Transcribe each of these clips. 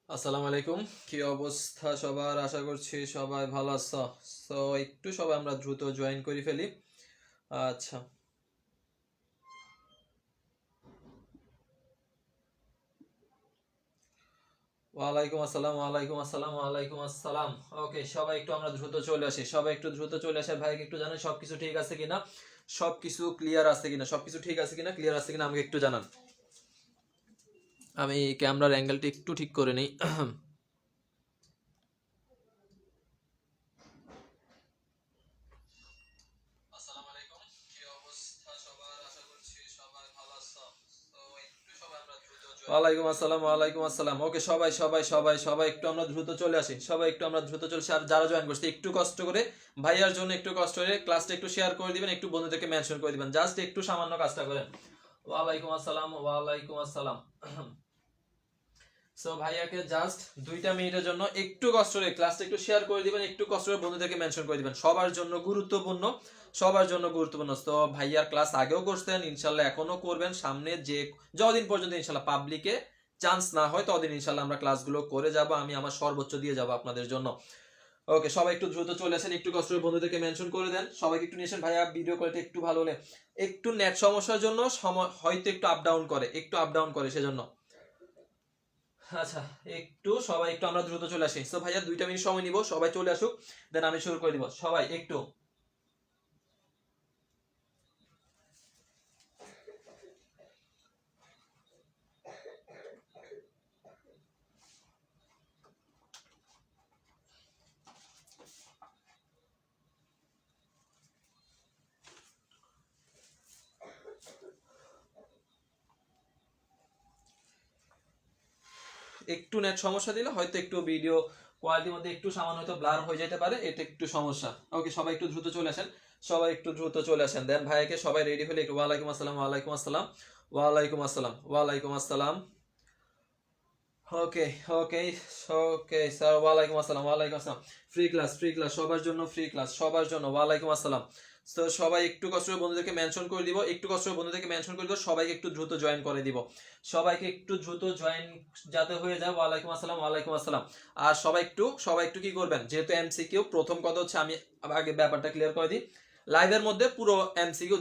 আসসালামু আলাইকুম, কি অবস্থা সবার? আশা করছি সবাই ভালো আছো। সো একটু সবাই আমরা দ্রুত জয়েন করে ফেলি। আচ্ছা, ওয়ালাইকুম আসসালাম, ওয়ালাইকুম আসসালাম, ওয়ালাইকুম আসসালাম। ওকে, সবাই একটু আমরা দ্রুত চলে আসি, সবাই একটু দ্রুত চলে আসে। ভাইকে একটু জানান সবকিছু ঠিক আছে কিনা, সবকিছু ক্লিয়ার আছে কিনা, সবকিছু ঠিক আছে কিনা, ক্লিয়ার আছে কিনা আমাকে একটু জানান। আমি ক্যামেরার অ্যাঙ্গেলটি একটু ঠিক করে নিই। আসসালামু আলাইকুম, কি অবস্থা সবার? আশা করছি সবাই ভালো আছো। তো একটু সবাই আমরা দ্রুত ওয়ালাইকুম আসসালাম, ওয়ালাইকুম আসসালাম। ওকে, সবাই সবাই সবাই সবাই একটু আমরা দ্রুত চলে আসি, সবাই একটু আমরা দ্রুত চলে আসি। আর যারা জয়েন করছে একটু কষ্ট করে, ভাইয়ার জন্য একটু কষ্ট করে ক্লাসটা একটু শেয়ার করে দিবেন, একটু বন্ধুদেরকে মেনশন করে দিবেন, জাস্ট একটু সামান্য কাজটা করেন। ওয়ালাইকুম আসসালাম, ওয়ালাইকুম আসসালাম। সো ভাইয়াকে জাস্ট 2 মিনিটের জন্য একটু কষ্ট করে ক্লাসটা একটু শেয়ার করে দিবেন, একটু কষ্ট করে বন্ধুদেরকে মেনশন করে দিবেন, সবার জন্য গুরুত্বপূর্ণ, সবার জন্য গুরুত্বপূর্ণ। তো ভাইয়ার ক্লাস আগেও করতেন, ইনশাল্লাহ এখনো করবেন, সামনে যে যতদিন পর্যন্ত ইনশাল্লাহ পাবলিকে চান্স না হয় ততদিন ইনশাল্লাহ আমরা ক্লাসগুলো করে যাব, আমি আমার সর্বোচ্চ দিয়ে যাব আপনাদের জন্য। ওকে, সবাই একটু দ্রুত চলে আসেন, একটু কষ্ট করে বন্ধুদেরকে মেনশন করে দেন, সবাইকে একটু নিয়েছেন। ভাইয়া ভিডিও কোয়ালিটি একটু ভালো হলে, একটু নেট সমস্যার জন্য হয়তো একটু আপ ডাউন করে, একটু আপ ডাউন করে সেজন্য। আচ্ছা, একটু সবাই একটু আমরা দ্রুত চলে আসি। সো ভাইয়া 2 মিনিট সময় নিব, সবাই চলে আসুক, দেন আমি শুরু করে দিব। সবাই একটু একটু নেট সমস্যা দিলে হয়তো একটু ভিডিও কোয়ালিটির মধ্যে একটু সামান্য হয়তো ব্লার হয়ে যেতে পারে, এটা একটু সমস্যা। ওকে, সবাই একটু দ্রুত চলে আসেন, সবাই একটু দ্রুত চলে আসেন, দেন ভাইয়াকে সবাই রেডি হলে একটু ওয়ালাইকুম আসসালাম, ওয়ালাইকুম আসসালাম, ওয়ালাইকুম আসসালাম, ওয়ালাইকুম আসসালাম। ওকে, ওকে, ওকে স্যার, ওয়ালাইকুম আসসালাম, ওয়ালাইকুম আসসালাম। ফ্রি ক্লাস, ফ্রি ক্লাস সবার জন্য, ফ্রি ক্লাস সবার জন্য, ওয়ালাইকুম আসসালাম। তো সবাই একটু কষ্ট করে বন্ধুদেরকে মেনশন করে দিব, একটু কষ্ট করে বন্ধুদেরকে মেনশন করে দিব, সবাইকে একটু দ্রুত জয়েন করে দিব, সবাইকে একটু দ্রুত জয়েন যাতে হয়ে যায়। ওয়ালাইকুম আসসালাম, ওয়ালাইকুম আসসালাম। আর সবাই একটু কি করবেন, যেহেতু এমসিকিউ, প্রথম কথা হচ্ছে আমি আগে ব্যাপারটা ক্লিয়ার করে দিই। লাইভের মধ্যে পুরো এমসিকিউ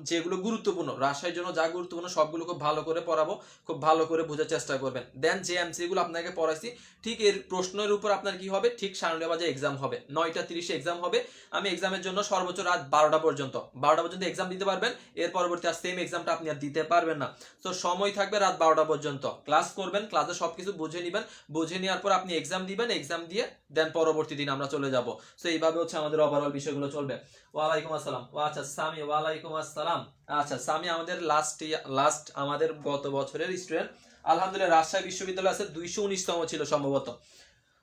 যেগুলো গুরুত্বপূর্ণ, রাজশাহীর জন্য যা গুরুত্বপূর্ণ সবগুলো খুব ভালো করে পড়াবো, খুব ভালো করে বোঝার চেষ্টা করবেন। দেন যে এমসিকিউ গুলো আপনাকে পড়াইছি, ঠিক এর প্রশ্নের উপর আপনার কি হবে, ঠিক 9:30 এক্সাম হবে, 9:30 এক্সাম হবে। আমি এক্সামের জন্য সর্বোচ্চ রাত 12টা পর্যন্ত এক্সাম দিতে পারবেন। এর পরবর্তী আর সেম এক্সামটা আপনি আর দিতে পারবেন না। তো সময় থাকবে রাত 12টা পর্যন্ত, ক্লাস করবেন, ক্লাসে সবকিছু বুঝে নিবেন, বুঝে নেওয়ার পর আপনি এক্সাম দিবেন, এক্সাম দিয়ে দেন পরবর্তী দিন আমরা চলে যাব। তো এইভাবে হচ্ছে আমাদের ওভারঅল বিষয়গুলো চলবে। ওয়ালাইকুম আসসালাম। ও আচ্ছা সামি, ওয়ালাইকুম আসসালাম। আচ্ছা সামি আমাদের লাস্ট আমাদের গত বছরের স্টুডেন্ট, আলহামদুলিল্লাহ রাজশাহী বিশ্ববিদ্যালয় আছে, 219তম ছিল সম্ভবত।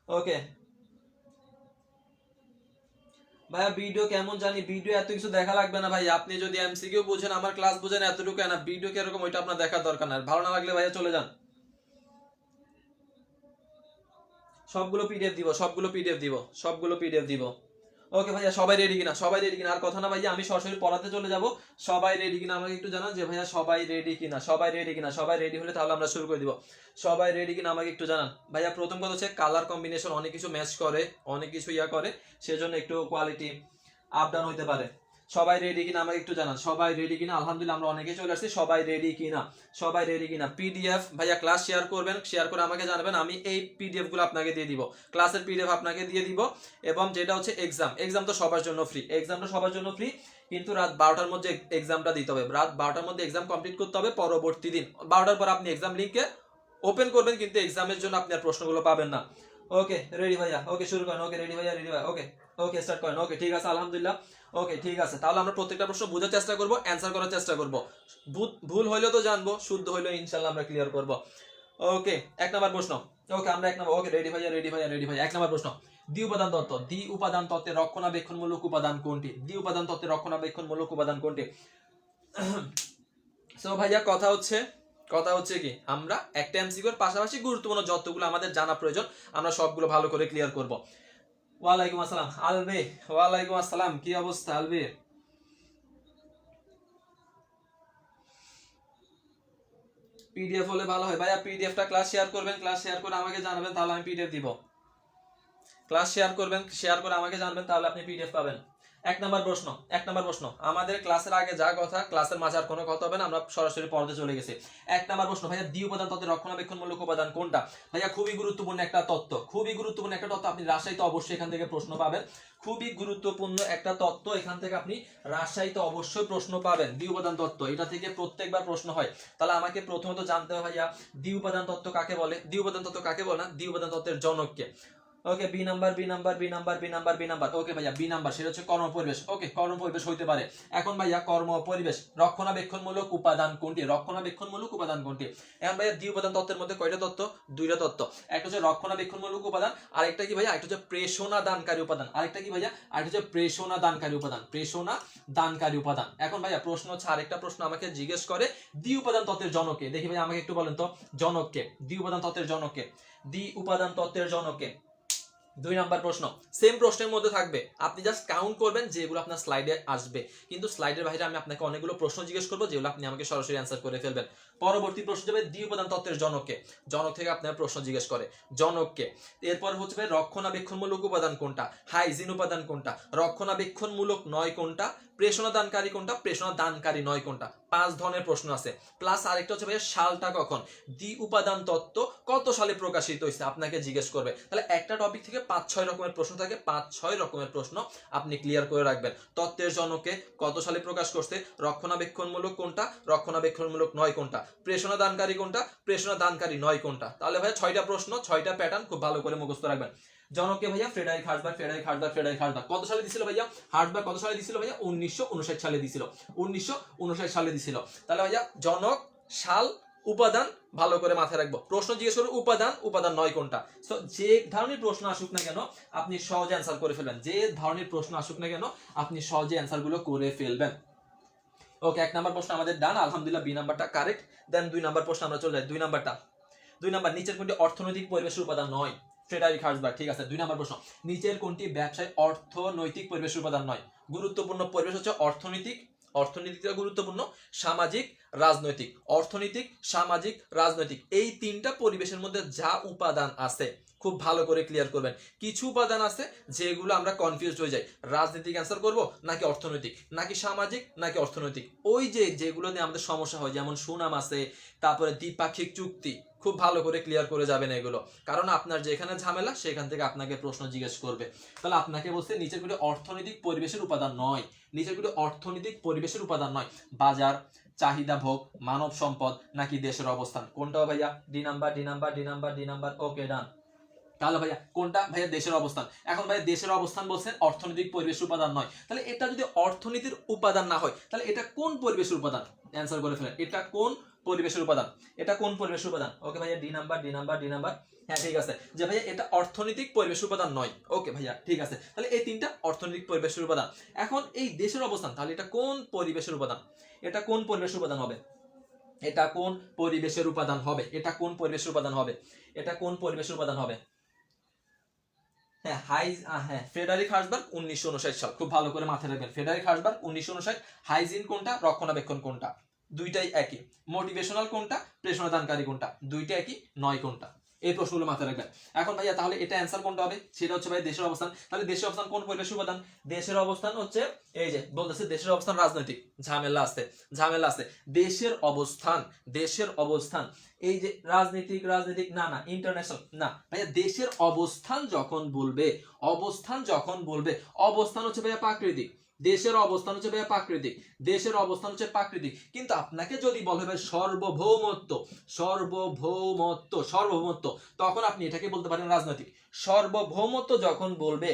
ওকে ভাইয়া, ভিডিও কেমন জানি, ভিডিও এত কিছু দেখা লাগবে না ভাই, আপনি যদি এমসিকিউ বুঝেন, আমার ক্লাস বুঝেন, এতটুকু না, ভিডিও কিরকম ওইটা আপনার দেখার দরকার না, ভালো না লাগলে ভাইয়া চলে যান। সবগুলো পিডিএফ দিব, সবগুলো পিডিএফ দিব, সবগুলো পিডিএফ দিব। ওকে ভাইয়া, সবাই রেডি কিনা, সবাই রেডি কিনা, আর কথা না ভাইয়া, আমি সরাসরি পড়াতে চলে যাব। সবাই রেডি কিনা আমাকে একটু জানান যে ভাইয়া সবাই রেডি কিনা, সবাই রেডি কিনা, সবাই রেডি হলে তাহলে আমরা শুরু করে দিব। সবাই রেডি কিনা আমাকে একটু জানান। ভাইয়া প্রথম কথা হচ্ছে কালার কম্বিনেশন অনেক কিছু ম্যাচ করে, অনেক কিছু ইয়া করে, সেজন্য একটু কোয়ালিটি আপ ডাউন হইতে পারে। সবাই রেডি কিনা আমাকে একটু জানান, সবাই রেডি কিনা? আলহামদুলিল্লাহ আমরা অনেকেই চলে আসছি, সবাই রেডি কিনা, সবাই রেডি কিনা? পিডিএফ ভাইয়া ক্লাস শেয়ার করবেন, শেয়ার করে আমাকে জানাবেন, আমি এই পিডিএফ গুলো আপনাকে দিয়ে দিব, ক্লাসের পিডিএফ আপনাকে দিয়ে দিব। এবং যেটা হচ্ছে এক্সাম তো সবার জন্য ফ্রি, এক্সামটা সবার জন্য ফ্রি, কিন্তু রাত 12টার মধ্যে এক্সামটা দিতে হবে, রাত 12টার মধ্যে এক্সাম কমপ্লিট করতে হবে। পরবর্তী দিন 12টার পর আপনি এক্সাম লিংকে ওপেন করবেন, কিন্তু এক্সামের জন্য আপনি আর প্রশ্নগুলো পাবেন না। ওকে রেডি ভাইয়া, ওকে শুরু করেন। ওকে রেডি ভাইয়া, রেডি ভাই, ওকে ওকে স্টার্ট করেন। ওকে ঠিক আছে, আলহামদুলিল্লাহ। ওকে ঠিক আছে, তাহলে আমরা প্রত্যেকটা প্রশ্ন বোঝার চেষ্টা করব, অ্যান্সার করার চেষ্টা করব। ভুল হইলেও তো জানবো, শুদ্ধ হইলেও ইনশাল্লাহ আমরা ক্লিয়ার করব। ওকে 1 নাম্বার প্রশ্ন। ওকে আমরা 1 নাম্বার, ওকে রেডি ভাইয়া, রেডি ভাইয়া, রেডি ভাইয়া। 1 নাম্বার প্রশ্ন, দ্বি উপাদান তত্ত্ব, দ্বি উপাদান তত্ত্বের রক্ষণাবেক্ষণমূলক উপাদান কোনটি? দ্বি উপাদান তত্ত্বের রক্ষণাবেক্ষণমূলক উপাদান কোনটি? সো ভাইয়া কথা হচ্ছে কি, আমরা একটা এমসিকিউর পাশাপাশি গুরুত্বপূর্ণ যতগুলো আমাদের জানা প্রয়োজন আমরা সবগুলো ভালো করে ক্লিয়ার করব। ওয়ালাইকুম আসসালাম আলবে, ওয়ালাইকুম আসসালাম, কি অবস্থা আলবে? পিডিএফ হলে ভালো হয় ভাইয়া, পিডিএফটা ক্লাস শেয়ার করবেন, ক্লাস শেয়ার করে আমাকে জানাবেন, তাহলে আমি পিডিএফ দিব। ক্লাস শেয়ার করবেন, শেয়ার করে আমাকে জানাবেন, তাহলে আপনি পিডিএফ পাবেন। 1 নাম্বার প্রশ্ন, আমাদের ক্লাসের আগে যা কথা, ক্লাসের মাঝে আর কোনো কথা হবে না, আমরা সরাসরি পর্দে চলে গেছি। 1 নাম্বার প্রশ্ন, ভাইয়া দ্বি উপাদান তত্ত্বের রক্ষণাবেক্ষণমূলক উপাদান কোনটা? ভাইয়া খুবই গুরুত্বপূর্ণ একটা তত্ত্ব, খুবই গুরুত্বপূর্ণ একটা তত্ত্ব, আপনি রাজশাহীতে অবশ্যই এখান থেকে প্রশ্ন পাবেন। খুবই গুরুত্বপূর্ণ একটা তত্ত্ব, এখান থেকে আপনি রাজশাহীতে অবশ্যই প্রশ্ন পাবেন। দ্বি উপাদান তত্ত্ব, এটা থেকে প্রত্যেকবার প্রশ্ন হয়। তাহলে আমাকে প্রথমত জানতে হবে ভাইয়া দ্বি উপাদান তত্ত্ব কাকে বলে, দ্বি উপাদান তত্ত্ব কাকে বলে না, দ্বি উপাদান তত্ত্বের জনককে। Okay B number, B number, B number, B number, B number. Okay ভাইয়া বি নাম্বার, সেটা হচ্ছে কর্ম পরিবেশ। ওকে কর্ম পরিবেশ হইতে পারে। এখন ভাইয়া কর্ম পরিবেশ রক্ষণাবেক্ষণমূলক উপাদান কোনটি? রক্ষণাবেক্ষণমূলক উপাদান কোনটি? এখন ভাইয়া দ্বি উপাদান তত্ত্বের মধ্যে কয়টা তত্ত্ব? 2টা তত্ত্ব। একটা হচ্ছে রক্ষণাবেক্ষণমূলক উপাদান, আরেকটা কি ভাইয়া? একটা হচ্ছে প্রেষণা দানকারী উপাদান। আরেকটা কি ভাইয়া? আরেকটা হচ্ছে প্রেষণা দানকারী উপাদান, প্রেষণা দানকারী উপাদান। এখন ভাইয়া প্রশ্ন হচ্ছে, আরেকটা প্রশ্ন আমাকে জিজ্ঞেস করে দ্বি উপাদান তত্ত্বের জনককে। দেখি ভাইয়া আমাকে একটু বলেন তো, জনককে, দ্বি উপাদান তত্ত্বের জনককে, দ্বি উপাদান তত্ত্বের জনককে। 2 নাম্বার প্রশ্ন, সেম প্রশ্নের মধ্যে থাকবে, আপনি জাস্ট কাউন্ট করবেন যেগুলো আপনার স্লাইডে আসবে, কিন্তু স্লাইডের বাইরে আমি আপনাকে অনেকগুলো প্রশ্ন জিজ্ঞেস করবো, যেগুলো আপনি আমাকে সরাসরি অ্যান্সার করে ফেলবেন। পরবর্তী প্রশ্ন যাবে দ্বি উপাদান তত্ত্বের জনককে, জনক থেকে আপনার প্রশ্ন জিজ্ঞেস করে জনককে। এরপর হচ্ছে রক্ষণাবেক্ষণমূলক উপাদান কোনটা, হাইজিন উপাদান কোনটা, রক্ষণাবেক্ষণমূলক নয় কোনটা, প্রেষণা দানকারী কোনটা, প্রেষণা দানকারী নয় কোনটা। 5 ধরনের প্রশ্ন আছে, প্লাস আরেকটা হচ্ছে ভাইয়া সালটা কখন, দ্বি উপাদান তত্ত্ব কত সালে প্রকাশিত হয়েছে আপনাকে জিজ্ঞেস করবে। তাহলে একটা টপিক থেকে 5-6 রকমের প্রশ্ন থাকে, 5-6 রকমের প্রশ্ন আপনি ক্লিয়ার করে রাখবেন। তত্ত্বের জনকে কত সালে প্রকাশ করছে, রক্ষণাবেক্ষণমূলক কোনটা, রক্ষণাবেক্ষণমূলক নয় কোনটা, প্রেষণা দানকারী কোনটা, প্রেষণা দানকারী নয় কোনটা। তাহলে ভাইয়া 6টা প্রশ্ন, 6টা প্যাটার্ন খুব ভালো করে মুখস্থ রাখবেন। জনকে ভাইয়া ফ্রেডারিক হার্জবার্গ, ফ্রেডারিক হার্জবার্গ, ফ্রেডারিক হার্জবার্গ কত সালে দিছিল ভাইয়া? হার্জবার্গ কত সালে দিছিল ভাইয়া? 1959 সালে দিছিল, 1959 সালে দিছিল। তাহলে ভাইয়া জনক, সাল, উপাদান ভালো করে মাথায় রাখবো। প্রশ্ন জিজ্ঞেস করবো উপাদান, উপাদান নয় কোনটা। সো যে ধরনের প্রশ্ন আসুক না কেন আপনি সহজে অ্যান্সার করে ফেলবেন, যে ধরনের প্রশ্ন আসুক না কেন আপনি সহজে অ্যান্সার গুলো করে ফেলবেন। ওকে 1 নাম্বার প্রশ্ন আমাদের ডান, আলহামদুলিল্লাহ বি নাম্বারটা কারেক্ট। দেন 2 নাম্বার প্রশ্ন আমরা চলে যাই। 2 নাম্বারটা, 2 নাম্বার, নিচের কোনটি অর্থনৈতিক পরিবেশের উপাদান নয়? ফ্রেডারিক হার্জবার্গ, ঠিক আছে। 2 নাম্বার প্রশ্ন, নিচের কোনটি ব্যবসায় অর্থনৈতিক পরিবেশের উপাদান নয়? গুরুত্বপূর্ণ পরিবেশ হচ্ছে অর্থনৈতিক, অর্থনীতিটা গুরুত্বপূর্ণ, সামাজিক, রাজনৈতিক। অর্থনৈতিক, সামাজিক, রাজনৈতিক, এই 3টা পরিবেশের মধ্যে যা উপাদান আছে খুব ভালো করে ক্লিয়ার করবেন। কিছু উপাদান আছে যেগুলো আমরা কনফিউজড হয়ে যাই, রাজনৈতিক অ্যান্সার করব নাকি অর্থনৈতিক, নাকি সামাজিক, নাকি অর্থনৈতিক। ওই যেগুলো নিয়ে আমাদের সমস্যা হয়, যেমন সুনাম আছে, তারপরে দ্বিপাক্ষিক চুক্তি, খুব ভালো করে ক্লিয়ার করে যাবেন এগুলো, কারণ আপনার যেখানে ঝামেলা সেখান থেকে আপনাকে প্রশ্ন জিজ্ঞেস করবে। তাহলে আপনাকে বলছে নিচের গুলো অর্থনৈতিক পরিবেশের উপাদান নয়, নিচের গুলো অর্থনৈতিক পরিবেশের উপাদান নয়। বাজার, চাহিদা ভোগ, মানব সম্পদ, নাকি দেশের অবস্থান। কোনটা ভাইয়া? D number, D number, D number, D number. Okay done. তাহলে ভাইয়া কোনটা? ভাইয়া দেশের অবস্থান। এখন ভাইয়া দেশের অবস্থান বলছেন অর্থনৈতিক পরিবেশের উপাদান নয়, তাহলে এটা যদি অর্থনীতির উপাদান না হয় তাহলে এটা কোন পরিবেশের উপাদান? অ্যান্সার করে ফেলেন, এটা কোন পরিবেশের উপাদান, এটা কোন পরিবেশের উপাদান? ওকে ভাইয়া D number, D number, D number. হ্যাঁ ঠিক আছে, যে ভাইয়া এটা অর্থনৈতিক পরিবেশের উপাদান নয়। ওকে ভাইয়া ঠিক আছে, তাহলে এই 3টা অর্থনৈতিক পরিবেশের উপাদান। এখন এই দেশের অবস্থান, তাহলে এটা কোন পরিবেশের উপাদান? এটা কোন পরিবেশের উপাদান হবে? এটা কোন পরিবেশের উপাদান হবে? এটা কোন পরিবেশের উপাদান হবে? এটা কোন পরিবেশের উপাদান হবে? হ্যাঁ ফ্রেডারিক হার্জবার্গ 1959 সাল, খুব ভালো করে মাথায় রাখবেন। ফ্রেডারিক হার্জবার্গ 1959। হাইজিন কোনটা, রক্ষণাবেক্ষণ কোনটা? দুইটাই একই। মোটিভেশনাল কোনটা, প্রেরণাদানকারী কোনটা? দুইটা একই, নয় কোনটা? এই প্রশ্নগুলো মাথায় রাখবেন। এখন ভাইয়া তাহলে এটা অ্যান্সার কোনটা হবে? সেটা হচ্ছে ভাই দেশের অবস্থান। তাহলে দেশের অবস্থান কোন পরিবেশের উপাদান? দেশের অবস্থান হচ্ছে এই যে বলতেছে দেশের অবস্থান রাজনৈতিক, ঝামেলা আছে, ঝামেলা আছে। দেশের অবস্থান, দেশের অবস্থান এই যে রাজনীতিক, রাজনীতিক না না ইন্টারন্যাশনাল না ভাইয়া, দেশের অবস্থান যখন বলবে, অবস্থান যখন বলবে, অবস্থান হচ্ছে ভাইয়া প্রাকৃতিক, দেশের অবস্থান হচ্ছে ভাইয়া প্রাকৃতিক, দেশের অবস্থান হচ্ছে প্রাকৃতিক। কিন্তু আপনাকে যদি বলে ভাই সর্বভৌমত্ব, সর্বভৌমত্ব, সর্বভৌমত্ব, তখন আপনি এটাকে বলতে পারেন রাজনৈতিক। সার্বভৌমত্ব যখন বলবে,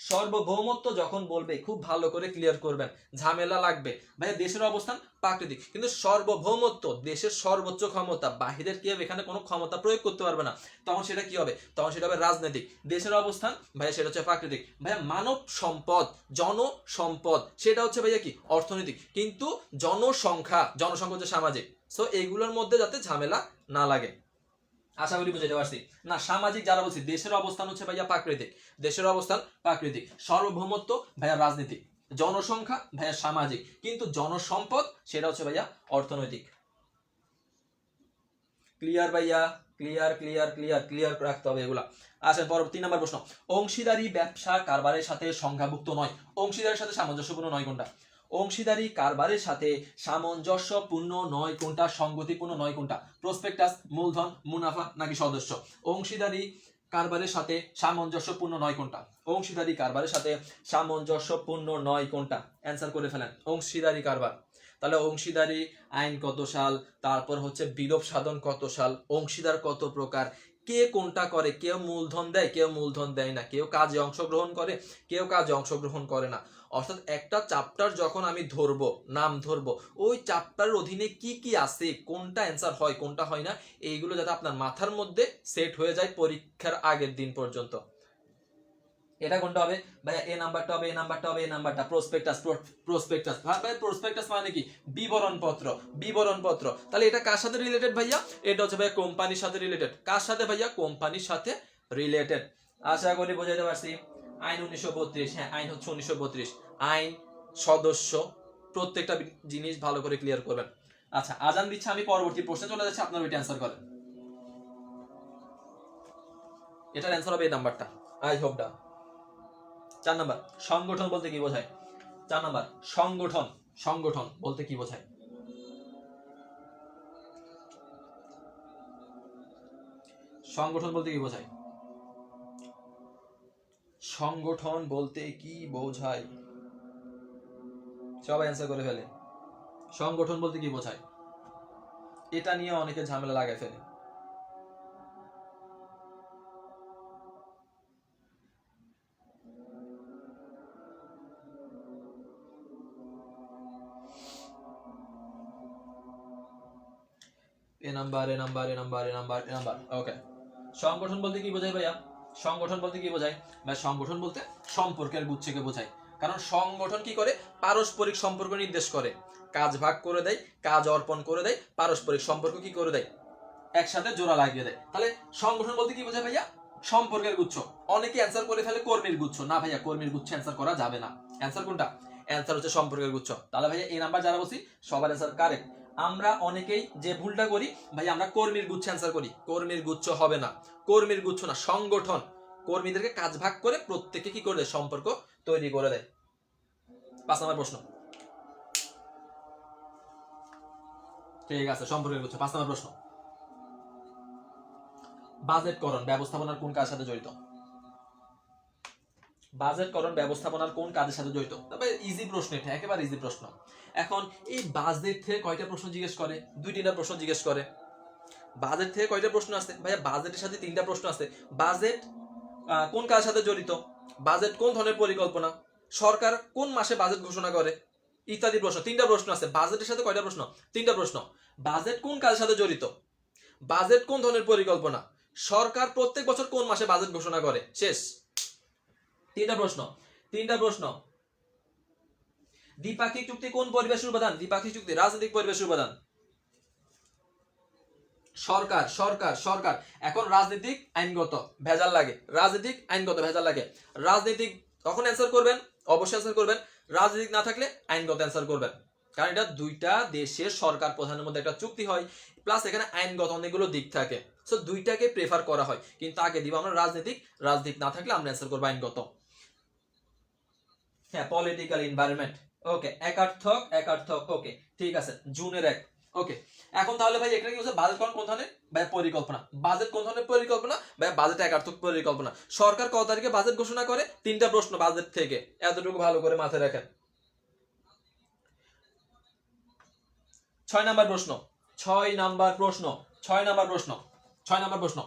সার্বভৌমত্ব যখন বলবে খুব ভালো করে ক্লিয়ার করবেন, ঝামেলা লাগবে ভাইয়া। দেশের অবস্থান প্রাকৃতিক, কিন্তু সার্বভৌমত্ব দেশের সর্বোচ্চ ক্ষমতা, বাহিরের কেউ এখানে কোনো ক্ষমতা প্রয়োগ করতে পারবে না, তখন সেটা কি হবে? তখন সেটা হবে রাজনৈতিক। দেশের অবস্থান ভাইয়া সেটা হচ্ছে প্রাকৃতিক। ভাইয়া মানব সম্পদ, জনসম্পদ সেটা হচ্ছে ভাইয়া কি? অর্থনৈতিক। কিন্তু জনসংখ্যা, জনসংখ্যা হচ্ছে সামাজিক। সো এইগুলোর মধ্যে যাতে ঝামেলা না লাগে, আশা করি বুঝাতে পারছি। না সামাজিক যারা বলছি, দেশের অবস্থান হচ্ছে ভাইয়া প্রাকৃতিক, দেশের অবস্থান প্রাকৃতিক, সার্বভৌমত্ব ভাইয়া রাজনীতিক, জনসংখ্যা ভাইয়া সামাজিক, কিন্তু জনসম্পদ সেটা হচ্ছে ভাইয়া অর্থনৈতিক। ক্লিয়ার ভাইয়া? ক্লিয়ার ক্লিয়ার ক্লিয়ার ক্লিয়ার রাখতে হবে এগুলা। আসেন পরবর্তী নাম্বার প্রশ্ন, অংশীদারি ব্যবসা কারবারের সাথে সংখ্যাভুক্ত নয়। অংশীদারের সাথে সামঞ্জস্যপূর্ণ নয় কোনটা? অংশীদারি কারবারের সাথে সামঞ্জস্যপূর্ণ নয় কোনটা? সংগতিপূর্ণ নয় কোনটা? প্রসপেক্টাস, মূলধন, মুনাফা নাকি সদস্য? অংশীদারি কারবারের সাথে সামঞ্জস্যপূর্ণ নয় কোনটা? অংশীদারি কারবারের সাথে সামঞ্জস্যপূর্ণ নয় কোনটা? অ্যান্সার করে ফেলেন। অংশীদারি কারবার। তাহলে অংশীদারি আইন কত সাল, তারপর হচ্ছে বিলোপ সাধন কত সাল, অংশীদার কত প্রকার, কে কোনটা করে, কেউ মূলধন দেয়, কেউ মূলধন দেয় না, কেউ কাজে অংশগ্রহণ করে, কেউ কাজে অংশগ্রহণ করে না। অর্থাৎ একটা চ্যাপ্টার যখন আমি ধরবো, নাম ধরবো, ওই চ্যাপ্টারের অধীনে কি কি আছে, কোনটা অ্যান্সার হয় কোনটা হয় না, এইগুলো যাতে আপনার মাথার মধ্যে সেট হয়ে যায় পরীক্ষার আগের দিন পর্যন্ত। এটা কোনটা হবে ভাইয়া? এ নাম্বারটা হবে, এ নাম্বারটা হবে, এ নাম্বারটা। প্রসপেক্টাস, প্রসপেক্টাস ভাই, প্রসপেক্টাস মানে কি? বিবরণ পত্র, বিবরণ পত্র। তাহলে এটা কার সাথে রিলেটেড ভাইয়া? এটা হচ্ছে ভাইয়া কোম্পানির সাথে রিলেটেড। কার সাথে ভাইয়া? কোম্পানির সাথে রিলেটেড। আশা করি বোঝাইতে পারছি। আইন 1932, হ্যাঁ আইন হচ্ছে 1932, আইন, সদস্য, প্রত্যেকটা জিনিস ভালো করে ক্লিয়ার করবেন। আচ্ছা আজান দিচ্ছে, আমি পরবর্তী প্রশ্নে চলে যাচ্ছি, আপনার ওইটা অ্যান্সার করেন। এটার অ্যান্সার হবে এই নাম্বারটা, আই হোপ ডা। 4 নাম্বার, সংগঠন বলতে কি বোঝায়? 4 নাম্বার, সংগঠন, সংগঠন বলতে কি বোঝায়? সংগঠন বলতে কি বোঝায়? সংগঠন বলতে কি বোঝায়? সবাই অ্যান্সার করে ফেলে। সংগঠন বলতে কি বোঝায়? এটা নিয়ে অনেকে ঝামেলা লাগায় ফেলে। এ নাম্বার, এ নাম্বার, এ নাম্বার, এ নাম্বার, এ নাম্বার। ওকে, সংগঠন বলতে কি বোঝায় ভাইয়া? সংগঠন বলতে কি বোঝায় ভাই? সংগঠন বলতে সম্পর্কের গুচ্ছকে বোঝায়। কারণ সংগঠন কি করে? পারস্পরিক সম্পর্ক নির্দেশ করে, কাজ ভাগ করে দেয়, কাজ অর্পণ করে দেয়, পারস্পরিক সম্পর্ক কি করে দেয়? একসাথে জোড়া লাগিয়ে দেয়। তাহলে সংগঠন বলতে কি বোঝায় ভাইয়া? সম্পর্কের গুচ্ছ। অনেকে অ্যান্সার করে ফেলে কর্মীর গুচ্ছ। না ভাইয়া, কর্মীর গুচ্ছ অ্যান্সার করা যাবে না। অ্যান্সার কোনটা? অ্যান্সার হচ্ছে সম্পর্কের গুচ্ছ। তাহলে ভাইয়া এই নাম্বার যারা বলছি সবার অ্যান্সার কারেক্ট। আমরা অনেকেই যে ভুলটা করি ভাই, আমরা কর্মীর গুচ্ছ অ্যান্সার করি। কর্মীর গুচ্ছ হবে না, কর্মীর গুচ্ছ না, সংগঠন। কর্মীদেরকে কাজ ভাগ করে প্রত্যেকে কি করে দেয়? সম্পর্ক তৈরি করে দেয়। 5 নম্বর প্রশ্ন। ঠিক আছে, সম্পর্কের গুচ্ছ। 5 নম্বর প্রশ্ন, বাজেটকরণ ব্যবস্থাপনার কোন কাজের সাথে জড়িত? বাজেটকরণ ব্যবস্থাপনার কোন কাজের সাথে জড়িত? তবে ইজি প্রশ্ন, এটা একেবারে ইজি প্রশ্ন। এখন এই বাজেট থেকে কয়টা প্রশ্ন জিজ্ঞেস করে? 2-3টা প্রশ্ন জিজ্ঞেস করে। বাজেট থেকে কয়টা প্রশ্ন আছে ভাইয়া? বাজেটের সাথে 3টা প্রশ্ন আছে। বাজেট কোন কাজের সাথে জড়িত? বাজেট কোন ধরনের পরিকল্পনা? সরকার কোন মাসে বাজেট ঘোষণা করে? ইত্যাদি প্রশ্ন। 3টা প্রশ্ন আছে। বাজেটের সাথে কয়টা প্রশ্ন? 3টা প্রশ্ন। বাজেট কোন কাজের সাথে জড়িত? বাজেট কোন ধরনের পরিকল্পনা? সরকার প্রত্যেক বছর কোন মাসে বাজেট ঘোষণা করে? শেষ। 3টা প্রশ্ন, 3টা প্রশ্ন। দ্বিপাক্ষিক চুক্তি কোন পরিবেশের উপাদান? দ্বিপাক্ষিক চুক্তি রাজনৈতিক পরিবেশের উপাদান। সরকার, সরকার, সরকার। এখন রাজনৈতিক আইনগত ভেজাল লাগে, রাজনৈতিক আইনগত ভেজাল লাগে। রাজনৈতিক তখন অ্যান্সার করবেন, অবশ্যই অ্যান্সার করবেন। রাজনৈতিক না থাকলে আইনগত অ্যান্সার করবেন। কারণ এটা দুইটা দেশের সরকার প্রধানের মধ্যে একটা চুক্তি হয়, প্লাস এখানে আইনগত অনেকগুলো দিক থাকে, সো দুইটাকে প্রেফার করা হয়। কিন্তু আগে দিব আমরা রাজনৈতিক, রাজনীতি না থাকলে আমরা অ্যান্সার করবো আইনগত। হ্যাঁ, পলিটিক্যাল এনভায়রনমেন্ট। ওকে, একার্থক, একার্থক। ওকে, ঠিক আছে, জুনের 1। ওকে, এখন তাহলে ভাই এখানে কি হচ্ছে, বাজেট কোন ধরনের ভাই, পরিকল্পনা। বাজেট কোন ধরনের পরিকল্পনা ভাই, বাজেট একার্থক পরিকল্পনা। সরকার কত তারিখে বাজেট ঘোষণা করে? 3টা প্রশ্ন বাজেট থেকে, এতটুকু ভালো করে মাথায় রাখেন। 6 নাম্বার প্রশ্ন, 6 নাম্বার প্রশ্ন, 6 নাম্বার প্রশ্ন, 6 নাম্বার প্রশ্ন।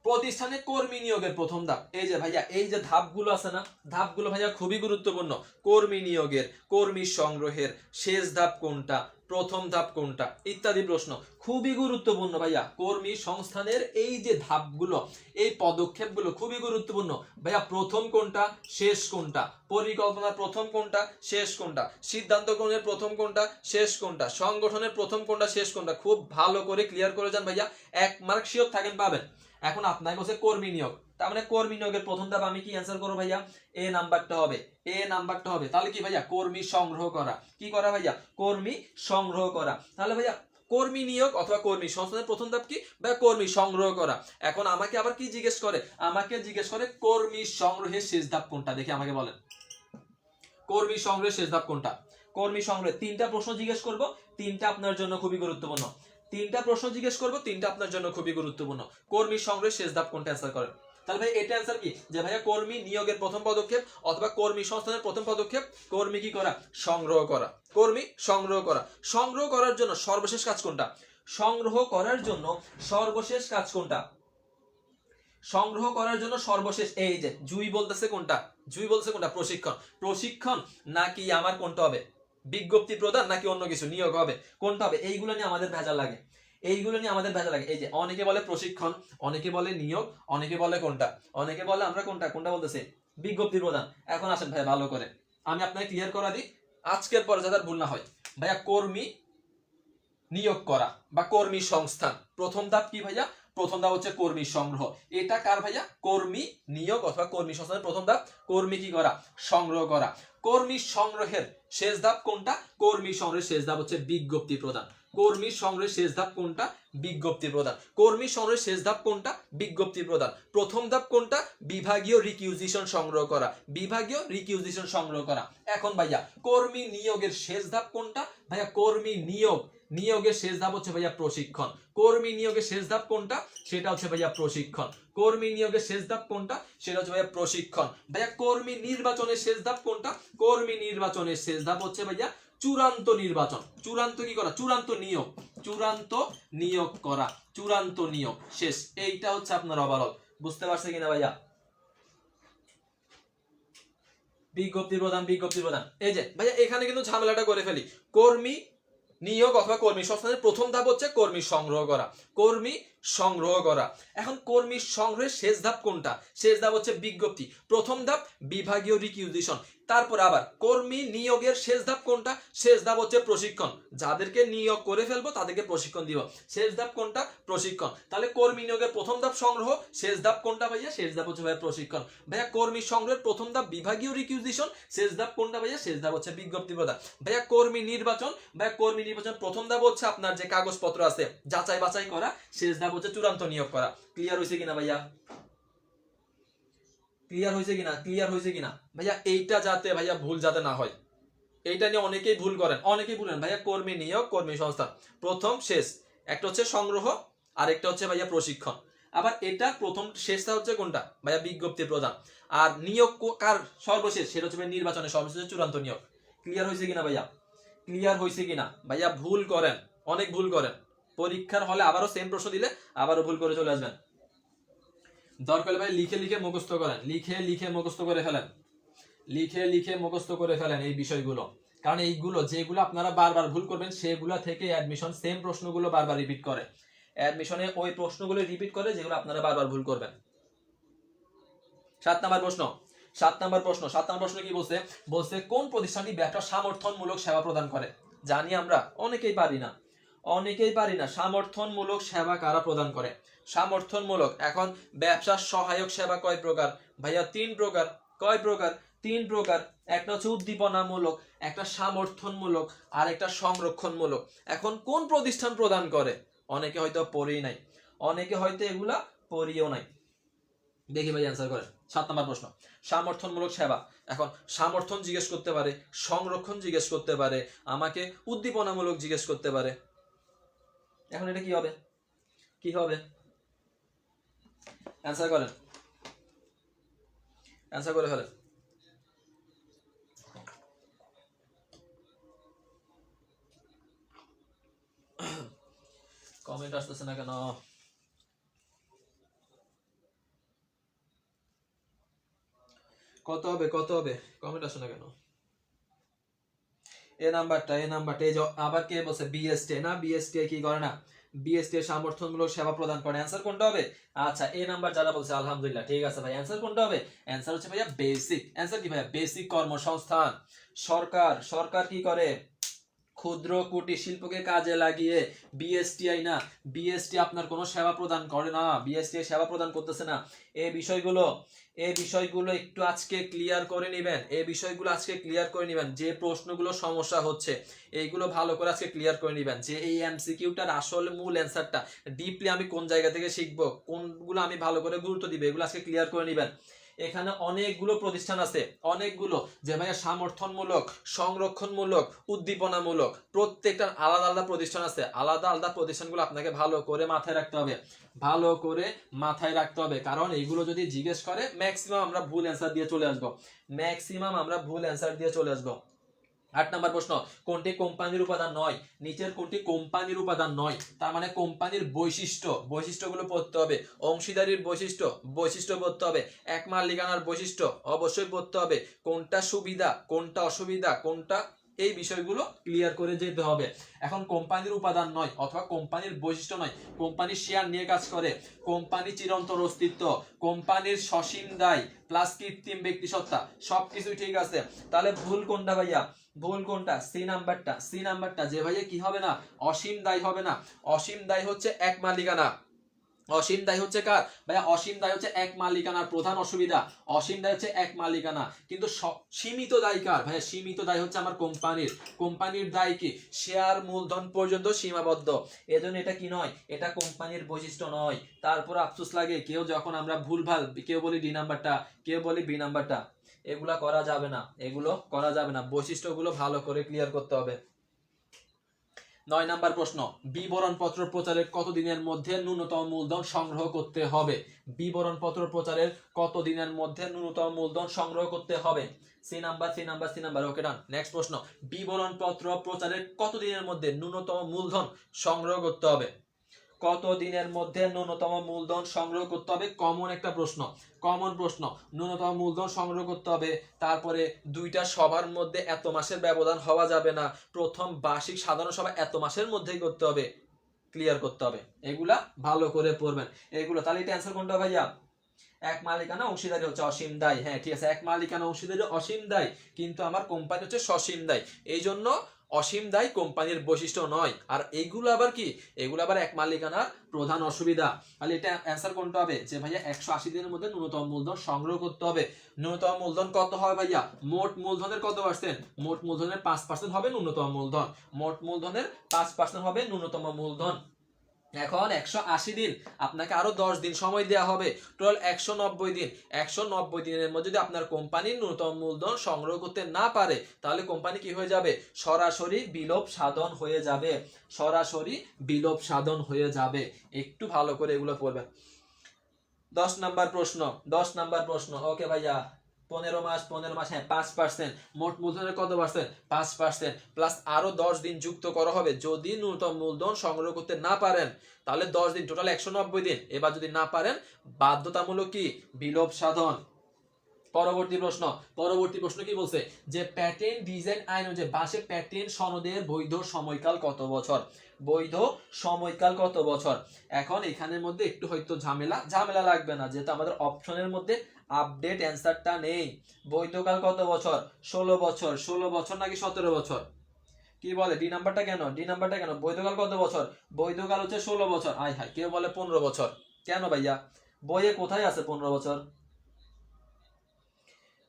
প্রতিষ্ঠানে কর্মী নিয়োগের প্রথম ধাপ। এই যে ভাইয়া, এই যে ধাপগুলো আছে না, ধাপগুলো ভাইয়া খুবই গুরুত্বপূর্ণ। কর্মী নিয়োগের, কর্মী সংগ্রহের শেষ ধাপ কোনটা, প্রথম ধাপ কোনটা, ইত্যাদি প্রশ্ন খুবই গুরুত্বপূর্ণ ভাইয়া। কর্মী সংস্থানের এই যে ধাপগুলো, এই পদক্ষেপগুলো খুবই গুরুত্বপূর্ণ ভাইয়া। প্রথম কোনটা, শেষ কোনটা, পরিকল্পনার প্রথম কোনটা, শেষ কোনটা, সিদ্ধান্ত গ্রহণের প্রথম কোনটা, শেষ কোনটা, সংগঠনের প্রথম কোনটা, শেষ কোনটা, খুব ভালো করে ক্লিয়ার করে যান ভাইয়া। 1 মার্ক শিওর থাকেন পাবেন। এখন আপনাকে বলছে কর্মী নিয়োগ, তার মানে কর্মী নিয়োগের প্রথম ধাপ আমি কি অ্যান্সার করবো ভাইয়া? এ নাম্বারটা হবে, এ নাম্বারটা হবে। তাহলে কি ভাইয়া, কর্মী সংগ্রহ করা। কি করা ভাইয়া? কর্মী সংগ্রহ করা। তাহলে ভাইয়া কর্মী নিয়োগ অথবা কর্মী সংস্থানের প্রথম ধাপ কি ভাইয়া? কর্মী সংগ্রহ করা। এখন আমাকে আবার কি জিজ্ঞেস করে? আমাকে জিজ্ঞেস করে কর্মী সংগ্রহের শেষ ধাপ কোনটা, দেখি আমাকে বলেন। কর্মী সংগ্রহের শেষ ধাপ কোনটা? কর্মী সংগ্রহ 3টা প্রশ্ন জিজ্ঞেস করব, 3টা আপনার জন্য খুবই গুরুত্বপূর্ণ। 3টা প্রশ্ন জিজ্ঞেস করব, 3টা আপনার জন্য খুবই গুরুত্বপূর্ণ। কর্মী সংগ্রহের শেষ ধাপ কোনটা, অ্যান্সার করেন। তাহলে ভাই এটা অ্যান্সার কি, যে ভাইয়া কর্মী নিয়োগের প্রথম পদক্ষেপ অথবা কর্মী সংস্থানের প্রথম পদক্ষেপ কর্মী কি করা? সংগ্রহ করা। কর্মী সংগ্রহ করা। সংগ্রহ করার জন্য সর্বশেষ কাজ কোনটা? সংগ্রহ করার জন্য সর্বশেষ কাজ কোনটা? সংগ্রহ করার জন্য সর্বশেষ, এই যে জুই বলতেছে কোনটা? জুই বলতেছে কোনটা? প্রশিক্ষণ। প্রশিক্ষণ নাকি আমার কোনটা হবে? বিজ্ঞপ্তি প্রদান নাকি অন্য কিছু, নিয়োগ হবে, কোনটা হবে? এইগুলো নিয়ে আমাদের ভেজাল লাগে, এইগুলো নিয়ে আমাদের ভেজাল লাগে। এই যে অনেকে বলে প্রশিক্ষণ, অনেকে বলে নিয়োগ, অনেকে বলে কোনটা, অনেকে বলে আমরা কোনটা কোনটা বলতেছে বিজ্ঞপ্তি প্রদান। এখন আসেন ভাই ভালো করে আমি আপনাকে ক্লিয়ার করা দিই, আজকের পর যাদের ভুল না হয়। ভাইয়া কর্মী নিয়োগ করা বা কর্মী সংস্থান প্রথম ধাপ কি ভাইয়া? প্রথম ধাপ হচ্ছে কর্মী সংগ্রহ। এটা কার ভাইয়া? কর্মী নিয়োগ অথবা কর্মী সংস্থানের প্রথম ধাপ কর্মী কি করা? সংগ্রহ করা। কর্মী সংগ্রহের শেষ ধাপ কোনটা? কর্মী সংগ্রহের শেষ ধাপ হচ্ছে বিজ্ঞপ্তি প্রদান। কর্মী সংগ্রহের শেষ ধাপ কোনটা? বিজ্ঞপ্তি প্রদান। কর্মী সংগ্রহের শেষ ধাপ কোনটা? বিজ্ঞপ্তি প্রদান। প্রথম ধাপ কোনটা? বিভাগীয় রিকিউজিশন সংগ্রহ করা। বিভাগীয় রিকিউজিশন সংগ্রহ করা। এখন ভাইয়া কর্মী নিয়োগের শেষ ধাপ কোনটা? ভাইয়া কর্মী নিয়োগ, নিয়োগের শেষ ধাপ হচ্ছে ভাইয়া প্রশিক্ষণ। কর্মী নিয়োগের শেষ ধাপ কোনটা? সেটা হচ্ছে ভাইয়া প্রশিক্ষণ। কর্মী নিয়োগের শেষ ধাপ কোনটা? সেটা হচ্ছে ভাইয়া প্রশিক্ষণ। ভাইয়া কর্মী নির্বাচনের শেষ ধাপ কোনটা? কর্মী নির্বাচনের শেষ ধাপ হচ্ছে ভাইয়া চূড়ান্ত নির্বাচন। চূড়ান্ত কি করা? চূড়ান্ত নিয়োগ। চূড়ান্ত নিয়োগ করা। চূড়ান্ত নিয়োগ শেষ। এইটা হচ্ছে আপনার ওভারঅল। বুঝতে পারছে কিনা ভাইয়া? বিজ্ঞপ্তি প্রদান, বিজ্ঞপ্তি প্রদান। এই যে ভাইয়া এখানে কিন্তু ঝামেলাটা করে ফেলি। কর্মী নিয়োগ অথবা কর্মী সংস্থানের প্রথম ধাপ হচ্ছে কর্মী সংগ্রহ করা। কর্মী সংগ্রহ করা। এখন কর্মী সংগ্রহের শেষ ধাপ কোনটা? শেষ ধাপ হচ্ছে বিজ্ঞপ্তি। প্রথম ধাপ বিভাগীয় রিকিউজিশন। তারপর আবার কর্মী নিয়োগের শেষ ধাপ কোনটা? শেষ ধাপ হচ্ছে প্রশিক্ষণ। যাদেরকে নিয়োগ করে ফেলবো তাদেরকে প্রশিক্ষণ দিব। শেষ ধাপ কোনটা? প্রশিক্ষণ। তাহলে কর্মী নিয়োগের প্রথম ধাপ সংগ্রহ, শেষ ধাপ কোনটা ভাইয়া? শেষ ধাপ হচ্ছে ভাইয়া প্রশিক্ষণ। ভাইয়া কর্মী সংগ্রহের প্রথম ধাপ বিভাগীয় রিকিউজিশন, শেষ ধাপ কোনটা ভাইয়া? শেষ ধাপ হচ্ছে বিজ্ঞপ্তি প্রদান। ভাইয়া কর্মী নির্বাচন, ভাইয়া কর্মী নির্বাচন প্রথম ধাপ হচ্ছে আপনার যে কাগজপত্র আছে যাচাই বাছাই করা, শেষ ধাপ হচ্ছে চূড়ান্ত নিয়োগ করা। ক্লিয়ার হয়েছে কিনা ভাইয়া? ক্লিয়ার হয়েছে কিনা? ক্লিয়ার হয়েছে কিনা ভাইয়া? এইটা যাতে ভাইয়া ভুল যাতে না হয়, এইটা নিয়ে অনেকেই ভুল করেন, অনেকেই ভুলেন ভাইয়া কর্মী নিয়োগ, কর্মী সংস্থান প্রথম শেষ, একটা হচ্ছে সংগ্রহ আর একটা হচ্ছে ভাইয়া প্রশিক্ষণ। আবার এটা প্রথম শেষটা হচ্ছে কোনটা ভাইয়া? বিজ্ঞপ্তি প্রদান। আর নিয়োগ কার সর্বশেষ? সেটা হচ্ছে নির্বাচনের সর্বশেষ চূড়ান্ত নিয়োগ। ক্লিয়ার হয়েছে কিনা ভাইয়া? ক্লিয়ার হয়েছে কিনা ভাইয়া? ভুল করেন, অনেক ভুল করেন। পরীক্ষার হলে আবারও সেম প্রশ্ন দিলে আবারও ভুল করে চলে আসবেন। দরকার ভাই লিখে লিখে মুখস্থ করেন, লিখে লিখে মুখস্থ করে ফেলেন, লিখে লিখে মুখস্থ করে ফেলেন এই বিষয়গুলো। কারণ এইগুলো যেগুলো আপনারা বারবার ভুল করবেন সেগুলো থেকে অ্যাডমিশন সেম প্রশ্নগুলো বারবার রিপিট করে। অ্যাডমিশনে ওই প্রশ্নগুলো রিপিট করে যেগুলো আপনারা বারবার ভুল করবেন। 7 নাম্বার প্রশ্ন, 7 নাম্বার প্রশ্ন, 7 নাম্বার প্রশ্ন কি বলছে? বলছে কোন প্রতিষ্ঠানটি ব্যবসা সমর্থনমূলক সেবা প্রদান করে? জানি আমরা, অনেকেই পারি না, অনেকেই পারি না। সমর্থনমূলক সেবা কারা প্রদান করে? সমর্থনমূলক। এখন ব্যবসা সহায়ক সেবা কয় প্রকার ভাইয়া? 3 প্রকার। কয় প্রকার? 3 প্রকার। একটা হচ্ছে উদ্দীপনামূলক, একটা সমর্থনমূলক, আর একটা সংরক্ষণমূলক। এখন কোন প্রতিষ্ঠান প্রদান করে? অনেকে হয়তো পড়েই নাই, অনেকে হয়তো এগুলা পড়িও নাই। দেখি ভাই অ্যান্সার করেন। 7 নম্বর প্রশ্ন, সমর্থনমূলক সেবা। এখন সমর্থন জিজ্ঞেস করতে পারে, সংরক্ষণ জিজ্ঞেস করতে পারে, আমাকে উদ্দীপনামূলক জিজ্ঞেস করতে পারে। এখন এটা কি হবে? কি হবে? অ্যান্সার করেন, অ্যান্সার করে ফেলেন। কমেন্ট আসতেছে না কেন? কত হবে, কত হবে? কমেন্ট আসে না কেন? এ নাম্বারটা, এই নাম্বারটা, এই যে আবার কে বলছে বিএসটি না? বিএসটি কি করে না? বিএসটি সমর্থনমূলক সেবা প্রদান করে। অ্যান্সার কোনটা হবে? আচ্ছা, এই নাম্বার যারা বলছে আলহামদুলিল্লাহ, ঠিক আছে ভাই। অ্যান্সার কোনটা হবে? অ্যান্সার হচ্ছে ভাইয়া বেসিক। অ্যান্সার কি ভাইয়া? বেসিক কর্মসংস্থান। সরকার, সরকার কি করে? ক্ষুদ্র কুটির শিল্পকে কাজে লাগিয়ে বিএসটিআই না, বিএসটি আপনার কোনো সেবা প্রদান করে না, বিএসটিআই সেবা প্রদান করতেছে না। এই বিষয়গুলো, এই বিষয়গুলো একটু আজকে ক্লিয়ার করে নেবেন, এই বিষয়গুলো আজকে ক্লিয়ার করে নেবেন। যে প্রশ্নগুলো সমস্যা হচ্ছে এইগুলো ভালো করে আজকে ক্লিয়ার করে নেবেন, যে এই এমসিকিউটার আসলে মূল অ্যান্সারটা ডিপলি আমি কোন জায়গা থেকে শিখবো, কোনগুলো আমি ভালো করে গুরুত্ব দিব, এগুলো আজকে ক্লিয়ার করে নেবেন। এখানে অনেকগুলো প্রতিষ্ঠান আছে, অনেকগুলো, যে ভাইয়া সমর্থনমূলক, সংরক্ষণমূলক, উদ্দীপনামূলক, প্রত্যেকটা আলাদা আলাদা প্রতিষ্ঠান আছে। আলাদা আলাদা প্রতিষ্ঠানগুলো আপনাকে ভালো করে মাথায় রাখতে হবে, ভালো করে মাথায় রাখতে হবে। কারণ এইগুলো যদি জিজ্ঞেস করে ম্যাক্সিমাম আমরা ভুল অ্যান্সার দিয়ে চলে আসবো, ম্যাক্সিমাম আমরা ভুল অ্যান্সার দিয়ে চলে আসবো। 8 নম্বর প্রশ্ন, কোনটি কোম্পানির উপাদান নয়? নিচের কোনটি কোম্পানির উপাদান নয়? তার মানে কোম্পানির বৈশিষ্ট্য, বৈশিষ্ট্যগুলো পড়তে হবে। অংশীদারির বৈশিষ্ট্য, বৈশিষ্ট্য পড়তে হবে। এক মালিকানার বৈশিষ্ট্য অবশ্যই পড়তে হবে। কোনটা সুবিধা, কোনটা অসুবিধা, কোনটা, এই বিষয়গুলো ক্লিয়ার করে যেতে হবে। এখন কোম্পানির উপাদান নয় অথবা কোম্পানির বৈশিষ্ট্য নয়, কোম্পানির শেয়ার নিয়ে কাজ করে, কোম্পানি চিরন্তর অস্তিত্ব, কোম্পানির সসীম দায় প্লাস কৃত্রিম ব্যক্তিসত্তা, সবকিছুই ঠিক আছে। তাহলে ভুল কোনটা ভাইয়া? ভুল কোনটা? সি নাম্বারটা, সি নাম্বারটা, যে ভাইয়া কি হবে না? অসীম দায় হবে না। অসীম দায় হচ্ছে এক মালিকানা। অসীম দায় হচ্ছে কার ভাইয়া? অসীম দায় হচ্ছে এক মালিকানার প্রধান অসুবিধা। অসীম দায় হচ্ছে এক মালিকানা, কিন্তু সীমিত দায় কার ভাইয়া? সীমিত দায় হচ্ছে আমার কোম্পানির। কোম্পানির দায় কি? শেয়ার মূলধন পর্যন্ত সীমাবদ্ধ। এজন্য এটা কি নয়? এটা কোম্পানির বৈশিষ্ট্য নয়। তারপর আফসোস লাগে কেউ যখন আমরা ভুলভাল, কেউ বলি ডি নাম্বারটা, কেউ বলি বি নাম্বারটা। এগুলা করা যাবে না, এগুলো করা যাবে না। বৈশিষ্ট্যগুলো ভালো করে ক্লিয়ার করতে হবে। 9 নাম্বার প্রশ্ন, বিবরণপত্র প্রচারের কত দিনের মধ্যে ন্যূনতম মূলধন সংগ্রহ করতে হবে? বিবরণপত্র প্রচারের কত দিনের মধ্যে ন্যূনতম মূলধন সংগ্রহ করতে হবে? C number, C number, C number. Okay, done. Next প্রশ্ন, বিবরণপত্র প্রচারের কত দিনের মধ্যে ন্যূনতম মূলধন সংগ্রহ করতে হবে? কত দিনের মধ্যে ন্যূনতম মূলধন সংগ্রহ করতে হবে? কমন একটা প্রশ্ন, কমন প্রশ্ন। ন্যূনতম মূলধন সংগ্রহ করতে হবে, তারপরে দুইটা সভার মধ্যে এত মাসের ব্যবধান হওয়া যাবে না, প্রথম বার্ষিক সাধারণ সভা এত মাসের মধ্যেই করতে হবে, ক্লিয়ার করতে হবে। এগুলা ভালো করে পড়বেন এগুলো। তাহলে এটা অ্যান্সার কোনটা ভাইয়া? এক মালিকানা অংশীদারি হচ্ছে অসীম দায়। হ্যাঁ, ঠিক আছে, এক মালিকানা অংশীদারি অসীম দায়, কিন্তু আমার কোম্পানি হচ্ছে সসীম দায়, এই জন্য অসীম দায় কোম্পানির বৈশিষ্ট্য নয়। আর এইগুলো আবার কি? এগুলো আবার এক মালিকানার প্রধান অসুবিধা। তাহলে এটা অ্যান্সার কোনটা হবে? যে ভাইয়া 180 দিনের মধ্যে ন্যূনতম মূলধন সংগ্রহ করতে হবে। ন্যূনতম মূলধন কত হবে ভাইয়া? মোট মূলধনের কত পার্সেন্ট? মোট মূলধনের 5% হবে ন্যূনতম মূলধন। মোট মূলধনের 5% হবে ন্যূনতম মূলধন। এখন 180 দিন, আপনাকে আরো 10 দিন সময় দেওয়া হবে, টোটাল 190 দিন। 190 দিনের মধ্যে যদি আপনার কোম্পানি ন্যূনতম মূলধন সংগ্রহ করতে না পারে, তাহলে কোম্পানি কি হয়ে যাবে? সরাসরি বিলোপ সাধন হয়ে যাবে, সরাসরি বিলোপ সাধন হয়ে যাবে। একটু ভালো করে এগুলো পড়বেন। 10 নাম্বার প্রশ্ন, 10 নাম্বার প্রশ্ন। ওকে ভাইয়া, 15 মাস, 15 মাস, হ্যাঁ 5%। মোট মূলধনের কত পার্সেন্ট? 5%, প্লাস আরো 10 দিন যুক্ত করা হবে যদি ন্যূনতম মূলধন সংগ্রহ করতে না পারেন, তাহলে 10 দিন, টোটাল 190 দিন। এবার যদি না পারেন, বাধ্যতামূলক কি? বিলোপ সাধন। পরবর্তী প্রশ্ন, পরবর্তী প্রশ্ন কি বলছে? যে প্যাটেন্ট ডিজাইন আইন অনুযায়ী বাসে প্যাটেন্ট সনদের বৈধ সময়কাল কত বছর? বৈধ সময়কাল কত বছর? এখন এখানের মধ্যে একটু হয়তো ঝামেলা, ঝামেলা লাগবে না, যেহেতু আমাদের অপশনের মধ্যে আপডেট অ্যান্সারটা নেই। বৈধকাল কত বছর? 16 বছর। 16 বছর নাকি 17 বছর? কি বলে ডি নাম্বারটা কেন? ডি নাম্বারটা কেন? বৈধকাল কত বছর? বৈধকাল হচ্ছে 16 বছর। আয় হায়, কেউ বলে 15 বছর। কেন ভাইয়া? বইয়ে কোথায় আছে 15 বছর?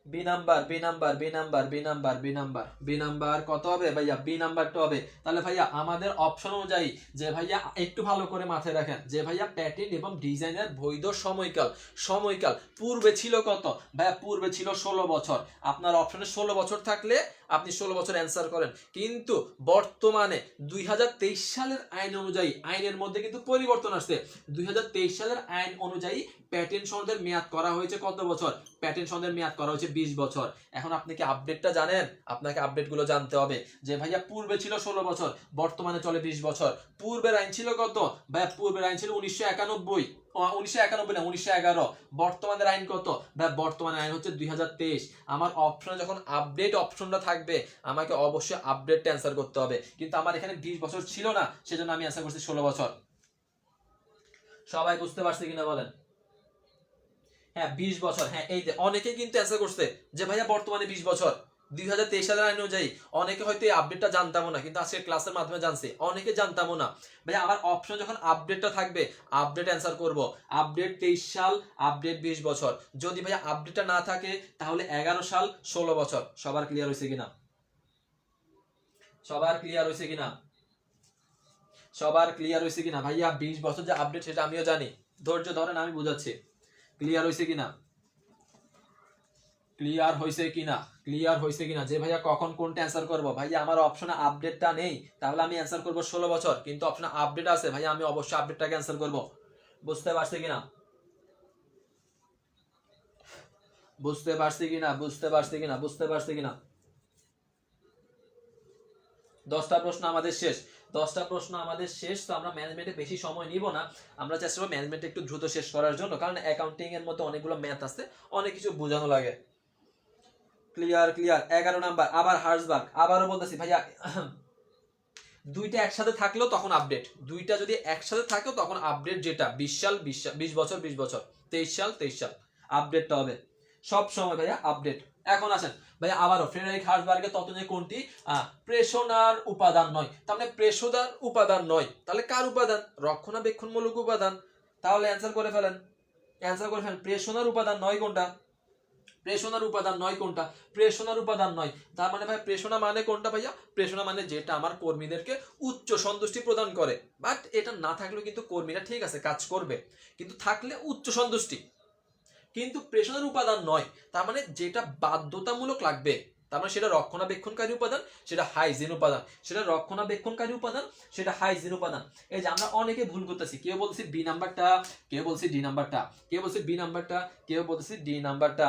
B number B number B number B number B number B number কত হবে ভাইয়া? বি নাম্বারটা হবে। তাহলে ভাইয়া আমাদের অপশন অনুযায়ী যে ভাইয়া একটু ভালো করে মাথায় রাখেন যে ভাইয়া প্যাটার্ন এবং ডিজাইনের বৈধ সময়কাল, সময়কাল পূর্বে ছিল কত ভাইয়া? পূর্বে ছিল 16 বছর। আপনার অপশনে 16 বছর থাকলে আপনি 16 বছর অ্যান্সার করেন, কিন্তু বর্তমানে 2023 সালের আইন অনুযায়ী, আইনের মধ্যে কিন্তু পরিবর্তন আসছে। 2023 সালের আইন অনুযায়ী প্যাটার্ন সনদের মেয়াদ করা হয়েছে কত বছর? প্যাটার্ন সনদের মেয়াদ করা হয়েছে 20 বছর। এখন আপনি কি আপডেটটা জানেন? আপনাকে আপডেটগুলো জানতে হবে যে ভাইয়া পূর্বে ছিল 16 বছর, বর্তমানে চলে 20 বছর। পূর্বের আইন ছিল কত ভাইয়া? পূর্বের আইন ছিল 1991, 1991 না 1911। বর্তমানের আইন কত ভাই? বর্তমানের আইন হচ্ছে 2023। আমার অপশনে যখন আপডেট অপশনটা থাকবে আমাকে অবশ্যই আপডেটটা অ্যান্সার করতে হবে, কিন্তু আমার এখানে 20 বছর ছিল না, সেজন্য আমি অ্যান্সার করছি 16 বছর। সবাই বুঝতে পারছে কিনা বলেন? হ্যাঁ 20 বছর। হ্যাঁ এই যে অনেকে কিন্তু অ্যান্সার করছে যে ভাইয়া বর্তমানে 20 বছর 2023 সালের আইন অনুযায়ী। অনেকে হয়তো এই আপডেটটা জানতামও না, কিন্তু আজকে ক্লাসের মাধ্যমে জানছে। অনেকে জানতামও না। ভাইয়া আমার অপশন যখন আপডেটটা থাকবে আপডেট অ্যান্সার করব। আপডেট 23 সাল, আপডেট 20 বছর। যদি ভাইয়া আপডেটটা না থাকে তাহলে 11 সাল, 16 বছর। সবার ক্লিয়ার হয়েছে কিনা? সবার ক্লিয়ার হয়েছে কিনা? সবার ক্লিয়ার হয়েছে কিনা? ভাইয়া 20 বছর যে আপডেট সেটা আমিও জানি। ধৈর্য ধরেন, আমি বুঝাচ্ছি। ক্লিয়ার হয়েছে কিনা? ক্লিয়ার হয়েছে কিনা? ক্লিয়ার হয়েছে কিনা? যে ভাইয়া কখন কোনটা অ্যান্সার করবো? ভাইয়া আমার অপশনে আপডেটটা নেই, তাহলে আমি অ্যান্সার করবো 16 বছর, কিন্তু অপশনে আপডেট আছে ভাইয়া, আমি অবশ্যই আপডেটটাকে অ্যান্সার করবো। বুঝতে পারছি কিনা? বুঝতে পারছি কিনা? বুঝতে পারছি কিনা? বুঝতে পারছি কিনা? 10টা প্রশ্ন আমাদের শেষ। 10টা প্রশ্ন আমাদের শেষ। তো আমরা ম্যানেজমেন্টে বেশি সময় নিব না, আমরা চেষ্টা করবো ম্যানেজমেন্টে একটু দ্রুত শেষ করার জন্য, কারণ অ্যাকাউন্টিং এর মধ্যে অনেকগুলো ম্যাথ আছে, অনেক কিছু বোঝানো লাগে। Clear clear. 11 নাম্বার আবার হার্সবার্গ। আবারও বলতেছি ভাইয়া দুইটা একসাথে থাকলেও তখন আপডেট, দুইটা যদি একসাথে থাকেও তখন আপডেট, যেটা 20 সাল 20 বছর 20 বছর, 23 সাল 23 সাল, আপডেটটা হবে সব সময় ভাইয়া আপডেট। এখন আসেন ভাইয়া আবারও ফ্রেডারিক হার্সবার্গের তত্ত্ব কোনটি? প্রেষণার উপাদান নয়। তার মানে প্রেষণার উপাদান নয়, তাহলে কার উপাদান? রক্ষণাবেক্ষণমূলক উপাদান। তাহলে অ্যান্সার করে ফেলেন, অ্যান্সার করে ফেলেন। প্রেষণার উপাদান নয় কোনটা? প্রেষণার উপাদান নয় কোনটা? প্রেষণার উপাদান নয়। তার মানে ভাই প্রেষণা মানে কোনটা ভাইয়া? প্রেষণা মানে যেটা আমার কর্মীদেরকে উচ্চ সন্তুষ্টি প্রদান করে। বাট এটা না থাকলেও কিন্তু কর্মীরা ঠিক আছে কাজ করবে, কিন্তু থাকলে উচ্চ সন্তুষ্টি। কিন্তু প্রেষণার উপাদান নয়, তার মানে যেটা বাধ্যতামূলক লাগবে, তার মানে সেটা রক্ষণাবেক্ষণকারী উপাদান, সেটা হাইজিন উপাদান, সেটা রক্ষণাবেক্ষণকারী উপাদান, সেটা হাইজিন উপাদান। এই যে আমরা অনেকে ভুল করতেছি, কেউ বলছি বি নাম্বারটা, কেউ বলছি ডি নাম্বারটা, কেউ বলছি বি নাম্বারটা, কেউ বলছি ডি নাম্বারটা।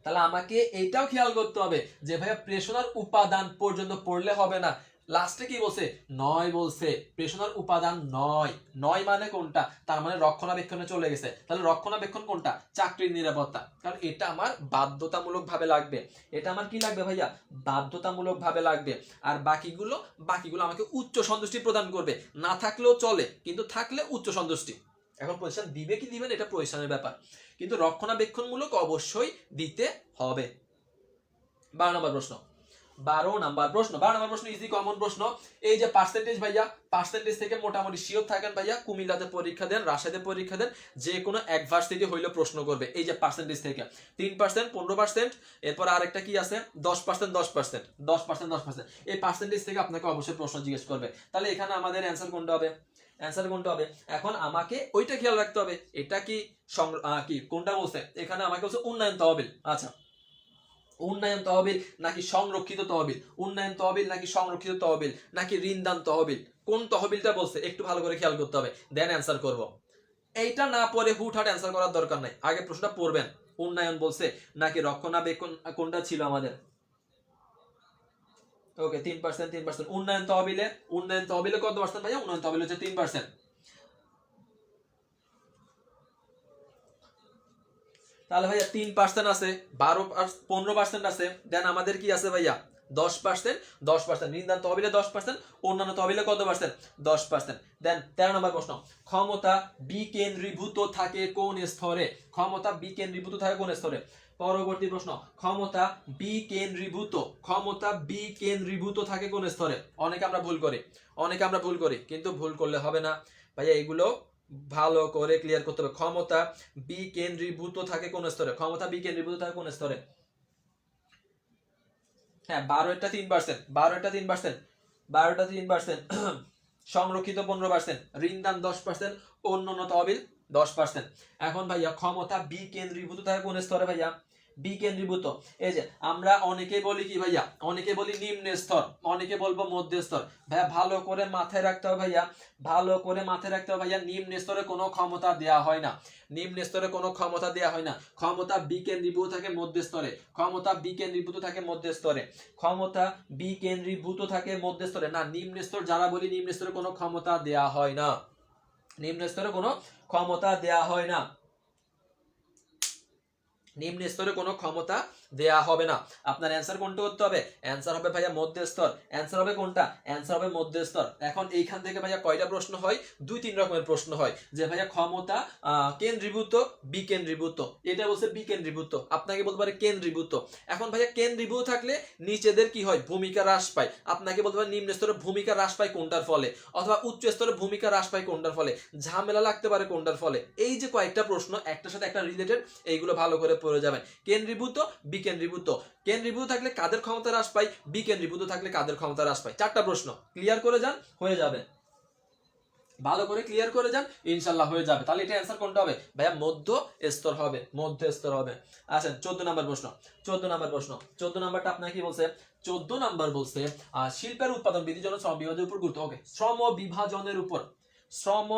তাহলে আমাকে এইটাও খেয়াল করতে হবে যে ভাইয়া প্রেষণার উপাদান পর্যন্ত পড়লে হবে না। লাস্টে কি বলছে? নয় বলছে। প্রেষণার উপাদান নয়। নয় মানে কোনটা? তার মানে রক্ষণাবেক্ষণে চলে গেছে। তাহলে রক্ষণাবেক্ষণ কোনটা? চাকরির নিরাপত্তা। কারণ এটা আমার বাধ্যতামূলক ভাবে লাগবে। এটা আমার কি লাগবে ভাইয়া? বাধ্যতামূলক ভাবে লাগবে। আর বাকিগুলো আমাকে উচ্চ সন্তুষ্টি প্রদান করবে। না থাকলেও চলে, কিন্তু থাকলে উচ্চ সন্তুষ্টি। এখন প্রতিষ্ঠান দিবে কি দিবেন এটা প্রতিষ্ঠানের ব্যাপার, কিন্তু রক্ষণাবেক্ষণমূলক অবশ্যই দিতে হবে। 12 নম্বর প্রশ্ন। 12 নম্বর প্রশ্ন ইজি কমন প্রশ্ন। এই যে পার্সেন্টেজ ভাইয়া, পার্সেন্টেজ থেকে মোটামুটি শিওর থাকেন ভাইয়া, কুমিল্লাতে পরীক্ষা দেন, রাজশাহীতে পরীক্ষা দেন, যে কোনো এক ভার্সিটি হইলে প্রশ্ন করবে। এই যে পার্সেন্টেজ থেকে 3%, 15%, এরপর আরেকটা কি আছে 10%, 10%, 10%, 10%, এই পার্সেন্টেজ থেকে আপনাকে অবশ্যই প্রশ্ন জিজ্ঞেস করবে। তাহলে এখানে আমাদের অ্যান্সার কোনটা হবে? অ্যান্সার কোনটা হবে? এখন আমাকে ওইটা খেয়াল রাখতে হবে, এটা কি কি কোনটা বলছে এখানে? আমাকে বলছে উন্নয়ন তহবিল। আচ্ছা, উন্নয়ন তহবিল নাকি সংরক্ষিত তহবিল? উন্নয়ন তহবিল নাকি সংরক্ষিত তহবিল নাকি ঋণদান তহবিল? কোন তহবিলটা বলছে একটু ভালো করে খেয়াল করতে হবে, দেন অ্যান্সার করব। এইটা না পরে হুটহাট অ্যান্সার করার দরকার নাই, আগে প্রশ্নটা পড়বেন। উন্নয়ন বলছে নাকি রক্ষণাবেক্ষণ, কোনটা ছিল আমাদের? ওকে 3%, 3%। উন্নয়ন তহবিলে কত পার্সেন্ট ভাইয়া? উন্নয়ন তহবিল হচ্ছে 3%। তাহলে ভাইয়া 3% আছে, 15% আছে, দেন আমাদের কি আছে ভাইয়া? 10%, 10%। ঋণদান তহবিলে 10%, অন্যান্য তহবিলে কত পার্সেন্ট? 10%। দেন 13 নম্বর প্রশ্ন। ক্ষমতা বিকেন্দ্রীভূত থাকে কোন স্তরে? ক্ষমতা বিকেন্দ্রীভূত থাকে কোন স্তরে? পরবর্তী প্রশ্ন। ক্ষমতা বিকেন্দ্রীভূত থাকে কোন স্তরে? অনেকে আমরা ভুল করি, কিন্তু ভুল করলে হবে না ভাইয়া। এগুলো ভালো করে ক্লিয়ার করতে হবে। ক্ষমতা বিকেন্দ্রীভূত থাকে কোন স্তরে? ক্ষমতা বিকেন্দ্রীভূত থাকে কোন স্তরে? হ্যাঁ, 12 3%, 12 3%, সংরক্ষিত 15%, ঋণদান 10%, অন্যান্য তহবিল 10%। এখন ভাইয়া ক্ষমতা বিকেন্দ্রীভূত থাকে কোন স্তরে ভাইয়া? বিকেন্দ্রীভূত। এই যে আমরা অনেকে বলি কি ভাইয়া, অনেকে বলি নিম্ন স্তর, অনেকে বলবো মধ্য স্তর। ভাইয়া ভালো করে মাথায় রাখতে হবে ভাইয়া, ভালো করে মাথায় রাখতে হবে ভাইয়া, নিম্ন স্তরে কোনো ক্ষমতা দেয়া হয় না, নিম্ন স্তরে কোনো ক্ষমতা দেয়া হয় না। ক্ষমতা বিকেন্দ্রীভূত থাকে মধ্য স্তরে, ক্ষমতা বিকেন্দ্রীভূত থাকে মধ্য স্তরে, ক্ষমতা বিকেন্দ্রীভূত থাকে মধ্য স্তরে। না, নিম্ন স্তর যারা বলি নিম্ন স্তরে কোনো ক্ষমতা দেয়া হয় না, নিম্ন স্তরে কোনো ক্ষমতা দেয়া হয় না, নিম্ন স্তরে কোনো ক্ষমতা দেয়া হবে না। আপনার অ্যান্সার কোনটা করতে হবে? অ্যান্সার হবে ভাইয়া মধ্য স্তর। অ্যান্সার হবে কোনটা? অ্যান্সার হবে মধ্য স্তর। এখন এইখান থেকে ভাইয়া কয়টা প্রশ্ন হয়? 2-3 রকমের প্রশ্ন হয়, যে ভাইয়া ক্ষমতা কেন্দ্রীভূত বিকেন্দ্রীভূত, এটা বলছে বিকেন্দ্রীভূত, আপনাকে বলতে পারে কেন্দ্রীভূত। এখন ভাইয়া কেন্দ্রীভূত থাকলে নিচেদের কি হয়? ভূমিকা হ্রাস পায়। আপনাকে বলতে পারে নিম্ন স্তরে ভূমিকা হ্রাস পায় কোনটার ফলে, অথবা উচ্চ স্তরে ভূমিকা হ্রাস পায় কোনটার ফলে, ঝামেলা লাগতে পারে কোনটার ফলে। এই যে কয়েকটা প্রশ্ন একটার সাথে একটা রিলেটেড, এইগুলো ভালো করে পড়ে যাবেন। কেন্দ্রীভূত বিকেন্দ্রীভূত, কেন্দ্রীভূত থাকলে কাদের ক্ষমতা হ্রাস পায়, বিকেন্দ্রীভূত থাকলে কাদের ক্ষমতা হ্রাস পায়। 4টা প্রশ্ন ক্লিয়ার করে যান, হয়ে যাবে। ভালো করে ক্লিয়ার করে যান, ইনশাল্লাহ হয়ে যাবে। তাহলে এটা অ্যান্সার কোনটা হবে ভাইয়া? মধ্য স্তর হবে, মধ্য স্তর হবে। আসেন 14 নাম্বার প্রশ্ন, 14 নাম্বার প্রশ্ন, 14 নাম্বারটা আপনাকে কি বলছে? 14 নাম্বার বলছে শিল্পের উৎপাদন বৃদ্ধির জন্য শ্রম বিভাজনের উপর গুরুত্ব। ওকে, শ্রম বিভাজনের উপর, শ্রম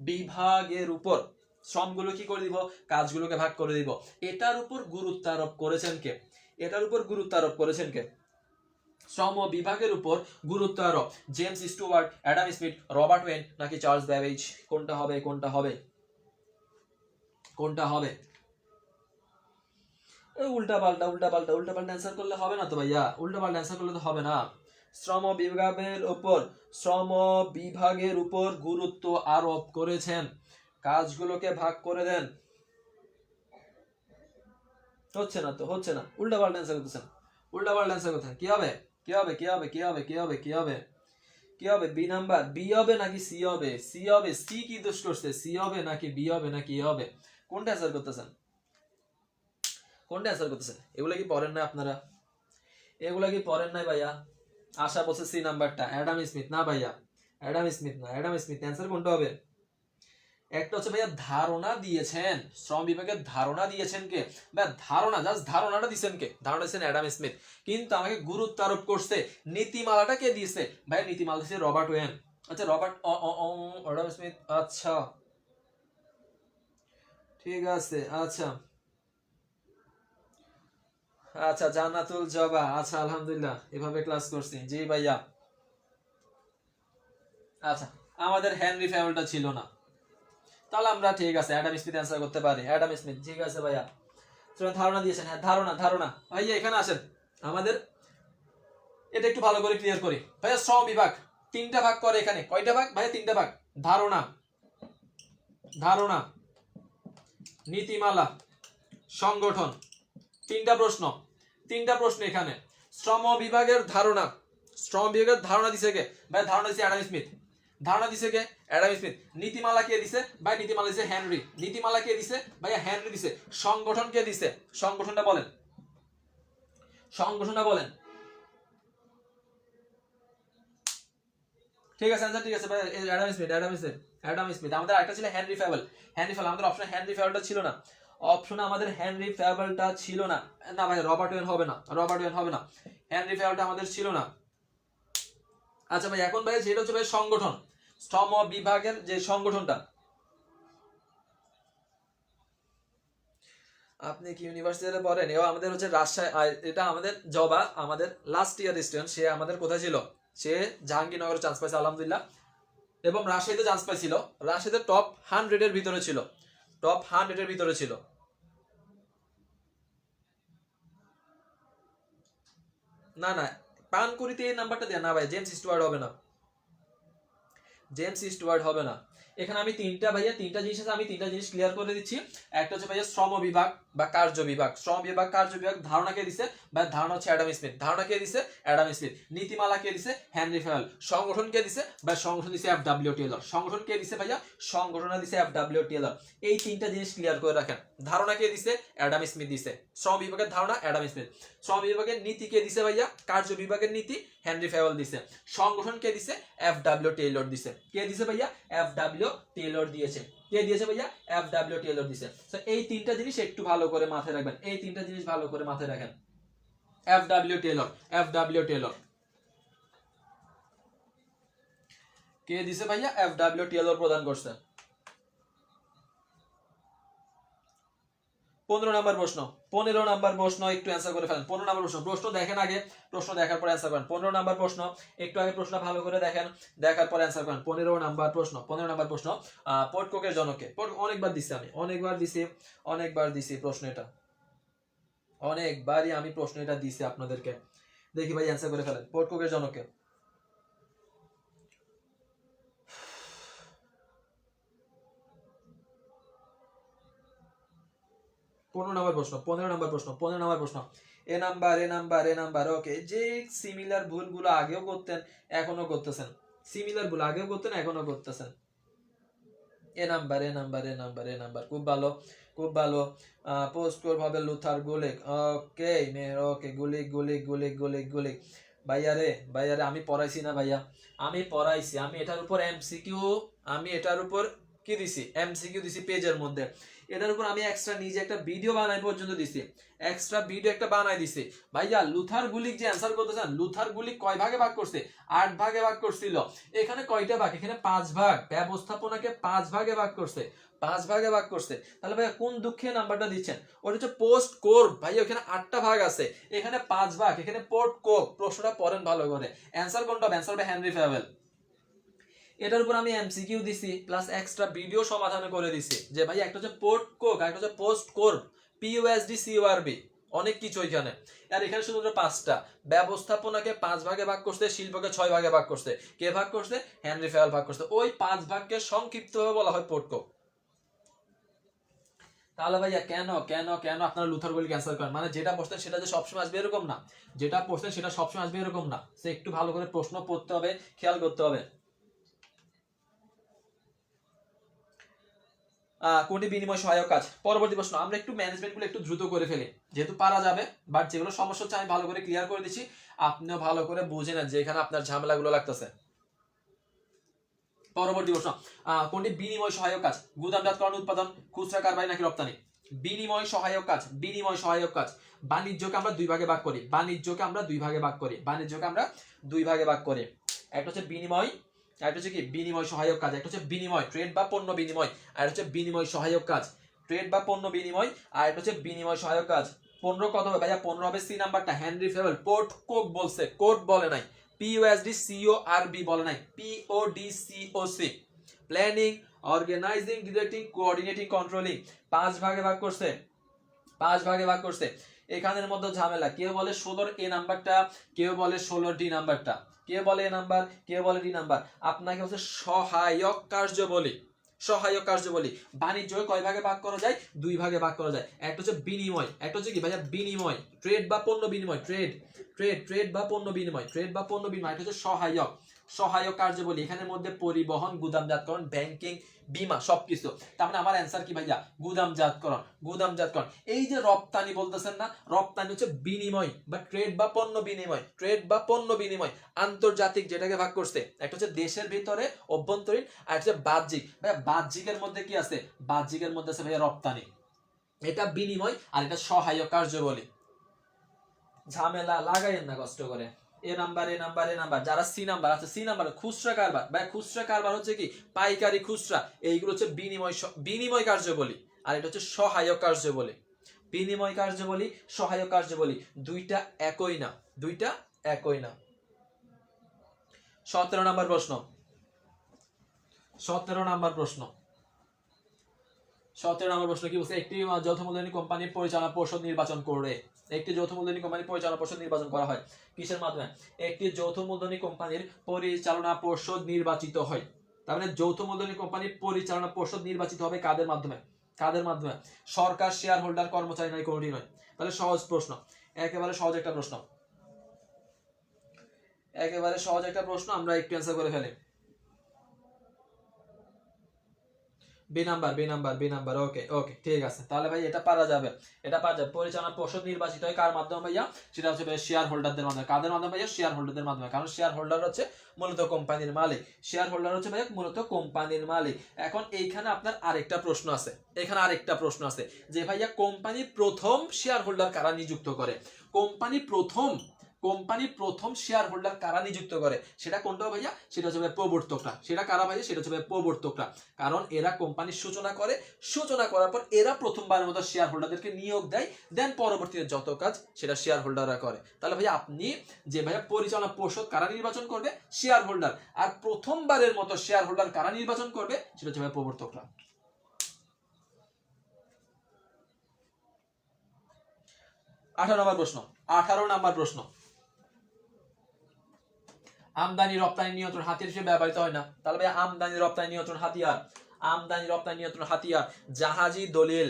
বিভাগের উপর শ্রমগুলো কি করে দিব? কাজগুলোকে ভাগ করে দিব। এটার উপর গুরুত্ব আরোপ করেছেন কে? এটার উপর গুরুত্ব আরোপ করেছেন কে? শ্রম বিভাগের উপর গুরুত্ব আরোপ James Stuart, Adam Smith, Robert Owen নাকি চার্লস ব্যাবেজ? কোনটা হবে? কোনটা হবে? কোনটা হবে? উল্টা পাল্টা উল্টা পাল্টা উল্টা পাল্টা অ্যান্সার করলে হবে না তো ভাইয়া, উল্টা পাল্টা অ্যান্সার করলে তো হবে না। শ্রম বিভাগের উপর, শ্রম বিভাগের উপর গুরুত্ব আরোপ করেছেন, কাজগুলোকে ভাগ করে দেন। হচ্ছে না তো, হচ্ছে না, উল্টা পাল্টা অ্যান্সার করতেছেন, উল্টা পাল্টা অ্যান্সার করতেছেন। কি হবে? কি হবে? কি হবে? কি হবে? কি হবে? কি হবে? কি হবে? বি নাম্বার, বি হবে নাকি সি হবে? সি হবে। সি কি দোষ করছে? সি হবে নাকি বি হবে নাকি এ হবে? কোনটা অ্যান্সার করতেছেন? কোনটা অ্যান্সার করতেছেন? এগুলা কি পড়েন না আপনারা? এগুলা কি পড়েন নাই ভাইয়া? আশা বলছে সি নাম্বারটা, অ্যাডাম স্মিথ না ভাইয়া, অ্যাডাম স্মিথ না, অ্যাডাম স্মিথ। অ্যান্সার কোনটা হবে? একটা হচ্ছে ভাইয়া ধারণা দিয়েছেন, শ্রম বিভাগের ধারণা দিয়েছেন কে? ভাই ধারণা, জাস্ট ধারণাটা দিয়েছেন কে? ধারণা দিয়েছেন অ্যাডাম স্মিথ। কিন্তু আমাকে গুরুত্ব আরোপ করছে, নীতিমালাটা কে দিয়েছে? ভাই নীতিমালা দিয়েছে রবার্ট ওয়েন। আচ্ছা রবার্ট অ্যাডাম স্মিথ, আচ্ছা ঠিক আছে, আচ্ছা আচ্ছা জান্নাতুল জবা, আচ্ছা আলহামদুলিল্লাহ, এভাবে ক্লাস করছি জি ভাইয়া। আচ্ছা, আমাদের হেনরি ফ্যাভেলটা ছিল না, তাহলে আমরা ঠিক আছে অ্যাডাম স্মিথ অ্যান্সার করতে পারি। অ্যাডাম স্মিথ, ঠিক আছে ভাইয়া। ধারণা দিয়েছেন, হ্যাঁ ধারণা, ধারণা। ভাইয়া এখানে আসেন, আমাদের এটা একটু ভালো করে ক্লিয়ার করি। ভাইয়া শ্রম বিভাগ 3টা ভাগ করে, এখানে কয়টা ভাগ ভাইয়া? 3টা ভাগ। ধারণা, ধারণা, নীতিমালা, সংগঠন। 3টা প্রশ্ন, 3টা প্রশ্ন এখানে। শ্রম বিভাগের ধারণা, শ্রম বিভাগের ধারণা দিছে কে? ভাই ধারণা দিছে অ্যাডাম স্মিথ। ধারণা দিছে কে? Adam Smith. নীতিমালা কে দিছে? ভাই নীতিমালা দিছে হেনরি। নীতিমালা কে দিছে? ভাইয়া হেনরি দিছে। সংগঠন কে দিছে? সংগঠনটা বলেন, সংগঠনটা বলেন। ঠিক আছে আনসার, ঠিক আছে ভাই Adam Smith, Adam Smith, Adam Smith. আমাদের আরেকটা ছিল হেনরি ফ্যাভেল, হেনরি ফ্যাভেল। আমাদের অপশনে হেনরি ফ্যাভেলটা ছিল না, অপশনে আমাদের হেনরি ফ্যাভেলটা ছিল না। না ভাই রবার্ট ওয়েন হবে না, রবার্ট ওয়েন হবে না, হেনরি ফ্যাভেলটা আমাদের ছিল না। আচ্ছা ভাই এখন ভাই যেটা হচ্ছে ভাই সংগঠন, শ্রম বিভাগের যে সংগঠনটা। আপনি কি ইউনিভার্সিটিতে পড়েন? এও আমাদের হচ্ছে রাজশাহী, এটা আমাদের জবা, আমাদের লাস্ট ইয়ার স্টুডেন্ট। সে আমাদের কোথায় ছিল? সে জাহাঙ্গীরনগরে চান্স পাইছে আলহামদুলিল্লাহ, এবং রাজশাহীতে চান্স পাইছিল। রাজশাহীতে টপ 100 এর ভিতরে ছিল, টপ 100 এর ভিতরে ছিল। না না, পানকুড়িতে এই নাম্বারটা দেয়া না ভাই, জেমস স্টুয়ার্ট হবে না, জেমস স্টুয়ার্ট হবে না। এখানে আমি তিনটা জিনিস আছে, আমি তিনটা জিনিস ক্লিয়ার করে দিচ্ছি। একটা হচ্ছে ভাইয়া শ্রম বিভাগ বা কার্য বিভাগ, শ্রম বিভাগ কার্য বিভাগ ধারণা কে দিছে, বা ধারণা হচ্ছে অ্যাডাম স্মিথ, ধারণা কে দিছে অ্যাডাম স্মিথ। নীতিমালা কে দিছে হেনরি ফেয়াল। সংগঠন কে দিছে, বা সংগঠন দিছে এফ.ডব্লিউ. টেলর। সংগঠন কে দিছে ভাইয়া, সংগঠন দিছে এফ.ডব্লিউ. টেলর। এই তিনটা জিনিস ক্লিয়ার করে রাখেন। ধারণা কে দিছে, অ্যাডাম স্মিথ দিছে। শ্রম বিভাগের ধারণা অ্যাডাম স্মিথ। শ্রম বিভাগের নীতি কে দিছে ভাইয়া, কার্য বিভাগের নীতি হেনরি ফেয়াল দিছে। সংগঠন কে দিছে, এফ.ডব্লিউ. টেলর দিছে। কে দিছে ভাইয়া, এফ.ডব্লিউ. টেলর দিয়েছে। কে দিয়েছে ভাইয়া, এফ.ডব্লিউ. টেলর দিছে। তো এই তিনটা জিনিস একটু ভালো করে মাথায় রাখবেন, এই তিনটা জিনিস ভালো করে মাথায় রাখেন। এফ.ডব্লিউ. টেলর, এফ.ডব্লিউ. টেলর কে দিছে ভাইয়া, এফ.ডব্লিউ. টেলর প্রদান করছে। 15 নাম্বার প্রশ্ন, 15 নাম্বার প্রশ্ন একটু অ্যান্সার করে ফেলেন। 15 নাম্বার প্রশ্ন, প্রশ্ন দেখেন আগে, প্রশ্ন দেখার পর অ্যান্সার করেন। 15 নাম্বার প্রশ্ন একটু আগে প্রশ্ন ভালো করে দেখেন, দেখার পর অ্যান্সার করেন। 15 নাম্বার প্রশ্ন, 15 নাম্বার প্রশ্ন, পোর্টকোকের জনকে। অনেকবার দিছি আমি, অনেকবার দিছি প্রশ্ন এটা, অনেকবারই আমি প্রশ্ন এটা দিছি আপনাদেরকে। দেখি ভাই অ্যান্সার করে ফেলেন। পোর্টকোকের জনকে 15 নাম্বার প্রশ্ন, 15 নাম্বার প্রশ্ন, 15 নাম্বার প্রশ্ন। এ নাম্বার ওকে। যে সিমিলার ভুলগুলো আগেও করতেন এখনো করতেছেন, সিমিলার ভুল আগেও করতেন এখনো করতেছেন। এ নাম্বার খুব ভালো, খুব ভালো। পোস্ট কোর ভাবে লুথার গুলিক। ওকে মেয়ের, ওকে গুলিক। ভাইয়া রে আমি পড়াইছি না ভাইয়া, আমি পড়াইছি। আমি এটার উপর এমসিকিউ, আমি এটার উপর কি দিছি, এমসিকিউ দিছি পেজের মধ্যে। এটার উপর আমি এক্সট্রা নিজে একটা ভিডিও বানাই পর্যন্ত দিছি, এক্সট্রা ভিডিও একটা বানাই দিছি। ভাইয়া লুথার গুলিক যে অ্যান্সার করতে চান, লুথার গুলিক কয় ভাগে ভাগ করছে, 8 ভাগে ভাগ করছিল। এখানে কয়টা ভাগ, এখানে 5 ভাগ। ব্যবস্থাপনাকে 5 ভাগে ভাগ করছে, 5 ভাগে ভাগ করছে। তাহলে ভাইয়া কোন দুঃখে নাম্বারটা দিচ্ছেন, ওটা হচ্ছে পোস্ট কোর। ভাইয়া ওখানে 8টা ভাগ আছে, এখানে 5 ভাগ, এখানে পোর্ট কোক। প্রশ্নটা পড়েন ভালো করে। অ্যান্সার কোনটা হবে, অ্যান্সার হবে হেনরি ফেয়াল। এটার উপর আমি এমসিকিউ দিছি প্লাস এক্সট্রা ভিডিও সমাধান করে দিছি, যে ভাই একটা হচ্ছে পোর্ট কোক, একটা হচ্ছে পোস্ট কোর, পিইউএসডি সিইউআরবি, অনেক কিছু এখানে। আর এখানে শুধুমাত্র 5টা। ব্যবস্থাপনাকে 5 ভাগে ভাগ করতে, শিল্পকে 6 ভাগে ভাগ করতে। কে ভাগ করছে, হেনরি ফেয়াল ভাগ করছে। ওই 5 ভাগকে সংক্ষিপ্তভাবে বলা হয় পোর্ট কোক। তাহলে ভাইয়া কেন কেন কেন আপনারা লুথার গুলিক ক্যান্সেল করেন, মানে যেটা পড়ছেন সেটা যে সবসময় আসবে এরকম না, যেটা পড়ছেন সেটা সবসময় আসবে এরকম না। সে একটু ভালো করে প্রশ্ন পড়তে হবে, খেয়াল করতে হবে। কোনটি বিনিময় সহায়ক কাজ। পরবর্তী প্রশ্ন, আমরা একটু ম্যানেজমেন্ট গুলো একটু দ্রুত করে ফেলি, যেহেতু পারা যাবে, বাট যেগুলো সমস্যা হচ্ছে আমি ভালো করে ক্লিয়ার করে দিচ্ছি, আপনিও ভালো করে বুঝে নেন যে এখানে আপনার ঝামেলাগুলো লাগতেছে। পরবর্তী প্রশ্ন, কোনটি বিনিময় সহায়ক কাজ। গুদামজাতকরণ, উৎপাদন, খুচরা কারবারি নাকি রপ্তানি। বিনিময় সহায়ক কাজ, বিনিময় সহায়ক কাজ। বাণিজ্যকে আমরা দুই ভাগে ভাগ করি, বাণিজ্যকে আমরা দুই ভাগে ভাগ করি, বাণিজ্যকে আমরা দুই ভাগে ভাগ করি। একটা হচ্ছে বিনিময়, একটা হচ্ছে কি বিনিময় সহায়ক কাজ। একটা হচ্ছে বিনিময়, ট্রেড বা পণ্য বিনিময়, আর হচ্ছে বিনিময় সহায়ক কাজ। ট্রেড বা পণ্য বিনিময়, আর এটা হচ্ছে বিনিময় সহায়ক কাজ। 15 কত হবে ভাইয়া, 15 হবে সি নাম্বারটা, হেনরি ফেয়াল। পোর্ট কোক বলছে, কোড বলে নাই। পিইউএসডি সিওআরবি বলে নাই, PODCOC. Planning, organising, directing, coordinating, controlling. 5 ভাগে ভাগ করছে, 5 ভাগে ভাগ করছে। এখানের মধ্যে ঝামেলা, কেউ বলে 16 এ নাম্বারটা, কেউ বলে 16 ডি নাম্বারটা, কেউ বলে এ নাম্বার, কেউ বলে ডি নাম্বার। আপনাকে হচ্ছে সহায়ক কার্যাবলী, সহায়ক কার্যাবলী। বাণিজ্যকে কয় ভাগে ভাগ করা যায়, 2 ভাগে ভাগ করা যায়। একটা হচ্ছে বিনিময়, একটা হচ্ছে কি ভাইয়া বিনিময়, ট্রেড বা পণ্য বিনিময়, ট্রেড বা পণ্য বিনিময়, ট্রেড বা পণ্য বিনিময়। এটা হচ্ছে সহায়ক, সহায়ক কার্যাবলী। এখানের মধ্যে পরিবহন, গুদামজাতকরণ, ব্যাংকিং, বীমা, সবকিছু। তার মানে আমার অ্যান্সার কি ভাইয়া, গুদামজাতকরণ, গুদামজাতকরণ। এই যে রপ্তানি বলতেছেন না, রপ্তানি হচ্ছে বিনিময় বা ট্রেড বা পণ্য বিনিময়, ট্রেড বা পণ্য বিনিময়। আন্তর্জাতিক যেটাকে ভাগ করছে, একটা হচ্ছে দেশের ভিতরে অভ্যন্তরীণ, আর হচ্ছে বাহ্যিক। ভাইয়া বাহ্যিকের মধ্যে কি আছে, বাহ্যিকের মধ্যে আছে ভাইয়া রপ্তানি। এটা বিনিময় আর এটা সহায়ক কার্যাবলী। ঝামেলা লাগাইয়েন না কষ্ট করে। এ নাম্বার, এ নাম্বার, এ নাম্বার। যারা সি নাম্বার আছে, সি নাম্বার খুচরা কারবার। ভাই খুচরা কারবার হচ্ছে কি, পাইকারি, খুচরা। এইগুলো হচ্ছে বিনিময়, বিনিময় কার্যাবলী। আর এটা হচ্ছে সহায়ক কার্যাবলী। বিনিময় কার্যাবলী, সহায়ক কার্যাবলী, দুইটা একই না, দুইটা একই না। 17 নাম্বার প্রশ্ন, 17 নাম্বার প্রশ্ন, 17 নম্বর প্রশ্ন কি বলছে, একটি যৌথ মূলধনী কোম্পানির পরিচালনা পর্ষদ নির্বাচন করে। একটি যৌথ মূলধনী কোম্পানির পরিচালনা পর্ষদ নির্বাচন করা হয় কিসের মাধ্যমে, একটি যৌথ মূলধনী কোম্পানির পরিচালনা পর্ষদ নির্বাচিত হয়। তার মানে যৌথ মূলধনী কোম্পানি পরিচালনা পর্ষদ নির্বাচিত হবে কাদের মাধ্যমে? কাদের মাধ্যমে? সরকার, শেয়ার হোল্ডার, কর্মচারী নয়, কোনোটি নয়। তাহলে সহজ প্রশ্ন, একেবারে সহজ একটা প্রশ্ন, একেবারে সহজ একটা প্রশ্ন, আমরা একটু অ্যান্সার করে ফেলি। বি নাম্বার, ওকে ওকে, ঠিক আছে। তাহলে ভাই এটা পারা যাবে, এটা পারা যাবে। পরিচালনা পর্ষদ নির্বাচিত হয় কার মাধ্যমে ভাইয়া? সেটা হচ্ছে ভাই শেয়ার হোল্ডারদের মাধ্যমে। কাদের মাধ্যমে ভাইয়া? শেয়ার হোল্ডারদের মাধ্যমে। কারণ শেয়ার হোল্ডার হচ্ছে মূলত কোম্পানির মালিক, শেয়ার হোল্ডার হচ্ছে ভাইয়া মূলত কোম্পানির মালিক। এখন এইখানে আপনার আরেকটা প্রশ্ন আছে, এখানে আরেকটা প্রশ্ন আছে যে ভাইয়া কোম্পানির প্রথম শেয়ার হোল্ডার কারা নিযুক্ত করে? কোম্পানি প্রথম শেয়ার হোল্ডার কারা নিযুক্ত করে? সেটা কোনটা ভাইয়া? সেটা হচ্ছে ভাই প্রবর্তকরা। সেটা কারা ভাইয়া? সেটা হচ্ছে ভাই প্রবর্তকরা। কারণ এরা কোম্পানির সূচনা করে, সূচনা করার পর এরা প্রথমবারের মতো শেয়ার হোল্ডারদেরকে নিয়োগ দেয়, দেন পরবর্তীতে যত কাজ সেটা শেয়ার হোল্ডাররা করে। তাহলে ভাইয়া আপনি যে ভাইয়া পরিচালনা পর্ষদ কারা নির্বাচন করবে? Share holder. আর প্রথমবারের মতো শেয়ার হোল্ডার কারা নির্বাচন করবে? সেটা হচ্ছে ভাই প্রবর্তকরা। 18 নম্বর প্রশ্ন, 18 নম্বর প্রশ্ন, আমদানি রপ্তানি নিয়ন্ত্রণ হাতিয়ার হিসেবে ব্যবহৃত হয় না। তাহলে ভাই আমদানি রপ্তানি নিয়ন্ত্রণ হাতিয়ার, আমদানি রপ্তানি নিয়ন্ত্রণ হাতিয়ার, জাহাজি দলিল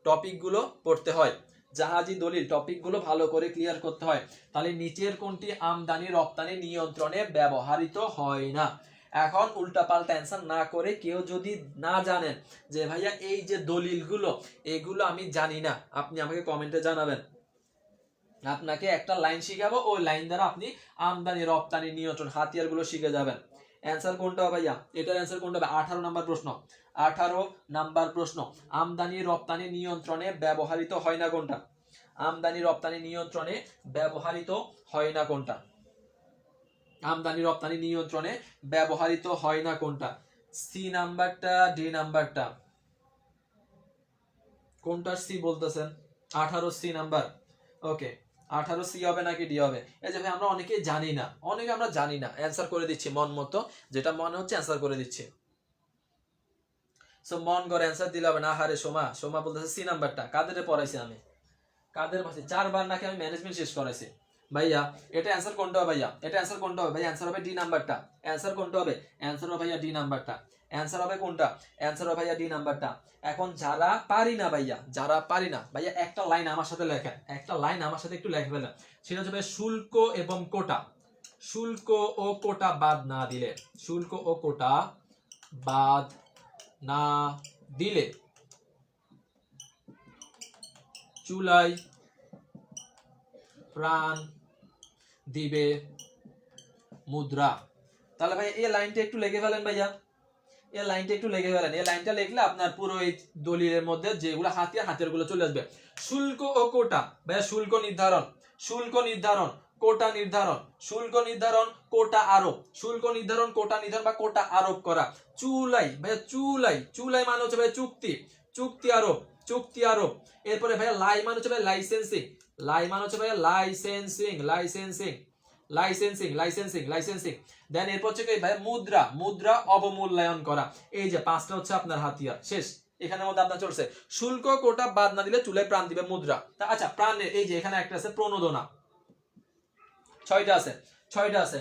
টপিকগুলো পড়তে হয়, জাহাজি দলিল টপিকগুলো ভালো করে ক্লিয়ার করতে হয়। তাহলে নিচের কোনটি আমদানি রপ্তানি নিয়ন্ত্রণে ব্যবহৃত হয় না? এখন উল্টাপাল্টা অ্যান্সার না করে কেউ যদি না জানেন যে ভাইয়া এই যে দলিলগুলো এগুলো আমি জানি না, আপনি আমাকে কমেন্টে জানাবেন, আপনাকে একটা লাইন শিখাবো, ওই লাইন দ্বারা আপনি আমদানি রপ্তানি নিয়ন্ত্রণ হাতিয়ার গুলো শিখে যাবেন। অ্যান্সার কোনটা ভাইয়া? এটার অ্যান্সার কোনটা হবে? 18 নাম্বার প্রশ্ন, 18 নাম্বার প্রশ্ন, আমদানি রপ্তানি নিয়ন্ত্রণে ব্যবহৃত হয় না কোনটা? আমদানি রপ্তানি নিয়ন্ত্রণে ব্যবহৃত হয় না কোনটা? আমদানি রপ্তানি নিয়ন্ত্রণে ব্যবহৃত হয় না কোনটা? সি নাম্বারটা, ডি নাম্বারটা? কোনটা সি বলতেছেন? 18 সি নাম্বার। ওকে, 18 সি হবে নাকি ডি হবে? এই যে ভাই আমরা অনেকেই জানি না, অনেকে আমরা জানি না, অ্যান্সার করে দিচ্ছি মন মতো, যেটা মনে হচ্ছে অ্যান্সার করে দিচ্ছি। সো মন করে অ্যান্সার দিলে হবে না। হারে সোমা বলতেছে সি নাম্বারটা। কাদের পড়াইছি আমি? কাদের পাশে 4 বার নাকি আমি ম্যানেজমেন্ট শেষ করাইছি ভাইয়া? এটা অ্যান্সার কোনটা হবে ভাইয়া? এটা অ্যান্সার কোনটা হবে ভাই? অ্যান্সার হবে ডি নাম্বারটা। অ্যান্সার কোনটা হবে? অ্যান্সার হবে ভাইয়া ডি নাম্বারটা। অ্যান্সার হবে কোনটা? অ্যান্সার হবে ভাইয়া ডি নাম্বারটা। এখন যারা পারি না ভাইয়া, যারা পারি না ভাইয়া, একটা লাইন আমার সাথে লেখেন, একটা লাইন আমার সাথে একটু লেখে ফেলেন। সেটা হচ্ছে ভাই শুল্ক এবং কোটা, শুল্ক ও কোটা বাদ না দিলে, শুল্ক ও কোটা বাদ না দিলে চুলাই প্রাণ দিবে মুদ্রা। তাহলে ভাই এই লাইনটা একটু লিখে ফেলেন ভাইয়া, এই লাইনটা একটু লিখে ফেলেন। এই লাইনটা লিখলে আপনার পুরো এই দলিলের মধ্যে যেগুলো হাতিয়ার, হাতিয়ার গুলো চলে আসবে। শুল্ক ও কোটা ভাইয়া, শুল্ক নির্ধারণ, শুল্ক নির্ধারণ, কোটা নির্ধারণ, শুল্ক নির্ধারণ, কোটা আরোপ, শুল্ক নির্ধারণ, কোটা নির্ধারণ বা কোটা আরোপ করা। চুলাই ভাইয়া, চুলাই, চুলাই মানে হচ্ছে ভাই চুক্তি, চুক্তি আরোপ, চুক্তি আরোপ। এরপরে ভাইয়া লাই মানে হচ্ছে ভাই লাইসেন্সিং, লাই মানে হচ্ছে ভাইয়া licensing, licensing, licensing, licensing, licensing. Then এরপর হচ্ছে কি ভাই? মুদ্রা, মুদ্রা অবমূল্যায়ন করা। এই যে 5টা হচ্ছে আপনার হাতিয়ার, শেষ। এখানের মধ্যে আপনার চলছে শুল্ক কোটা বাদ না দিলে চুলায় প্রাণ দিবে মুদ্রা। তা আচ্ছা, প্রাণের এই যে এখানে একটা আছে প্রণোদনা, 6টা আছে, 6টা আছে,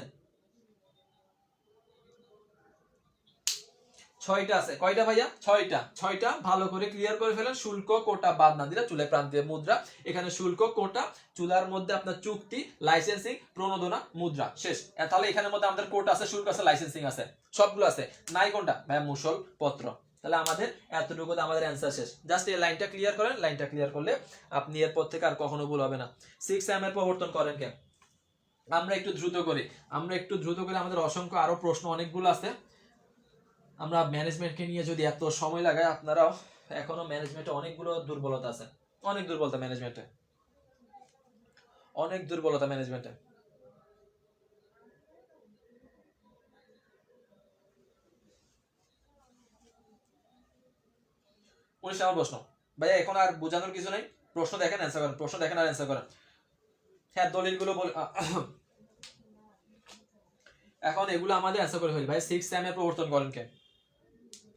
6টা আছে। কয়টা ভাইয়া? 6টা, 6টা ভালো করে ক্লিয়ার করে ফেলেন। শুল্ক কোটা বাদ না দিলে চুলায় প্রাণ দিবে মুদ্রা। এখানে শুল্ক কোটা, চুলার মধ্যে আপনার চুক্তি, লাইসেন্সিং, প্রণোদনা, মুদ্রা, শেষ। তাহলে এখানের মধ্যে আমাদের কোটা আছে, শুল্ক আছে, লাইসেন্সিং আছে, সবগুলো আছে। নাই কোনটা ভাইয়া? মুসল পত্র। তাহলে আমাদের এতটুকু আমাদের অ্যান্সার শেষ। জাস্ট এই লাইনটা ক্লিয়ার করেন, লাইনটা ক্লিয়ার করলে আপনি এরপর থেকে আর কখনো ভুল হবে না। 6 এর প্রবর্তন করেন কেন? আমরা একটু দ্রুত করি, আমরা একটু দ্রুত করে, আমাদের অসংখ্য আরো প্রশ্ন অনেকগুলো আছে। আমরা ম্যানেজমেন্টকে নিয়ে যদি এত সময় লাগাই, আপনারাও এখনো ম্যানেজমেন্টে অনেকগুলো দুর্বলতা আছে, অনেক দুর্বলতা ম্যানেজমেন্টে, অনেক দুর্বলতা ম্যানেজমেন্টে। 19 নম্বর প্রশ্ন ভাইয়া, এখন আর বোঝানোর কিছু নাই, প্রশ্ন দেখেন অ্যান্সার করেন, প্রশ্ন দেখেন আর অ্যান্সার করেন। হ্যাঁ, দলিলগুলো এখন এগুলো আমাদের অ্যান্সার করে ফেলি ভাই। 6 এর প্রবর্তন করেন কে?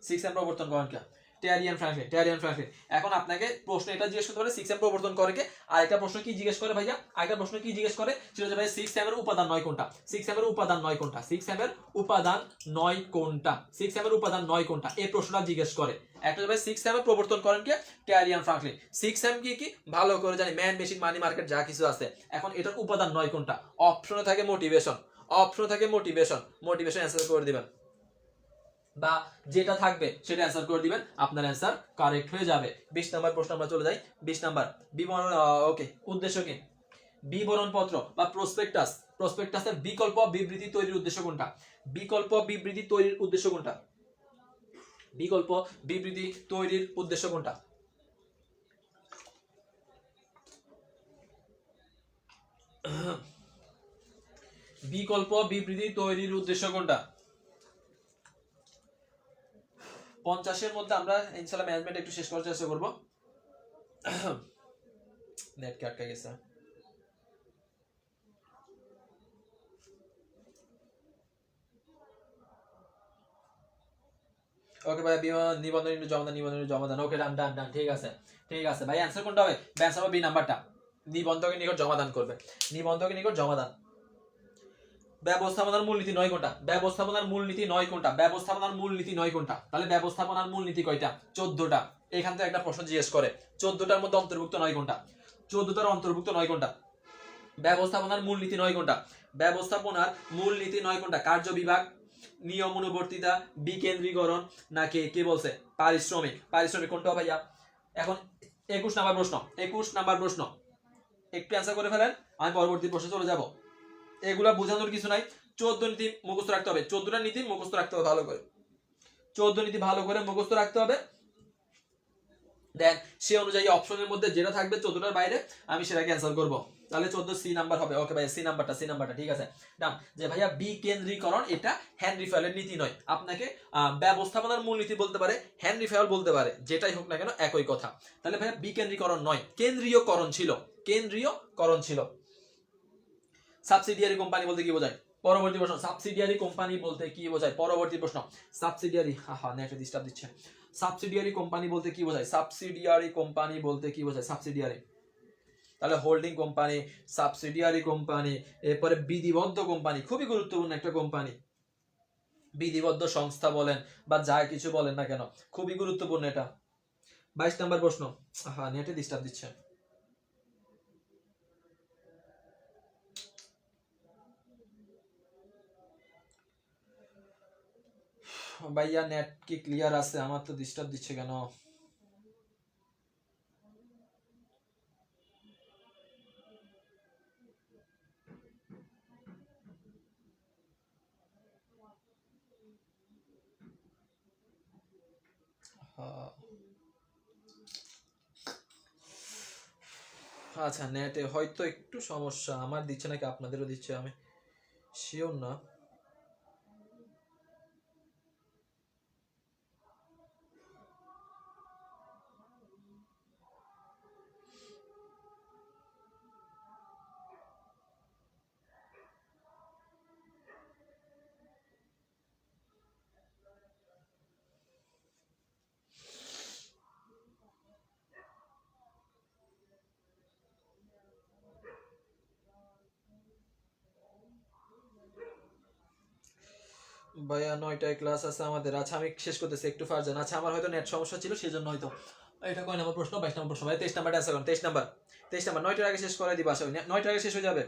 6 এর প্রবর্তন করেন কে? টেরিয়ান ফ্র্যাঙ্কলিন। এখন আপনাকে প্রশ্ন এটা জিজ্ঞেস করতে পারে 6M প্রবর্তন করে কে, আর একটা প্রশ্ন কি জিজ্ঞেস করে ভাইয়া, আরেকটা প্রশ্ন কি জিজ্ঞেস করে সেটা হচ্ছে ভাই 6M এর উপাদান 9 কোনটা, 6M এর উপাদান 9 কোনটা, 6M এর উপাদান 9 কোনটা, 6M এর উপাদান 9 কোনটা, এই প্রশ্নটা জিজ্ঞেস করে। একটা ভাই 6M এর প্রবর্তন করেন কে, টেরিয়ান ফ্র্যাঙ্কলিন। 6M কি ভালো করে জানি, ম্যান মেশিন মানি মার্কেট যা কিছু আছে। এখন এটার উপাদান 9 কোনটা, অপশনে থাকে মোটিভেশন, মোটিভেশন অ্যান্সার করে দিবেন, বা যেটা থাকবে সেটা অ্যান্সার করে দিবেন, আপনার অ্যান্সার কারেক্ট হয়ে যাবে। 20 নাম্বার প্রশ্ন আমরা চলে যাই। 20 নাম্বার বিবরণ, ওকে, উদ্দেশ্য কি, বিবরণ পত্র বা প্রসপেক্টাসের বিকল্প বিবৃতি তৈরির উদ্দেশ্য কোনটা, বিকল্প বিবৃতি তৈরির উদ্দেশ্য কোনটা, বিকল্প বিবৃতি তৈরির উদ্দেশ্য কোনটা, বিকল্প বিবৃতি তৈরির উদ্দেশ্য কোনটা। 50-এর মধ্যে আমরা ইনশাআল্লাহ ম্যানেজমেন্ট একটু শেষ করার চেষ্টা করব। নেট কে আটকে গেছে। ওকে ভাই, নিবন্ধন জমা দান। ওকে, ডান, ঠিক আছে ভাই। অ্যান্সার কোনটা হবে? অ্যান্সার হবে বি নাম্বারটা, নিবন্ধকের নিকট জমা দান করবে, নিবন্ধকের নিকট জমা দান। ব্যবস্থাপনার মূলনীতি 9 কোনটা, ব্যবস্থাপনার মূলনীতি 9 কোনটা, ব্যবস্থাপনার মূলনীতি 9 কোনটা। তাহলে ব্যবস্থাপনার মূলনীতি কয়টা? 14টা। এখান থেকে একটা প্রশ্ন জিজ্ঞেস করে 14টার মধ্যে অন্তর্ভুক্ত 9 কোনটা, 14টার অন্তর্ভুক্ত 9 কোনটা। ব্যবস্থাপনার মূলনীতি 9 কোনটা, ব্যবস্থাপনার মূলনীতি 9 কোনটা। কার্য বিভাগ, নিয়ম অনুবর্তিতা, বিকেন্দ্রীকরণ, নাকি কি বলছে পারিশ্রমিক কোনটা ভাইয়া? এখন 21 নাম্বার প্রশ্ন একটু অ্যান্সার করে ফেলেন, আমি পরবর্তী প্রশ্নে চলে যাব। এগুলা বোঝানোর কিছু নাই, 14 নীতি মুখস্থ রাখতে হবে, 14টা নীতি মুখস্থ রাখতে হবে ভালো করে, 14 নীতি ভালো করে মুখস্থ রাখতে হবে। দেন সে অনুযায়ী অপশনের মধ্যে যেটা থাকবে 14টার বাইরে আমি সেটাকে অ্যান্সার করব। তাহলে 14 সি নাম্বার হবে। ওকে ভাই, সি নাম্বারটা ঠিক আছে। ডান। যে ভাইয়া বিকেন্দ্রীকরণ এটা হেনরি ফেয়ালের নীতি নয়, আপনাকে ব্যবস্থাপনার মূলনীতি বলতে পারে, হেনরি ফেয়াল বলতে পারে, যেটাই হোক না কেন একই কথা। তাহলে ভাইয়া বিকেন্দ্রীকরণ নয়, কেন্দ্রীয়করণ ছিল। সাবসিডিয়ারি কোম্পানি বলতে কি বোঝায়? পরবর্তী প্রশ্ন, সাবসিডিয়ারি কোম্পানি বলতে কি বোঝায়? পরবর্তী প্রশ্ন, সাবসিডিয়ারি, নেটে ডিস্টার্ব দিচ্ছে। সাবসিডিয়ারি কোম্পানি বলতে কি বোঝায়? সাবসিডিয়ারি, তাহলে হোল্ডিং কোম্পানি, সাবসিডিয়ারি কোম্পানি, এরপরে বিধিবদ্ধ কোম্পানি, খুবই গুরুত্বপূর্ণ একটা কোম্পানি। বিধিবদ্ধ সংস্থা বলেন বা যা কিছু বলেন না কেন, খুবই গুরুত্বপূর্ণ এটা। 22 নাম্বার প্রশ্ন, নেটে ডিস্টার্ব দিচ্ছে। ভাইয়া নেট কি ক্লিয়ার আছে? আমার তো ডিস্টার্ব দিচ্ছে কেন? আচ্ছা, নেটে হয়তো একটু সমস্যা, আমার দিচ্ছে নাকি আপনাদেরও দিচ্ছে আমি শিওর না। ভাইয়া 9টায় ক্লাস আছে আমাদের। আচ্ছা, আমি শেষ করতেছি একটু ফারজান। আচ্ছা, আমার হয়তো নেট সমস্যা ছিল সেজন্য হয়তো। এটা কয় নম্বর প্রশ্ন? 22 নম্বর প্রশ্ন ভাই। 23 নাম্বারটা অ্যান্সার করুন। 23 নাম্বার 9টার আগে শেষ করে দিবা, আশা করি 9টার আগে শেষ হয়ে যাবে।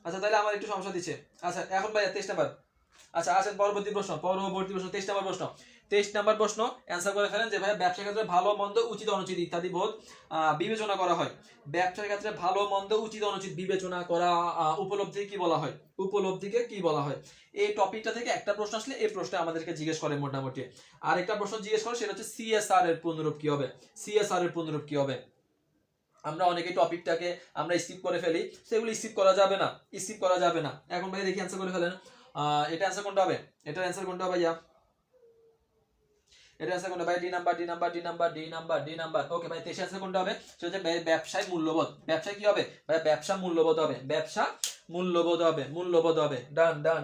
আচ্ছা, তাহলে আমার একটু সমস্যা দিচ্ছে। আচ্ছা, এখন ভাইয়া 23 নাম্বার। আচ্ছা, আসেন পরবর্তী প্রশ্ন 23 নাম্বার প্রশ্ন। 23 নাম্বার প্রশ্ন অ্যান্সার করে ফেলেন যে ভাইয়া ব্যবসার ক্ষেত্রে ভালো মন্দ উচিত অনুচিত ইত্যাদি বোধ বিবেচনা করা হয়। ব্যবসার ক্ষেত্রে ভালো মন্দ উচিত অনুচিত বিবেচনা করা উপলব্ধি কি বলা হয়? উপলব্ধিকে কি বলা হয়? এই টপিকটা থেকে একটা প্রশ্ন আসলে এই প্রশ্নে আমাদেরকে জিজ্ঞেস করে মোটামুটি। আর একটা প্রশ্ন জিজ্ঞেস করে সেটা হচ্ছে সিএসআর এর পূর্ণরূপ কি হবে? আমরা অনেকে টপিকটাকে আমরা স্কিপ করে ফেলি, সেগুলো স্কিপ করা যাবে না। এখন ভাই দেখি অ্যান্সার করে ফেলেন। এটা অ্যান্সার কোনটা হবে? এটার অ্যান্সার কোনটা ভাইয়া? এটা অ্যান্সার কোনটা ভাই? D number. ওকে ভাই, 23 অ্যান্সার কোনটা হবে? সেটা হচ্ছে ব্যবসায় মূল্যবোধ। ব্যবসায় কি হবে ভাই? ব্যবসা মূল্যবোধ হবে।